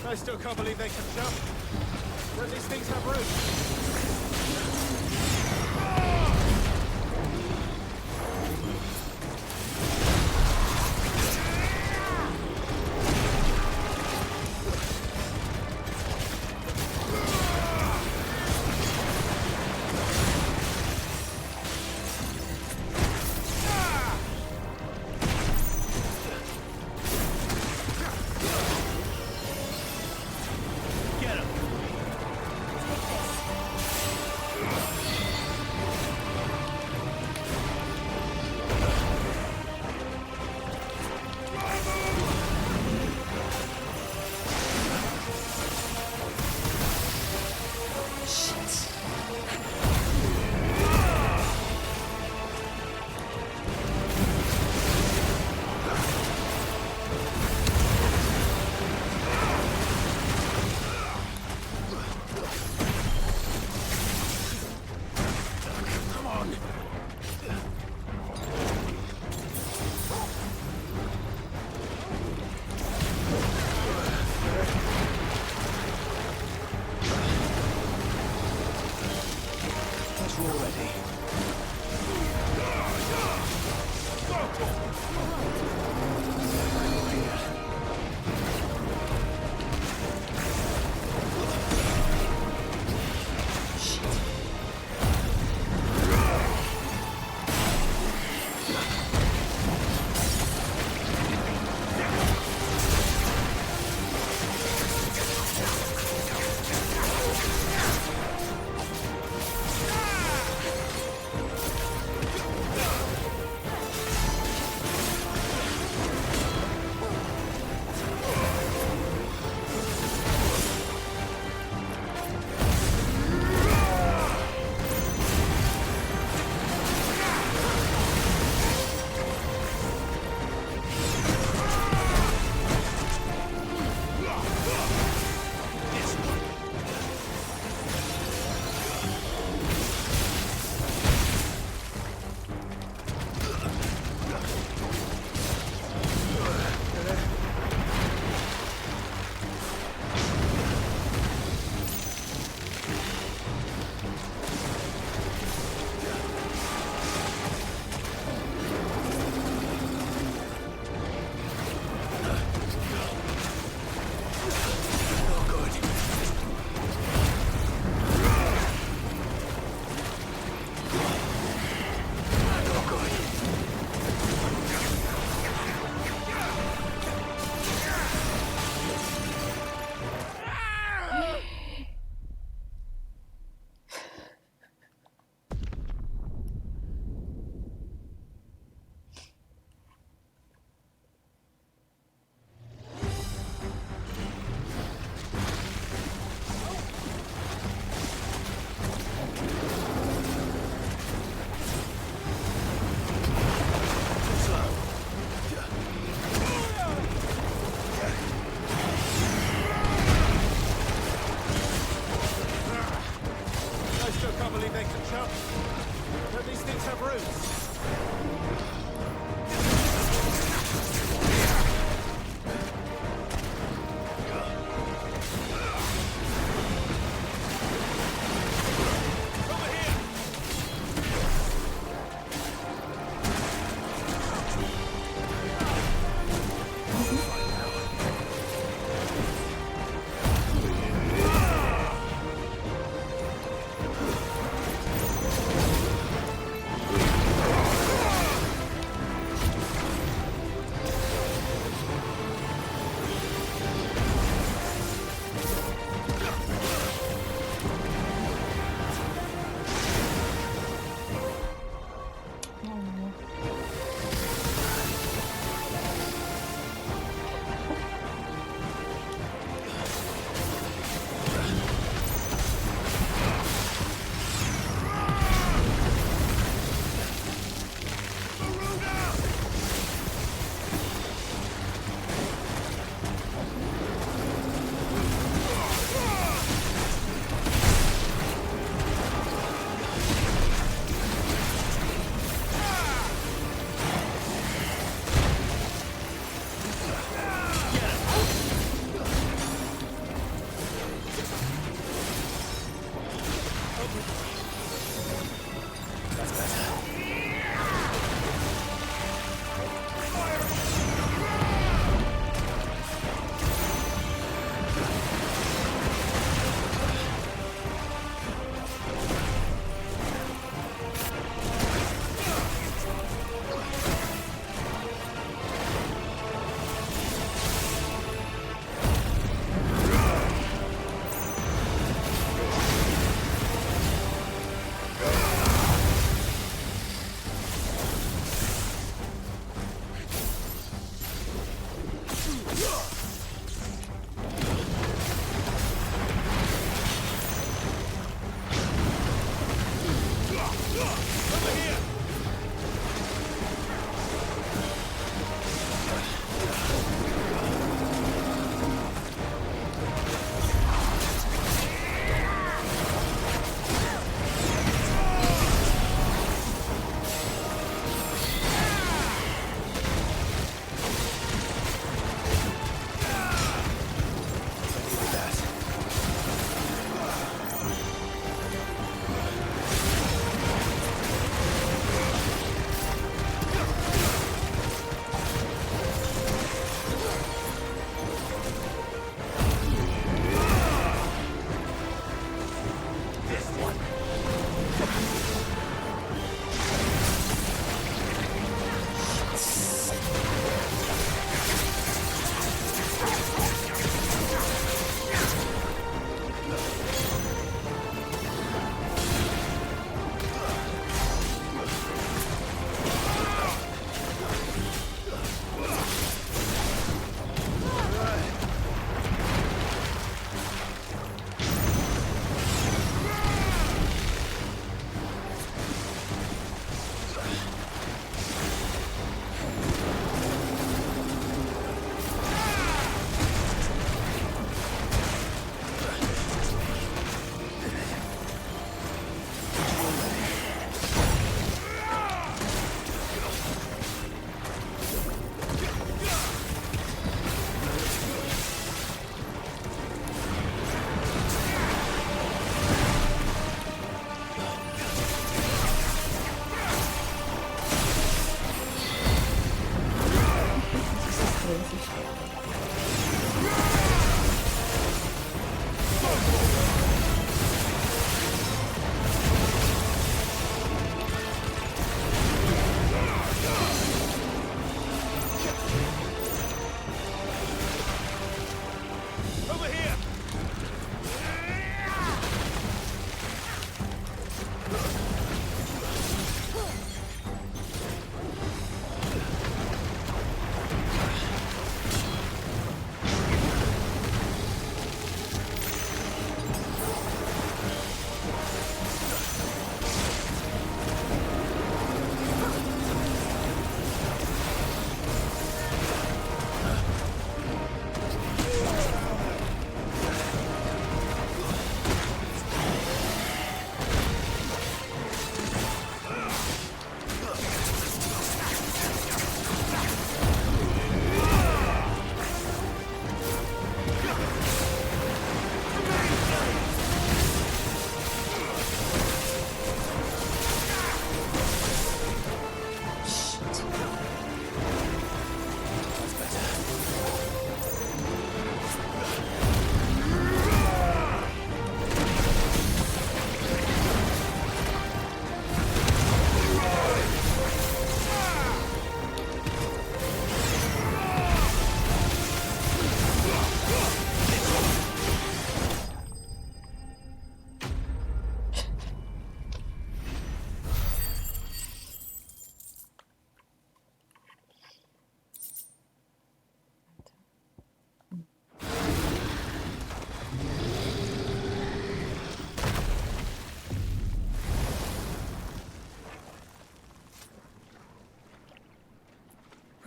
I still can't believe they can jump. Where these things have roots. Take this. Think they can jump? Don't these things have roots?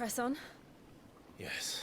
Press on. Yes.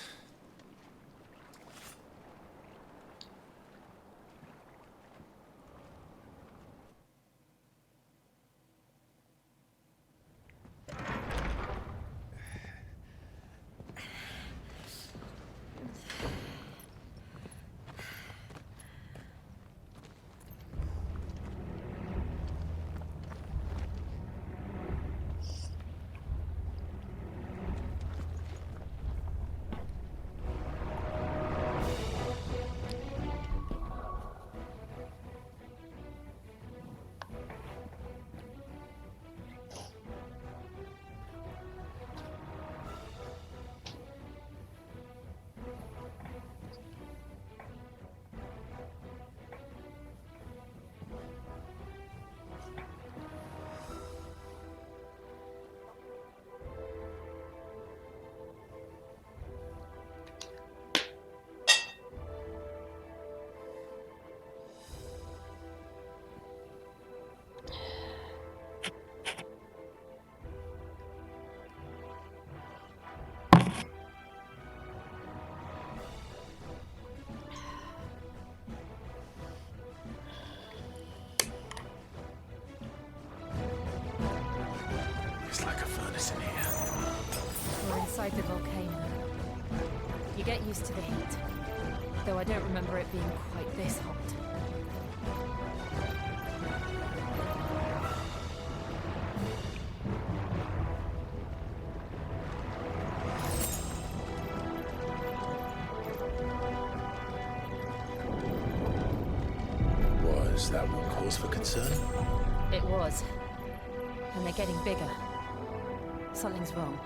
It's like a furnace in here. We're inside the volcano. You get used to the heat, though I don't remember it being quite this hot. Was that one cause for concern? It was. And they're getting bigger. Something's wrong.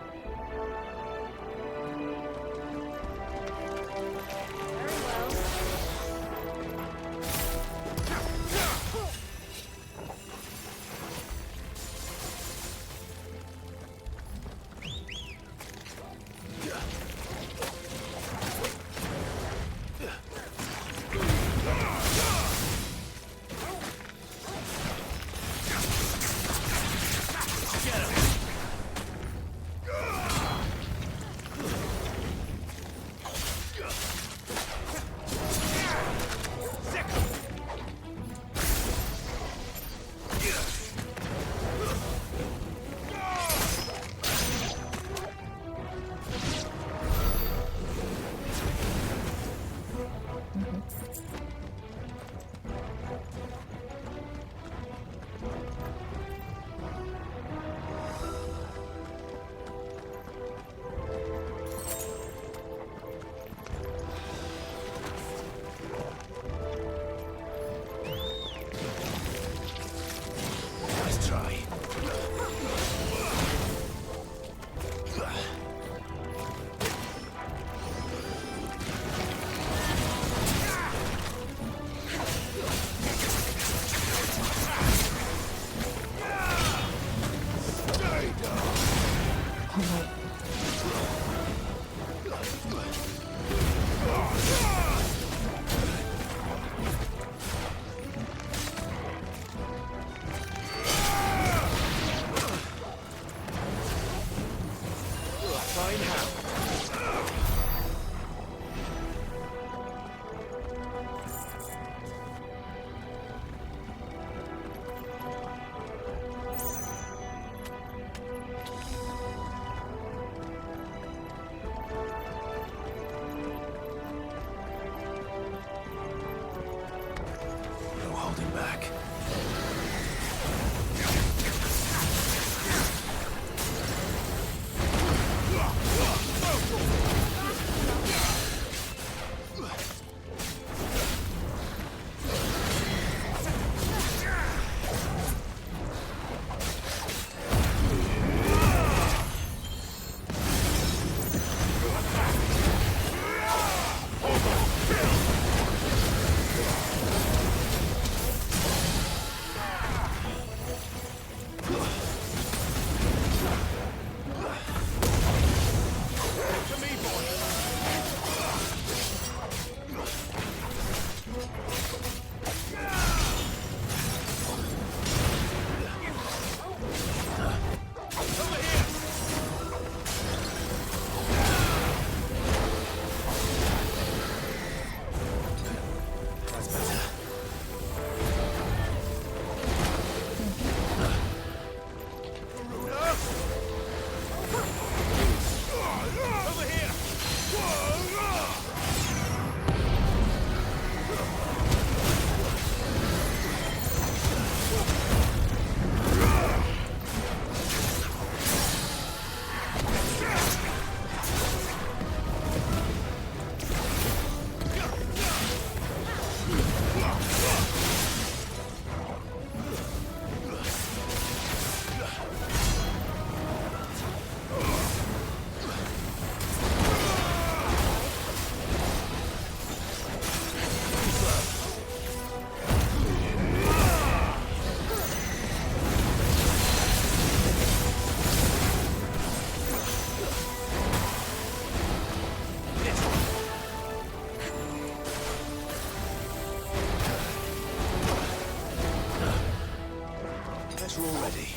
closer already.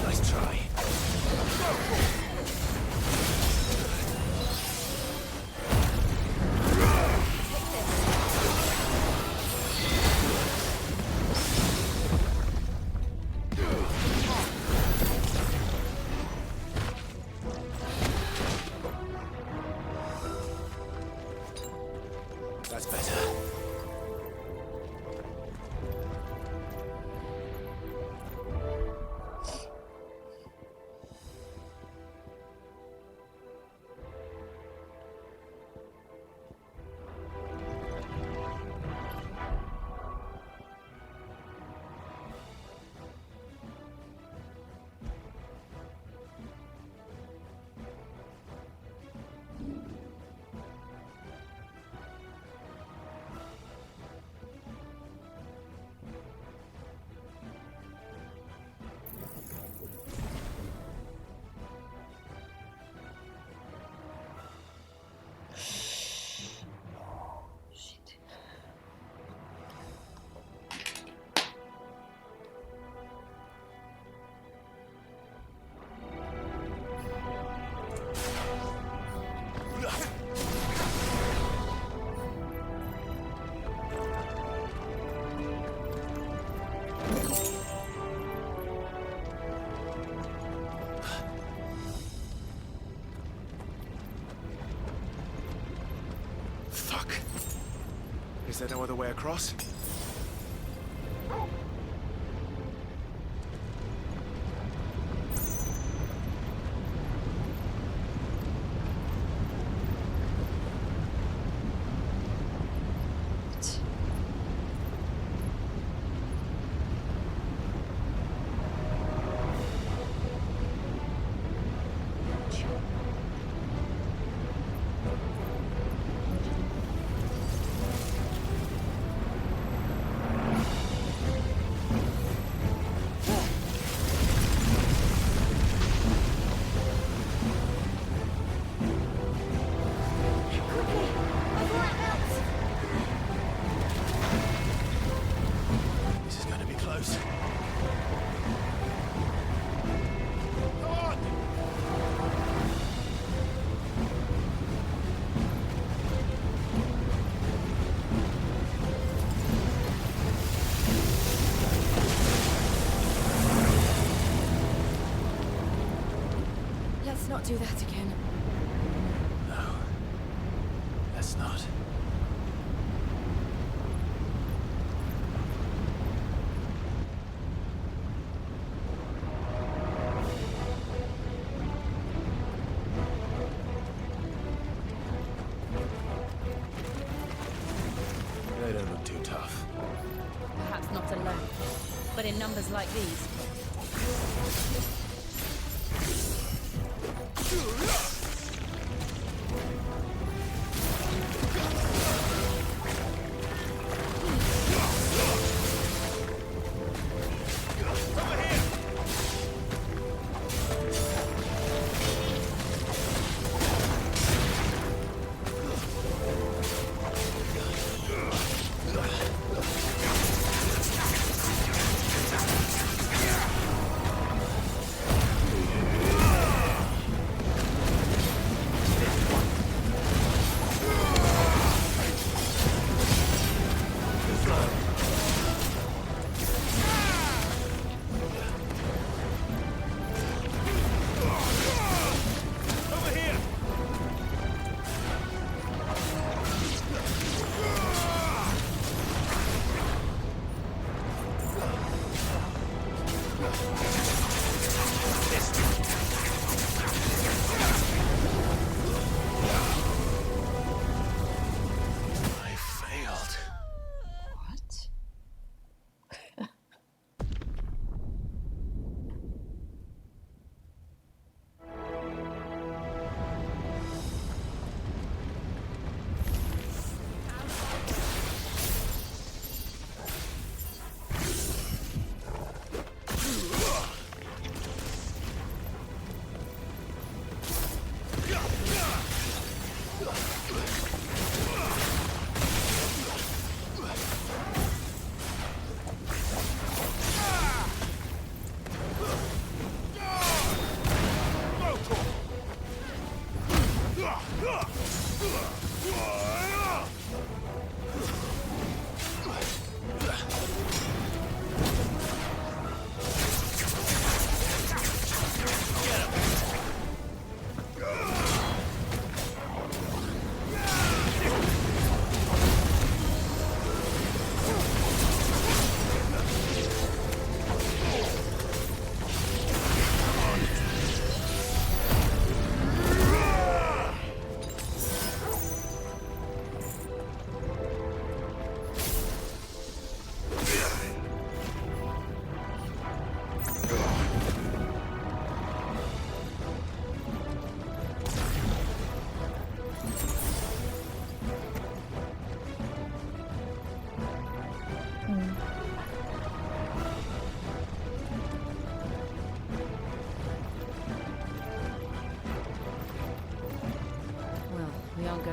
Nice try. That's better. Fuck. Is there no other way across? This is going to be close. Let's not do that again. No. Let's not. They don't look too tough. Perhaps not alone, but in numbers like these.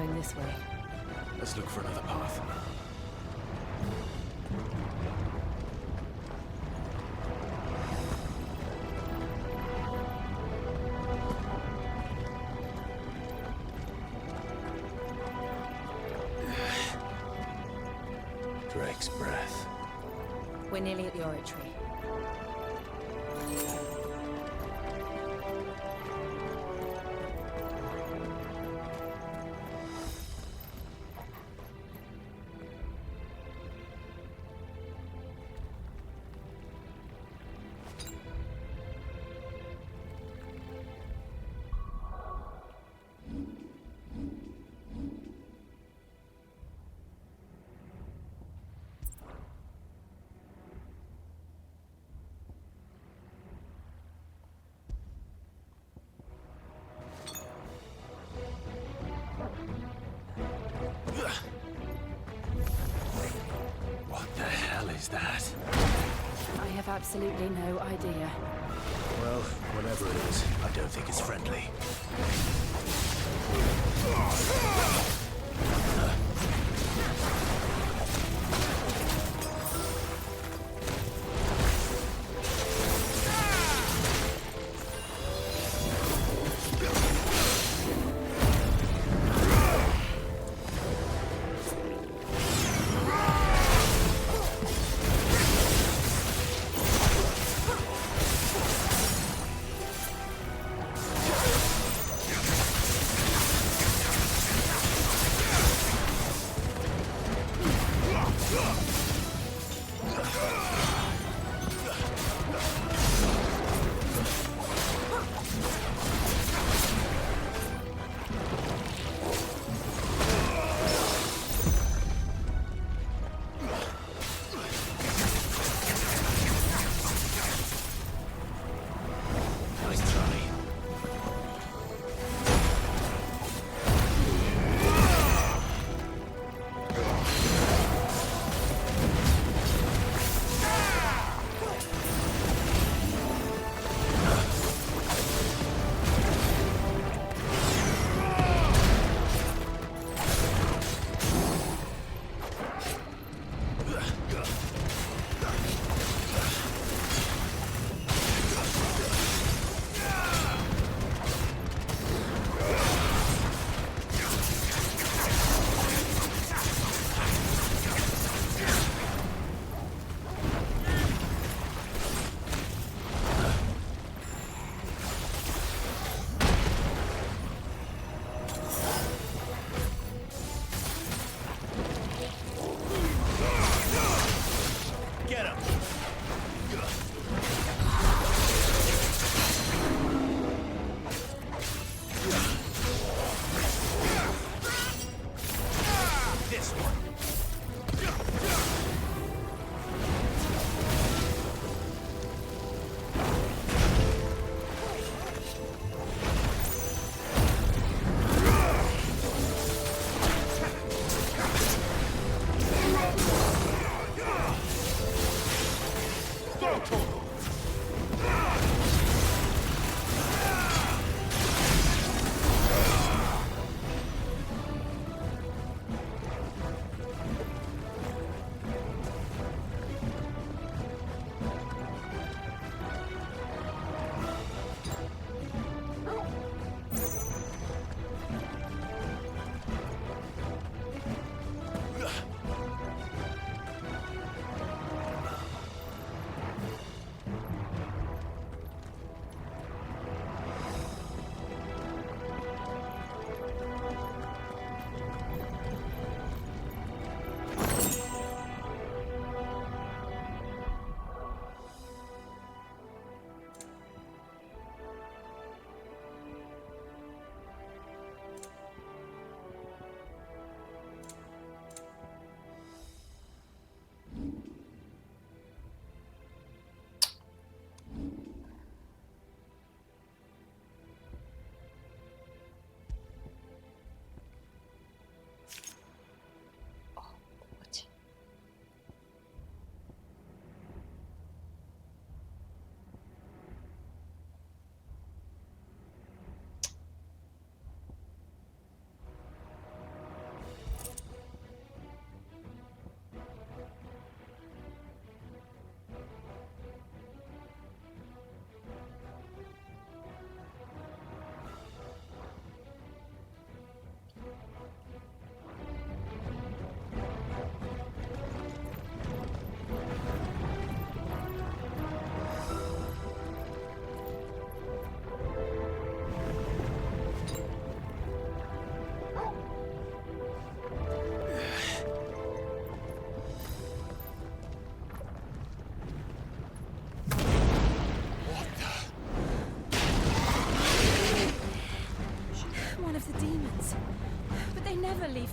going this way. Let's look for another path. Drake's breath. We're nearly at the oratory. What the hell is that? I have absolutely no idea. Well, whatever it is, I don't think it's friendly.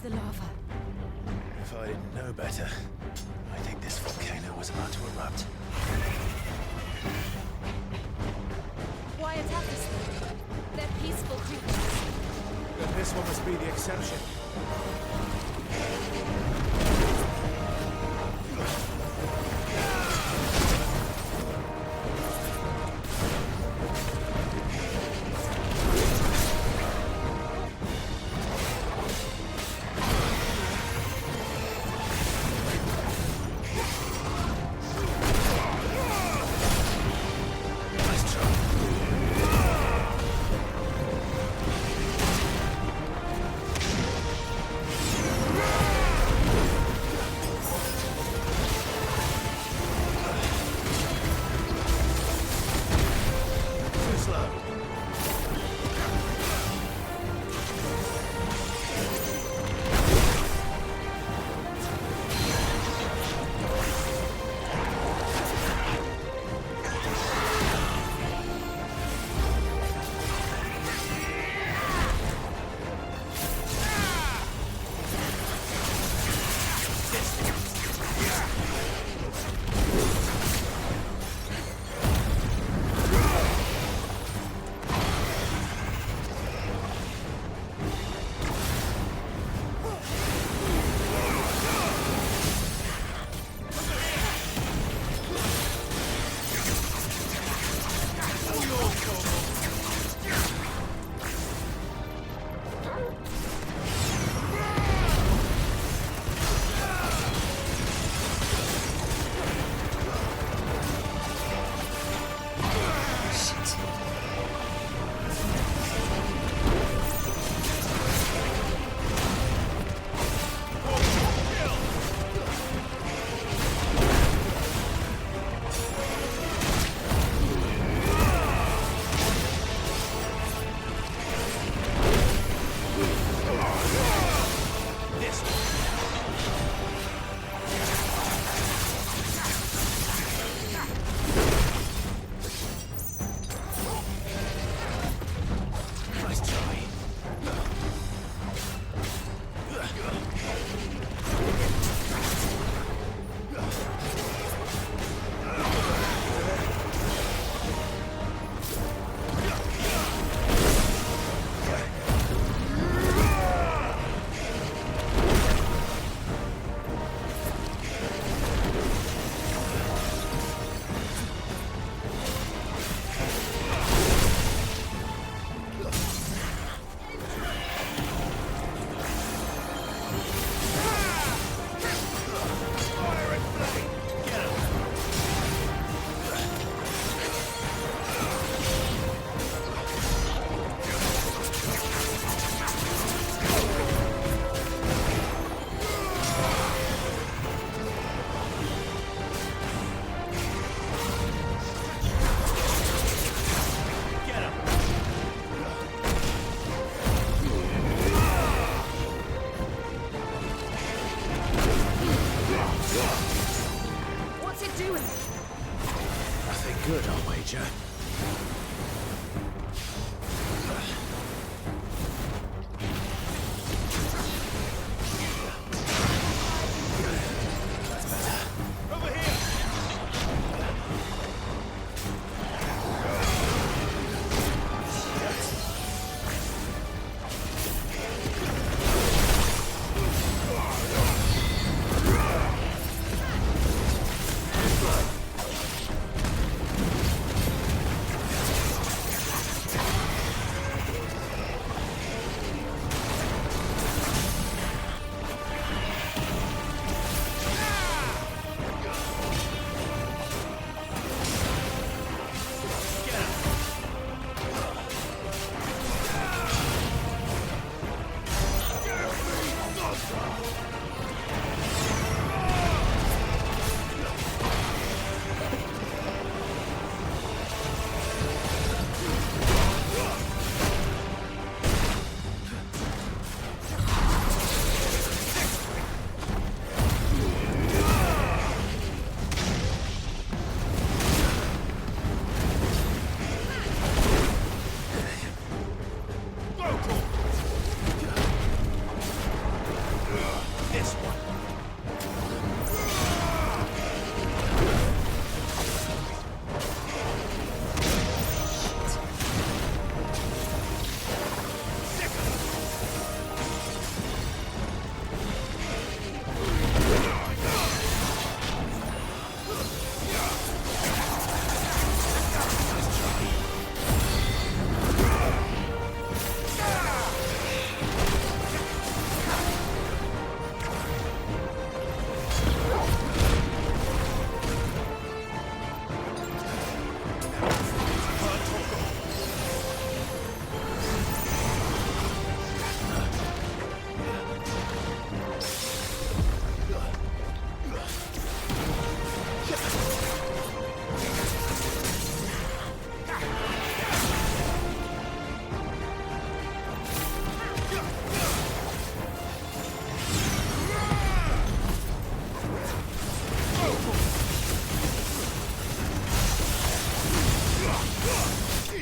the lava. If I didn't know better, I think this volcano was about to erupt. Why attack us then? They're peaceful creatures. Then this one must be the exception.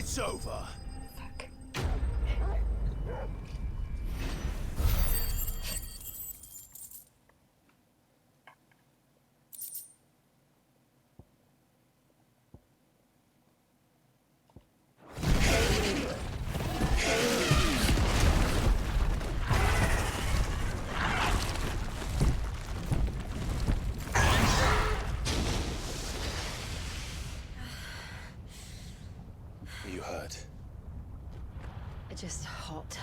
It's over. You hurt? Just hot.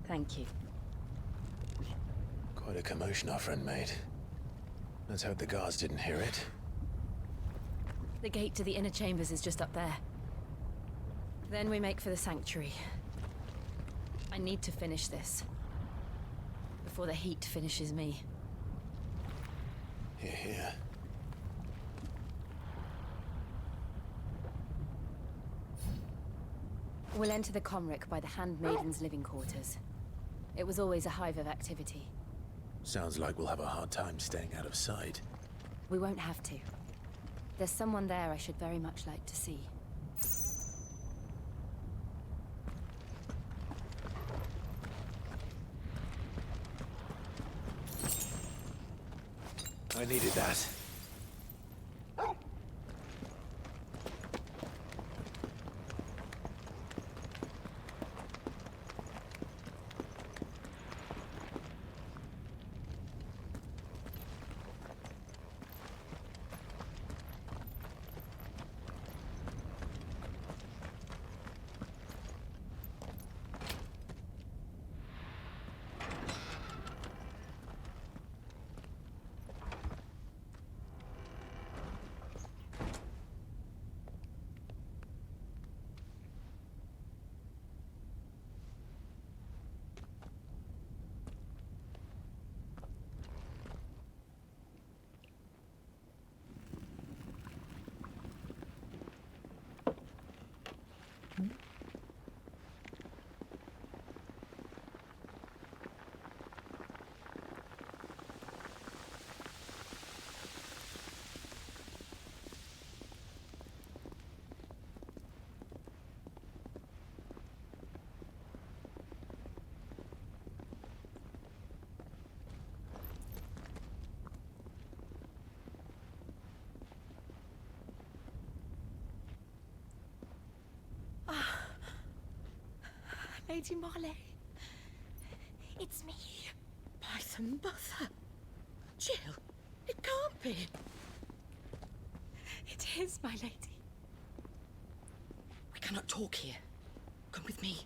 Thank you. Quite a commotion our friend made. Let's hope the guards didn't hear it. The gate to the inner chambers is just up there. Then we make for the sanctuary. I need to finish this. Before the heat finishes me. Hear, hear. We'll enter the Comric by the Handmaiden's living quarters. It was always a hive of activity. Sounds like we'll have a hard time staying out of sight. We won't have to. There's someone there I should very much like to see. I needed that. Lady Marley. It's me. By the mother. Jill, it can't be. It is, my lady. We cannot talk here. Come with me.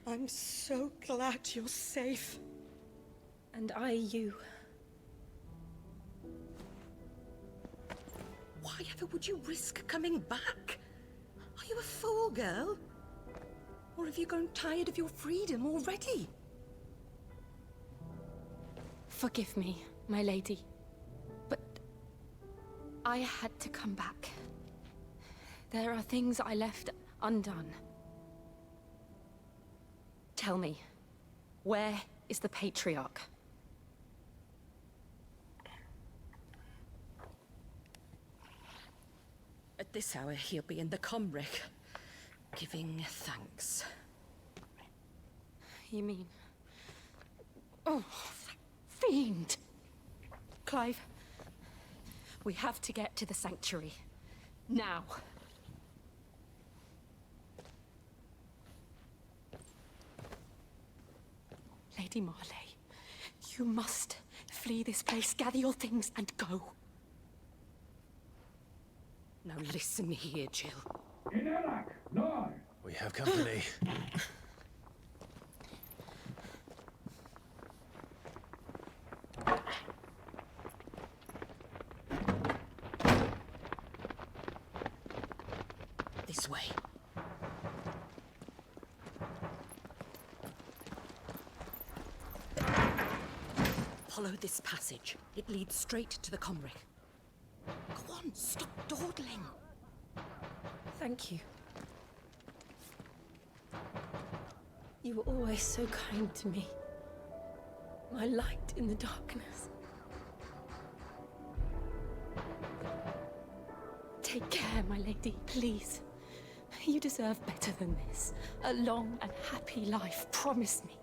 I'm so glad you're safe. And I you. Why ever would you risk coming back? Are you a fool, girl? Or have you grown tired of your freedom already? Forgive me, my lady. But I had to come back. There are things I left undone. Tell me, where is the Patriarch? At this hour, he'll be in the Comric, giving thanks. You mean... Oh, that fiend! Clive, we have to get to the sanctuary. Now. Lady Marley, you must flee this place, gather your things, and go. Now listen here, Jill. We have company. This way. Follow this passage. It leads straight to the Comric. Go on, stop dawdling. Thank you. You were always so kind to me. My light in the darkness. Take care, my lady, please. You deserve better than this. A long and happy life, promise me.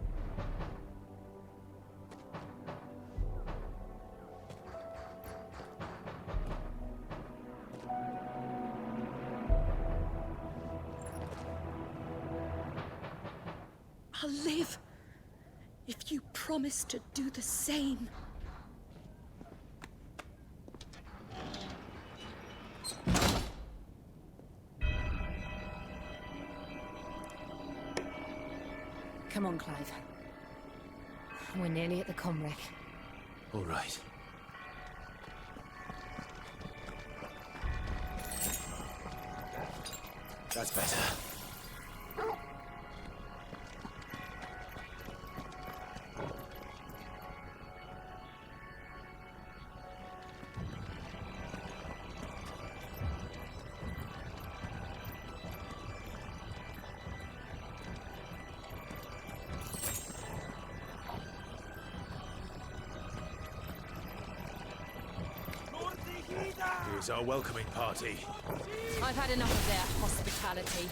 I'll live if you promise to do the same. Come on, Clive. We're nearly at the Comric. All right. That's better. Here's our welcoming party. I've had enough of their hospitality.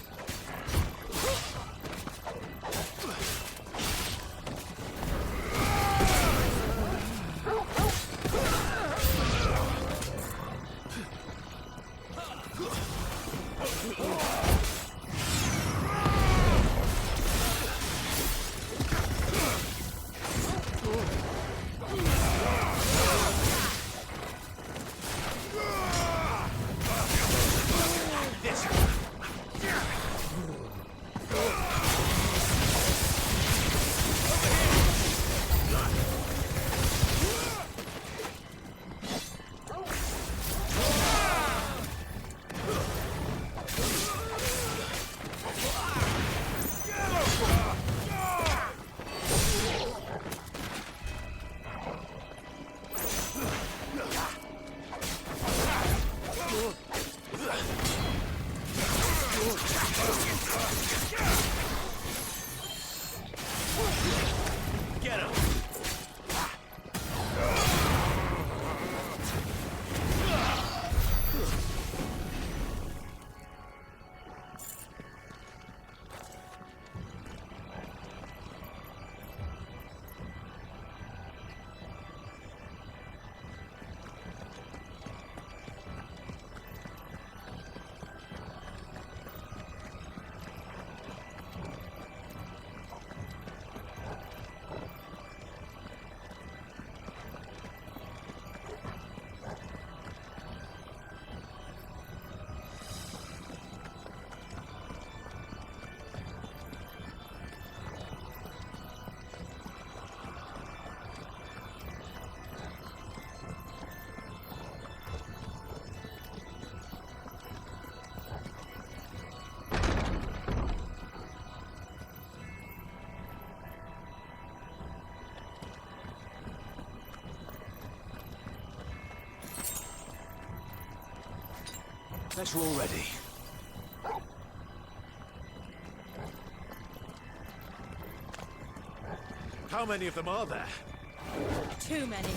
Bet you're all ready. How many of them are there? Too many.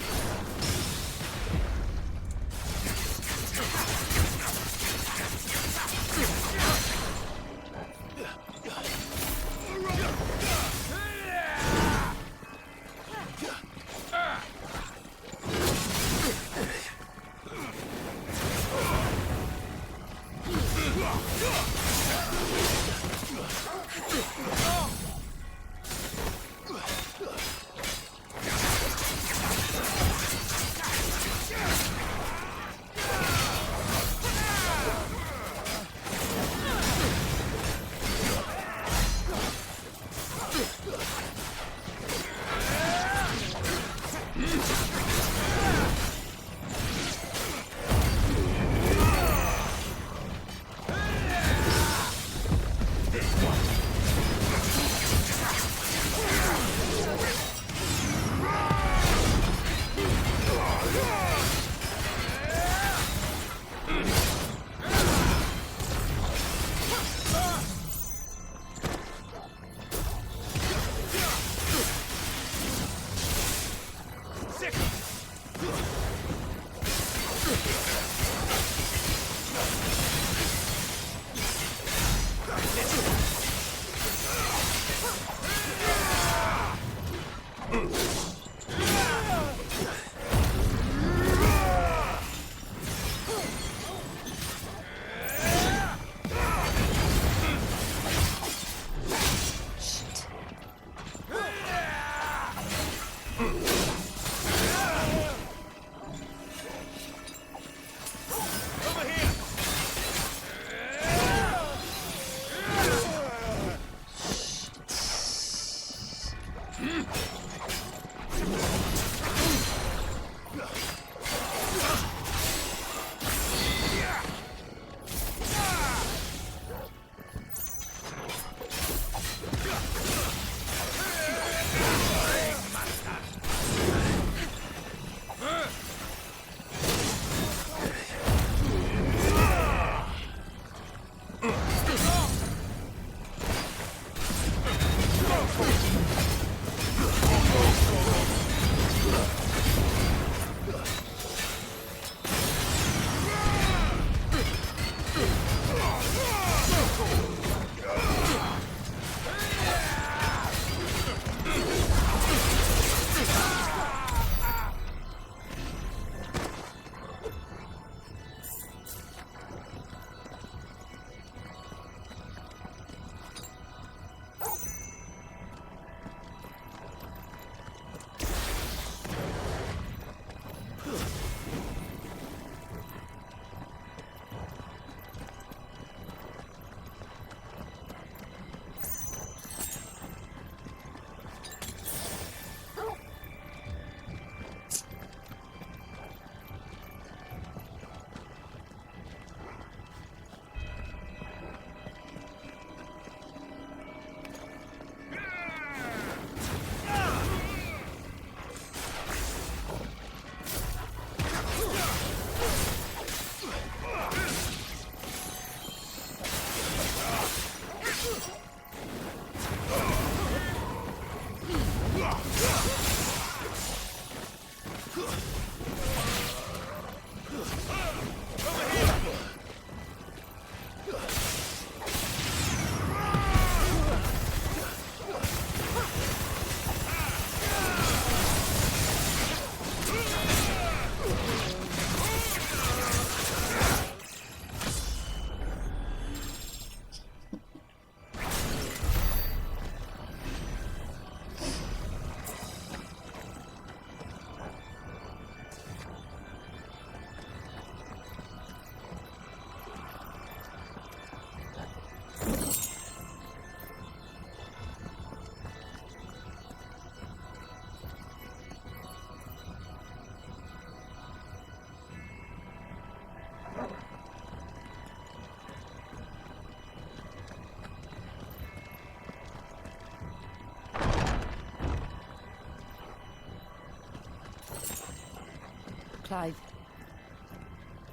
Clive,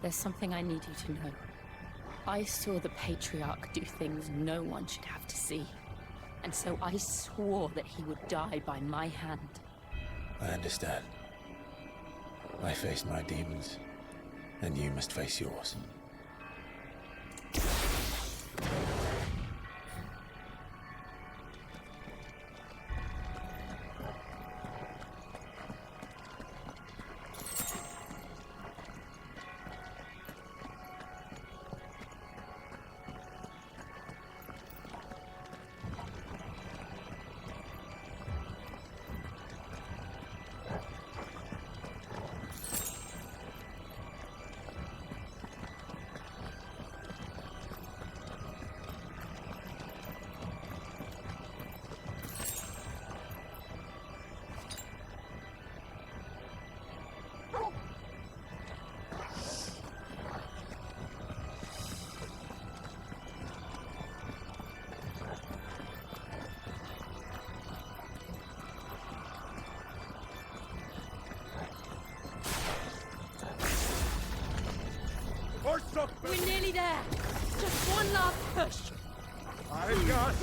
there's something I need you to know. I saw the Patriarch do things no one should have to see. And so I swore that he would die by my hand. I understand. I faced my demons, and you must face yours. We're nearly there. Just one last push. I've got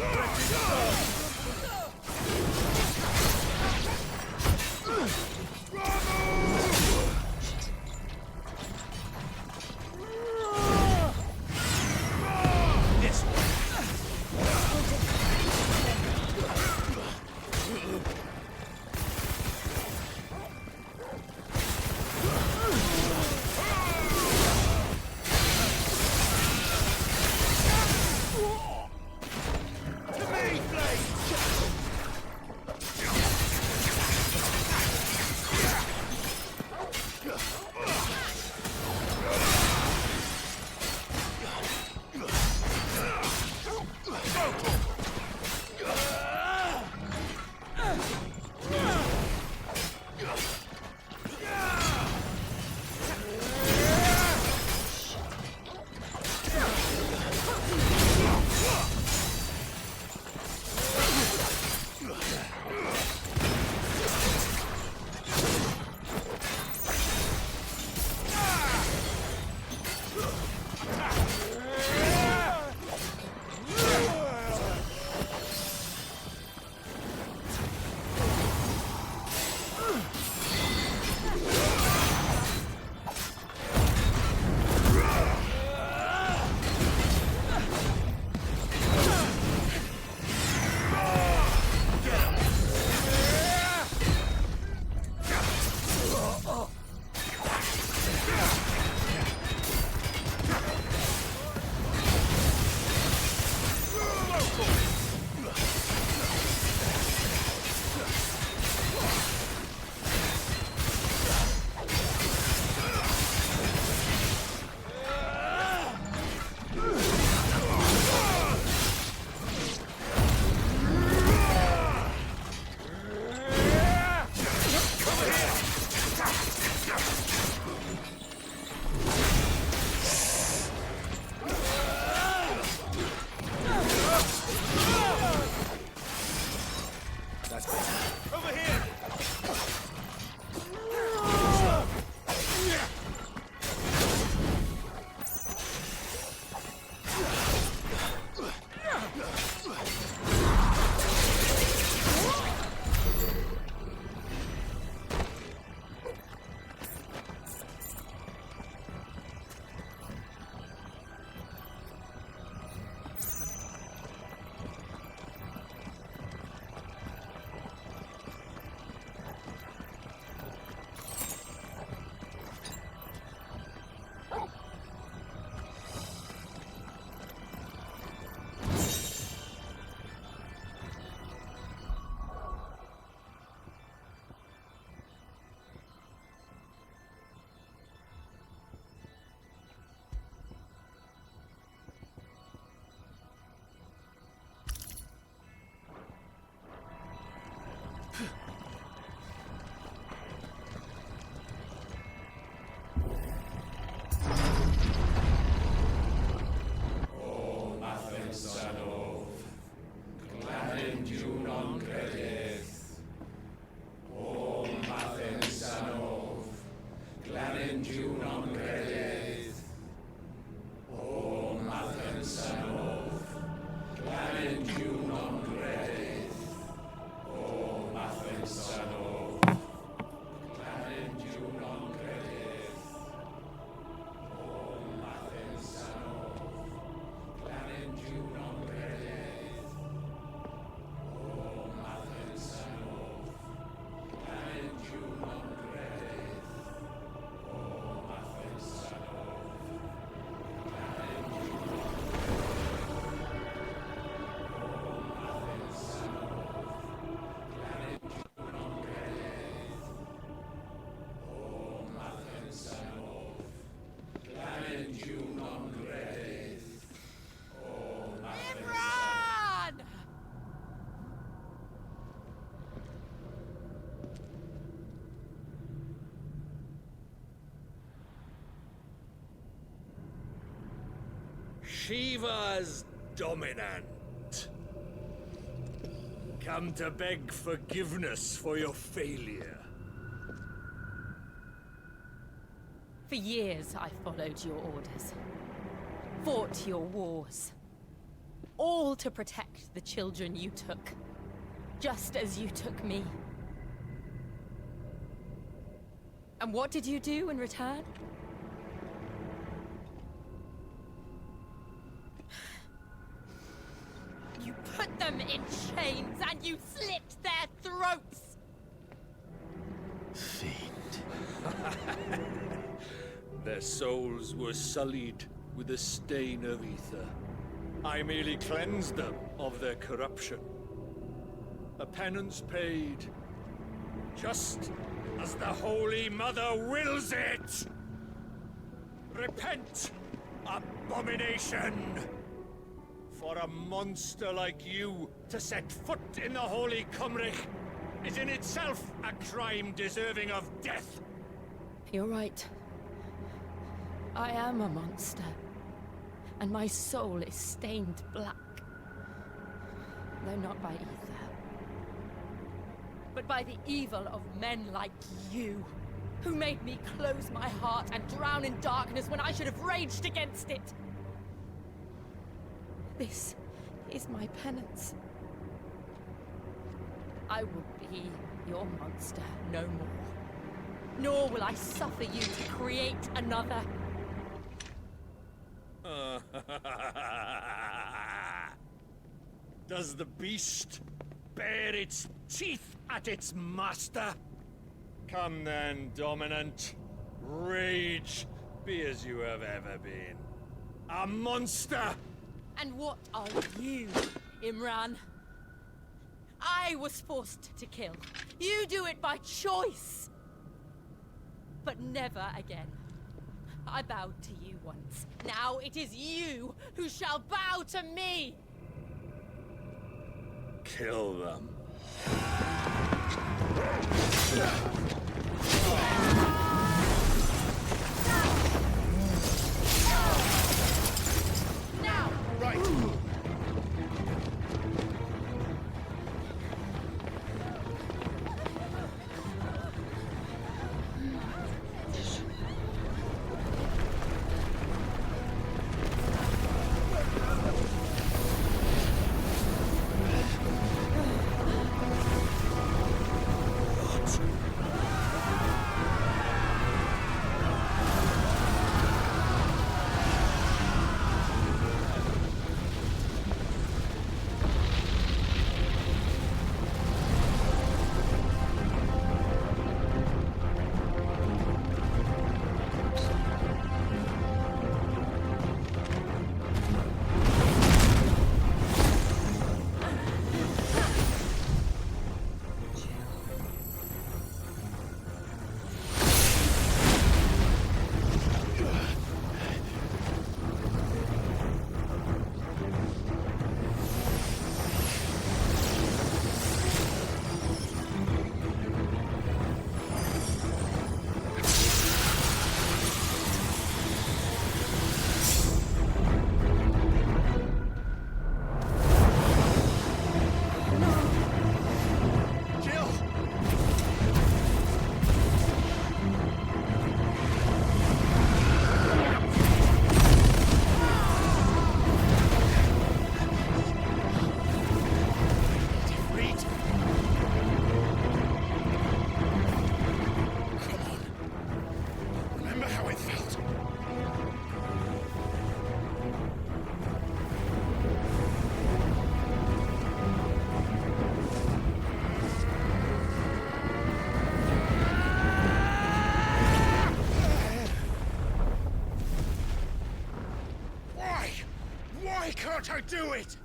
This way. Shiva's dominant. Come to beg forgiveness for your failure. For years, I followed your orders. Fought your wars. All to protect the children you took. Just as you took me. And what did you do in return? You put them in chains and you slit their throats! Fiend. Their souls were sullied with the stain of ether. I merely cleansed them of their corruption. A penance paid, just as the Holy Mother wills it! Repent, abomination! For a monster like you to set foot in the Holy Cymric is in itself a crime deserving of death. You're right. I am a monster. And my soul is stained black. Though not by ether. But by the evil of men like you, who made me close my heart and drown in darkness when I should have raged against it. This is my penance. I will be your monster no more. Nor will I suffer you to create another. Does the beast bare its teeth at its master? Come then, dominant. Rage, be as you have ever been. A monster! And what are you, Imran? I was forced to kill. You do it by choice. But never again. I bowed to you once. Now it is you who shall bow to me! Kill them. Now! Right! Why can't I do it?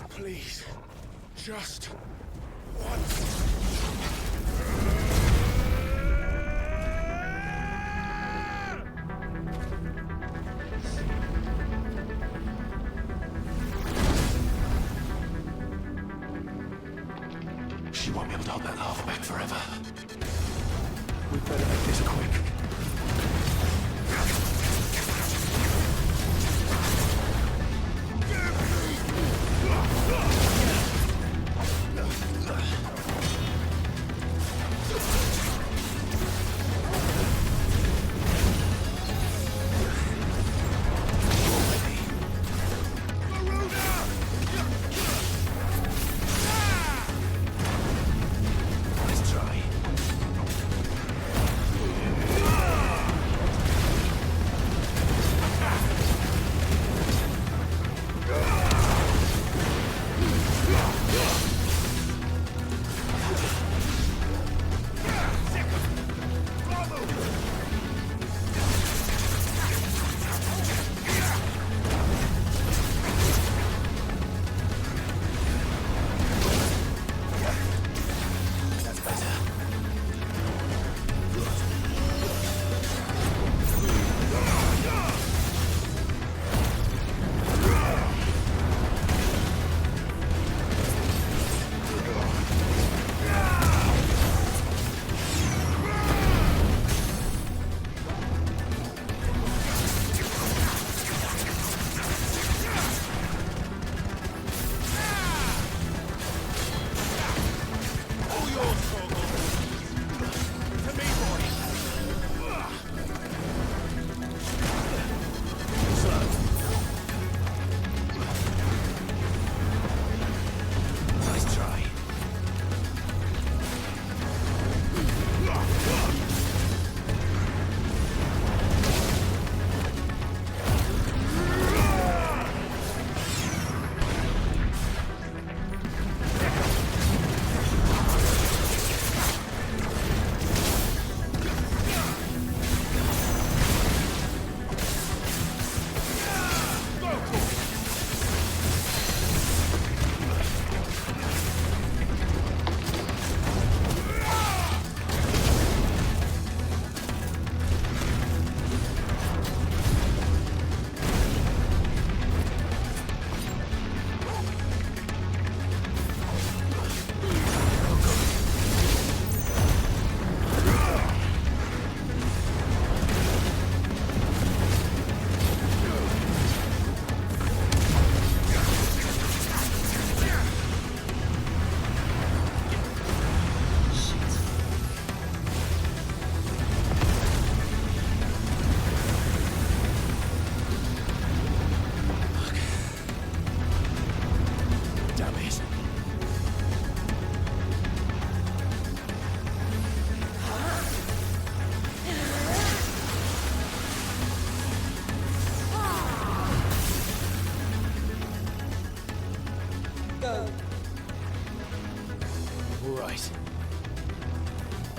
Please, just once.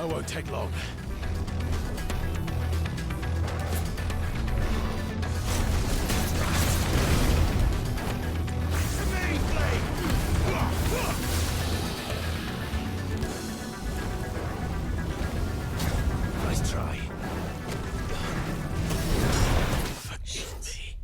I won't take long. Nice try. Forgive me.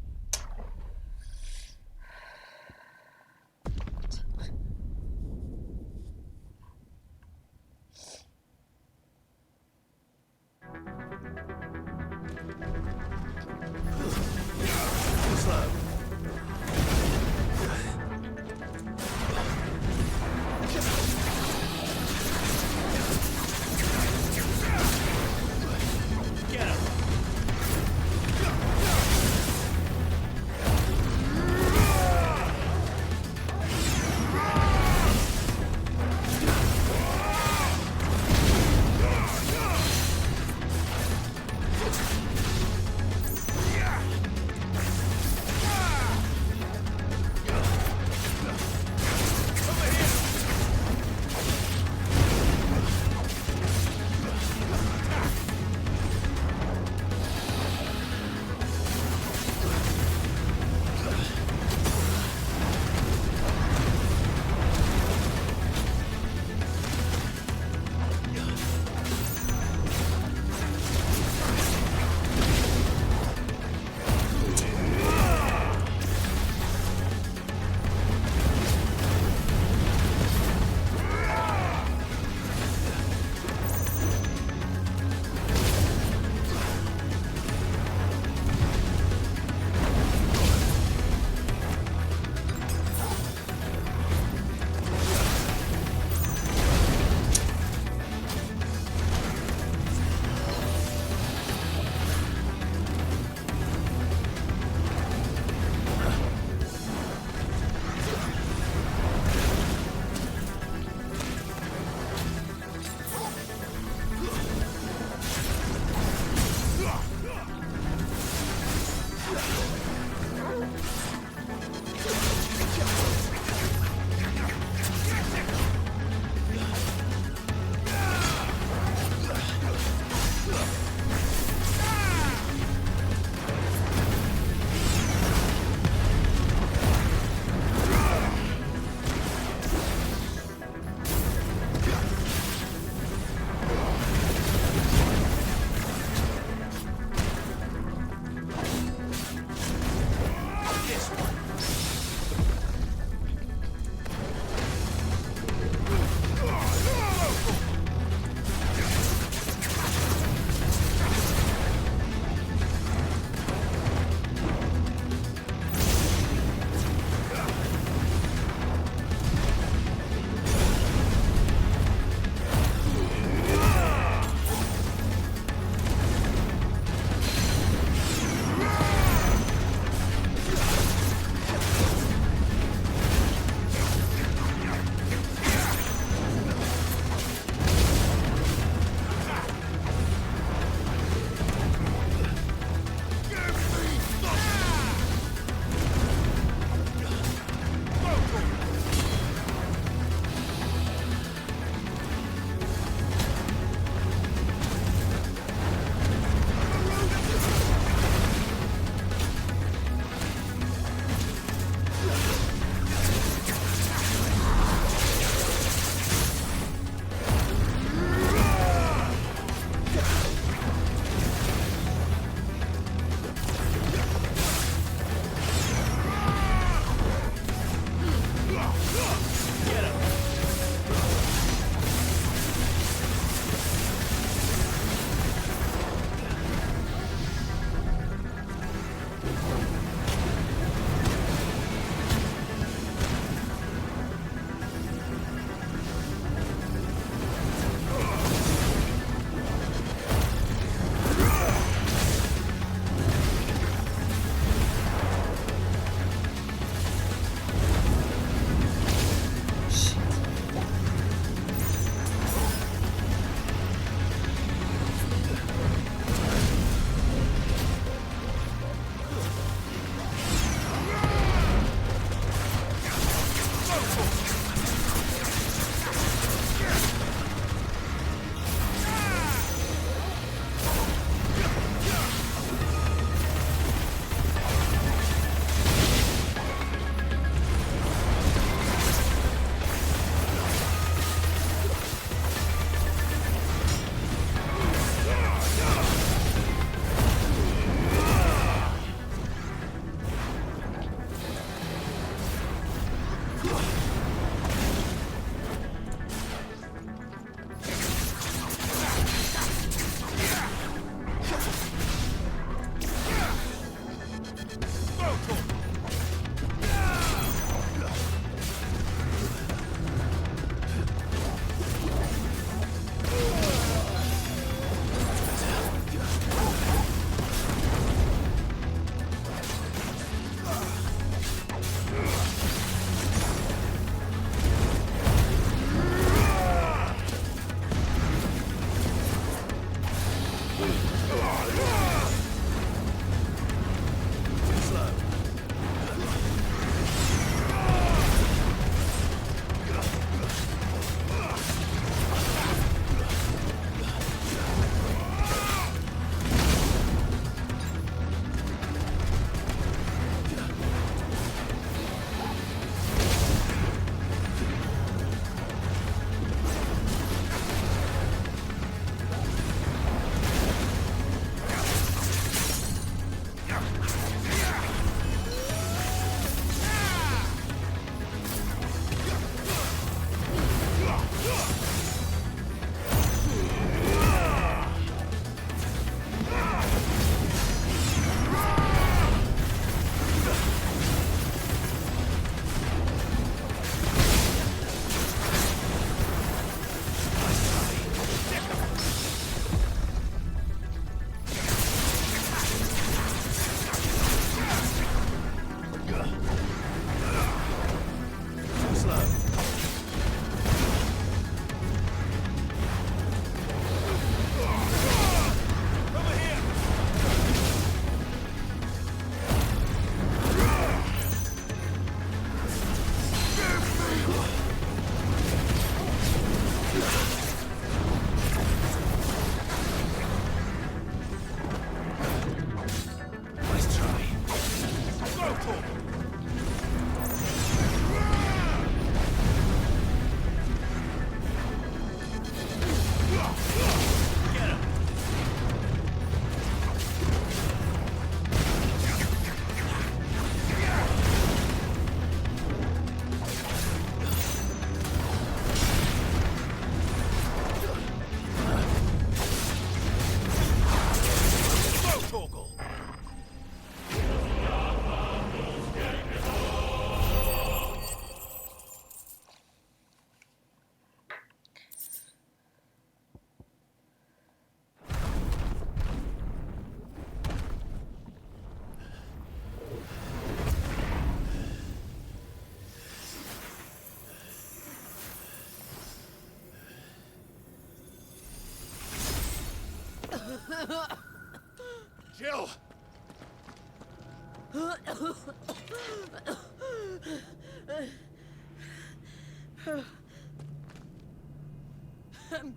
I'm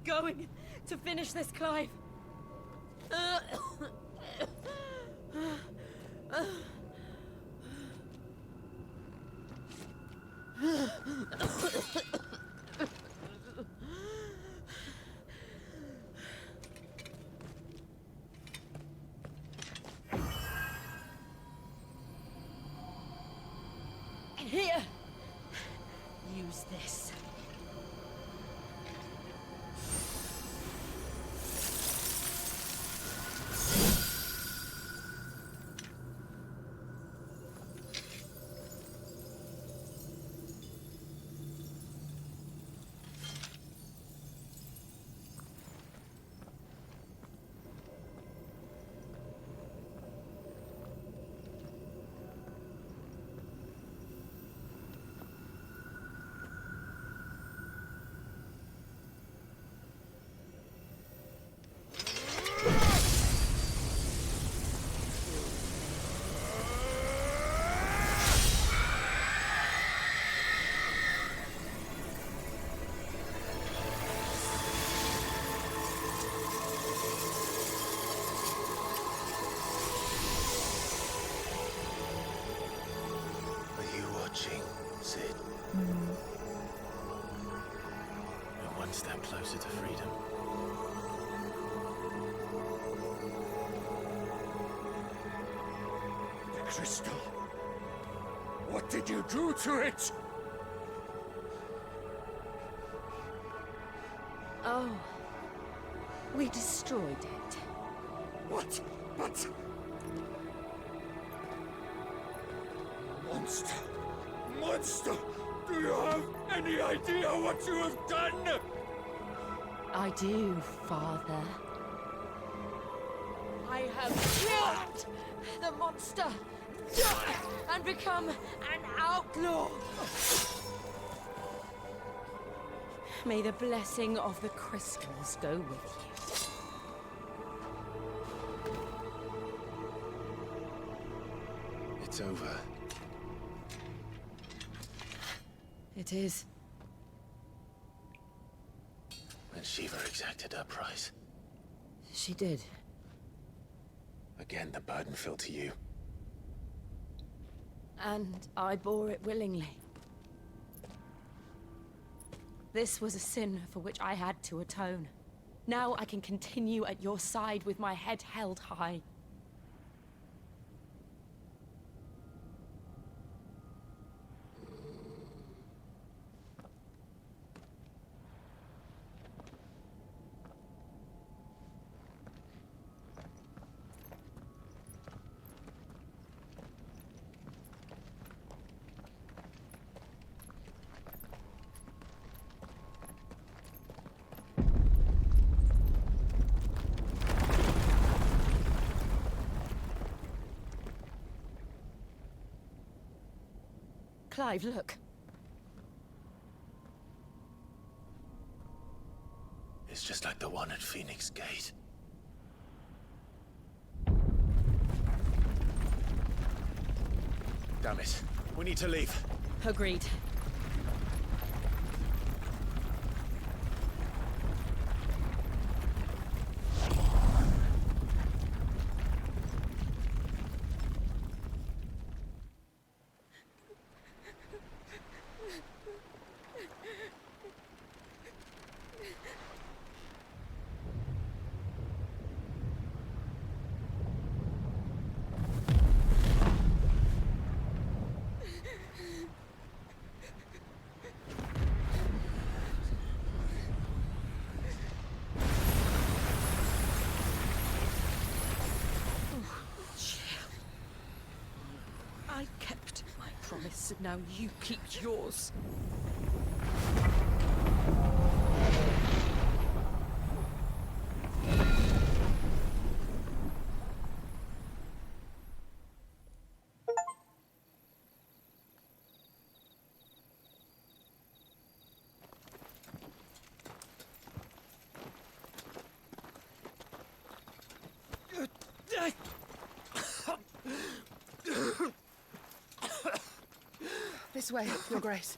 going to finish this, Clive. Here. Use this. Sid. We're one step closer to freedom. The crystal. What did you do to it? Oh. We destroyed it. What? But... Monster! Monster! Do you have any idea what you have done? I do, Father. I have killed the monster and become an outlaw. May the blessing of the crystals go with you. It's over. It is. And Shiva exacted her price. She did. Again, the burden fell to you. And I bore it willingly. This was a sin for which I had to atone. Now I can continue at your side with my head held high. Clive, look. It's just like the one at Phoenix Gate. Damn it. We need to leave. Agreed. I kept my promise, and now you keep yours. This way, Your Grace.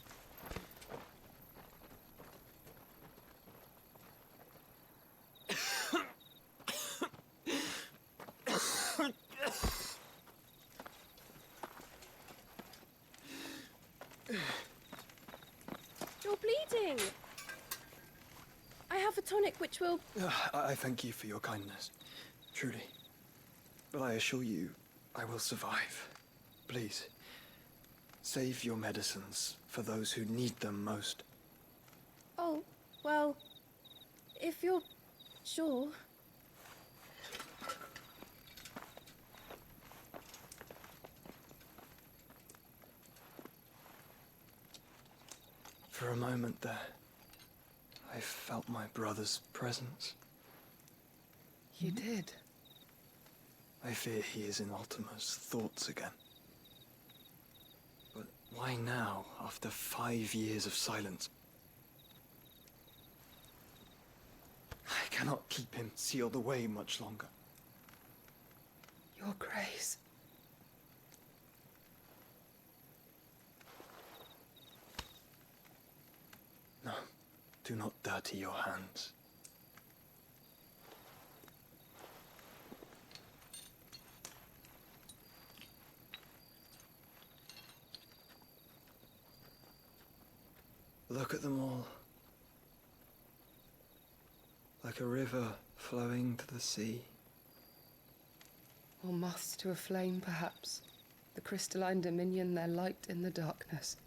You're bleeding. I have a tonic which will... I thank you for your kindness, truly. But I assure you, I will survive. Please, save your medicines for those who need them most. Oh, well, if you're sure. For a moment there, I felt my brother's presence. You did? I fear he is in Ultima's thoughts again. But why now, after 5 years of silence? I cannot keep him sealed away much longer. Your Grace. No, do not dirty your hands. Look at them all. Like a river flowing to the sea. Or moths to a flame, perhaps. The crystalline dominion their light in the darkness.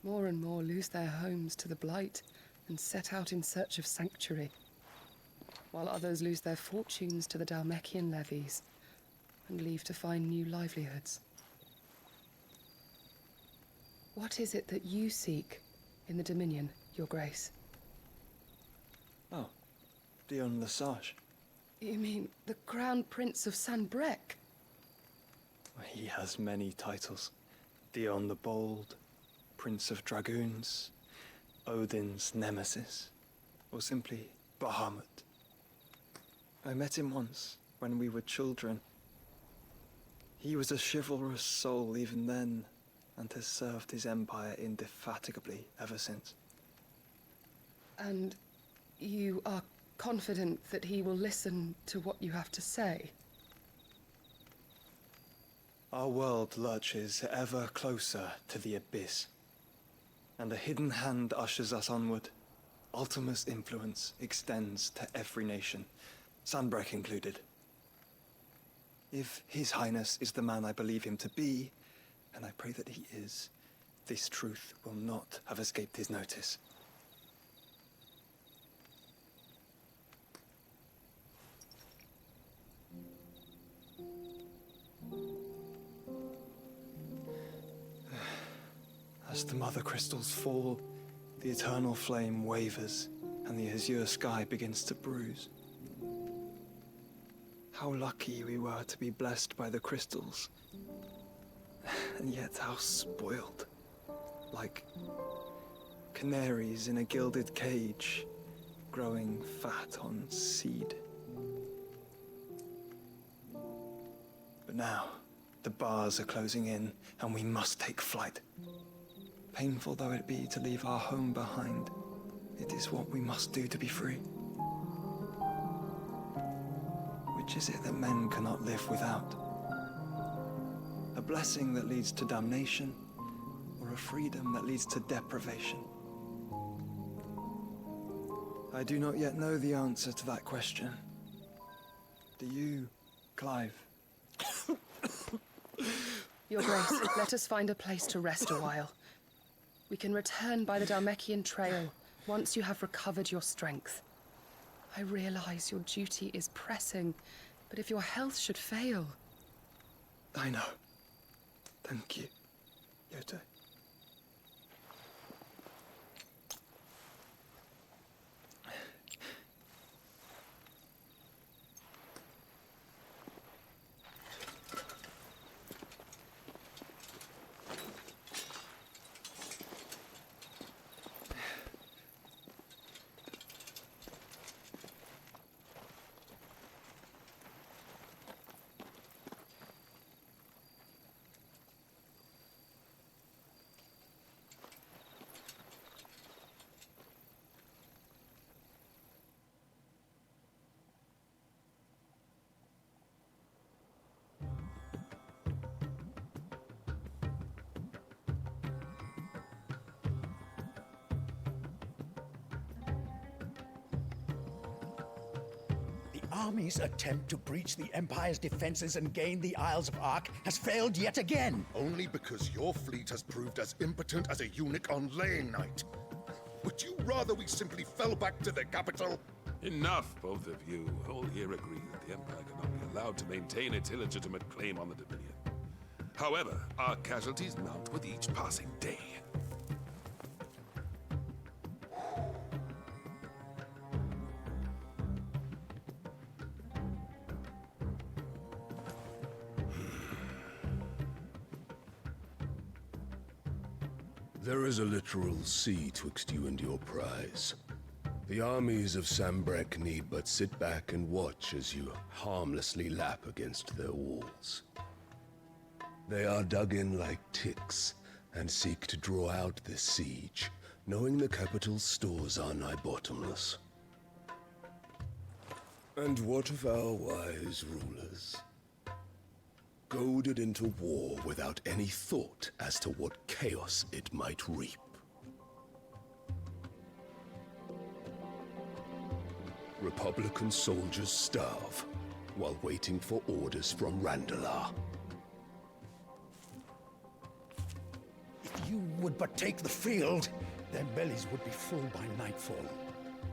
More and more lose their homes to the blight and set out in search of sanctuary, while others lose their fortunes to the Dhalmekian levies and leave to find new livelihoods. What is it that you seek in the Dominion, Your Grace? Oh, Dion Lesage. You mean the Crown Prince of Sanbrec? He has many titles. Dion the Bold, Prince of Dragoons, Odin's Nemesis, or simply Bahamut. I met him once, when we were children. He was a chivalrous soul even then, and has served his empire indefatigably ever since. And you are confident that he will listen to what you have to say? Our world lurches ever closer to the abyss, and a hidden hand ushers us onward. Ultima's influence extends to every nation, Sanbrec included. If His Highness is the man I believe him to be, and I pray that he is, this truth will not have escaped his notice. As the mother crystals fall, the eternal flame wavers, and the azure sky begins to bruise. How lucky we were to be blessed by the crystals, and yet how spoiled. Like canaries in a gilded cage, growing fat on seed. But now, the bars are closing in, and we must take flight. Painful though it be to leave our home behind, it is what we must do to be free. Which is it that men cannot live without? A blessing that leads to damnation, or a freedom that leads to deprivation? I do not yet know the answer to that question. Do you, Clive? Your Grace, let us find a place to rest a while. We can return by the Dhalmekian trail once you have recovered your strength. I realize your duty is pressing, but if your health should fail... I know. Thank you, Yote. army's attempt to breach the Empire's defenses and gain the Isles of Ark has failed yet again. Only because your fleet has proved as impotent as a eunuch on laying night. Would you rather we simply fell back to the capital? Enough, both of you. All here agree that the Empire cannot be allowed to maintain its illegitimate claim on the Dominion. However, our casualties mount with each passing day. There is a literal sea twixt you and your prize. The armies of Sambrek need but sit back and watch as you harmlessly lap against their walls. They are dug in like ticks and seek to draw out this siege, knowing the capital's stores are nigh bottomless. And what of our wise rulers? Goaded into war without any thought as to what chaos it might reap. Republican soldiers starve while waiting for orders from Randalar. If you would but take the field, their bellies would be full by nightfall.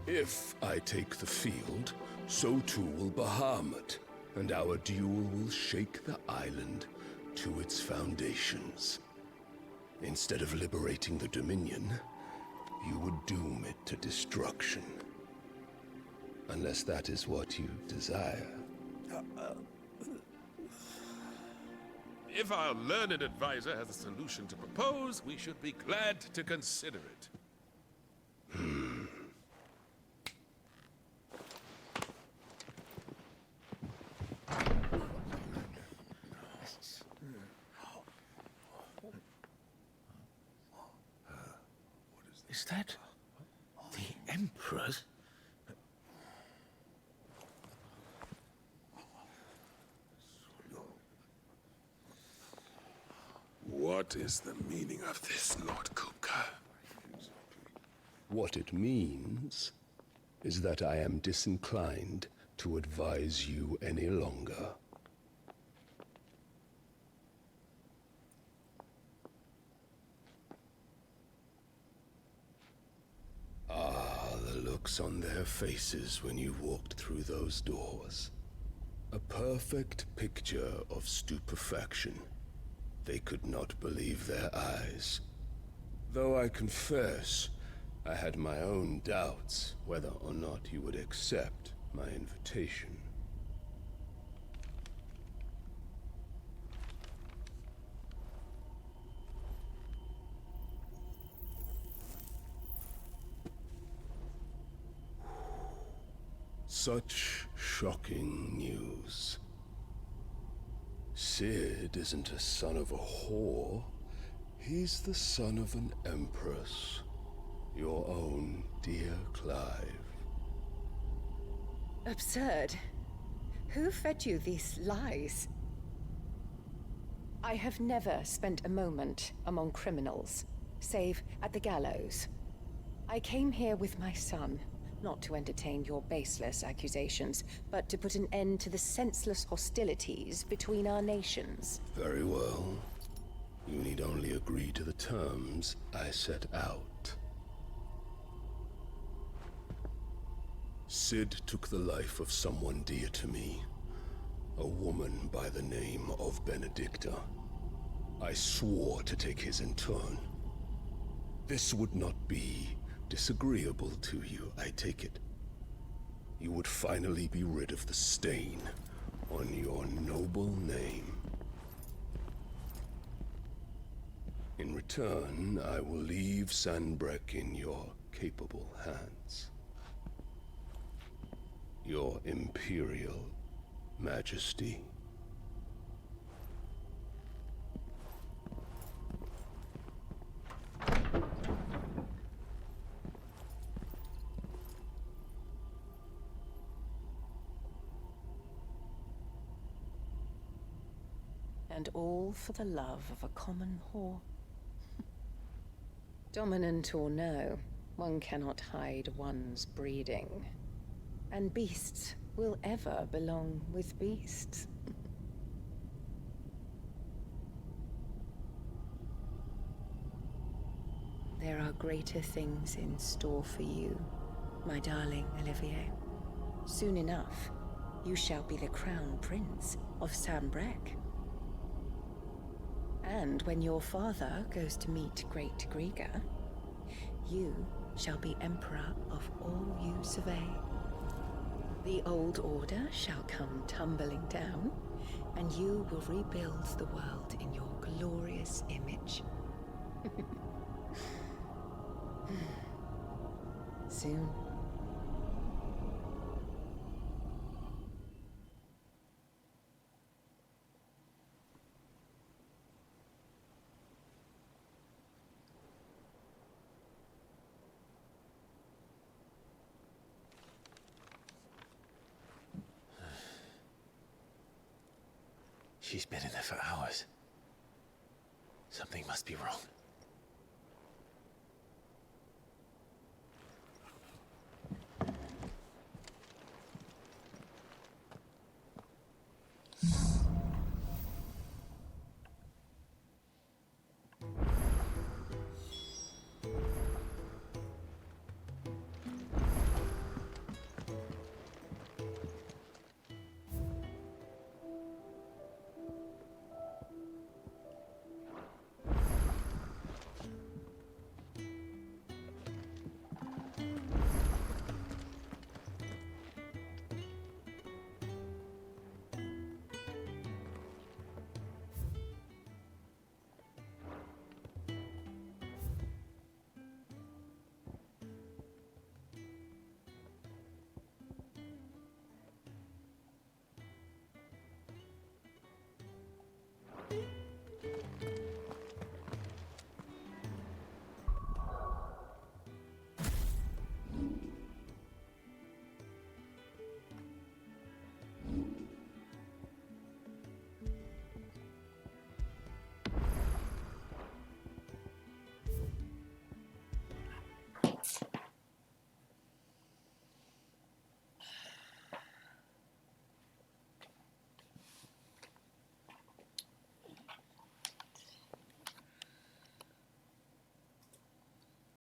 If I take the field, so too will Bahamut, and our duel will shake the island to its foundations. Instead of liberating the Dominion, you would doom it to destruction. Unless that is what you desire. If our learned advisor has a solution to propose, we should be glad to consider it. Is that the Emperor's? What is the meaning of this, Lord Kupka? What it means is that I am disinclined to advise you any longer. The looks on their faces when you walked through those doors. A perfect picture of stupefaction. They could not believe their eyes. Though I confess, I had my own doubts whether or not you would accept my invitation. Such shocking news. Sid isn't a son of a whore. He's the son of an empress. Your own dear Clive. Absurd. Who fed you these lies? I have never spent a moment among criminals, save at the gallows. I came here with my son, not to entertain your baseless accusations, but to put an end to the senseless hostilities between our nations. Very well. You need only agree to the terms I set out. Sid took the life of someone dear to me, a woman by the name of Benedicta. I swore to take his in turn. This would not be disagreeable to you, I take it. You would finally be rid of the stain on your noble name. In return, I will leave Sanbrek in your capable hands. Your Imperial Majesty. And all for the love of a common whore. Dominant or no, one cannot hide one's breeding. And beasts will ever belong with beasts. There are greater things in store for you, my darling Olivier. Soon enough, you shall be the crown prince of Sambrec. And when your father goes to meet Great Grieger, you shall be emperor of all you survey. The old order shall come tumbling down, and you will rebuild the world in your glorious image. Soon. She's been in there for hours. Something must be wrong.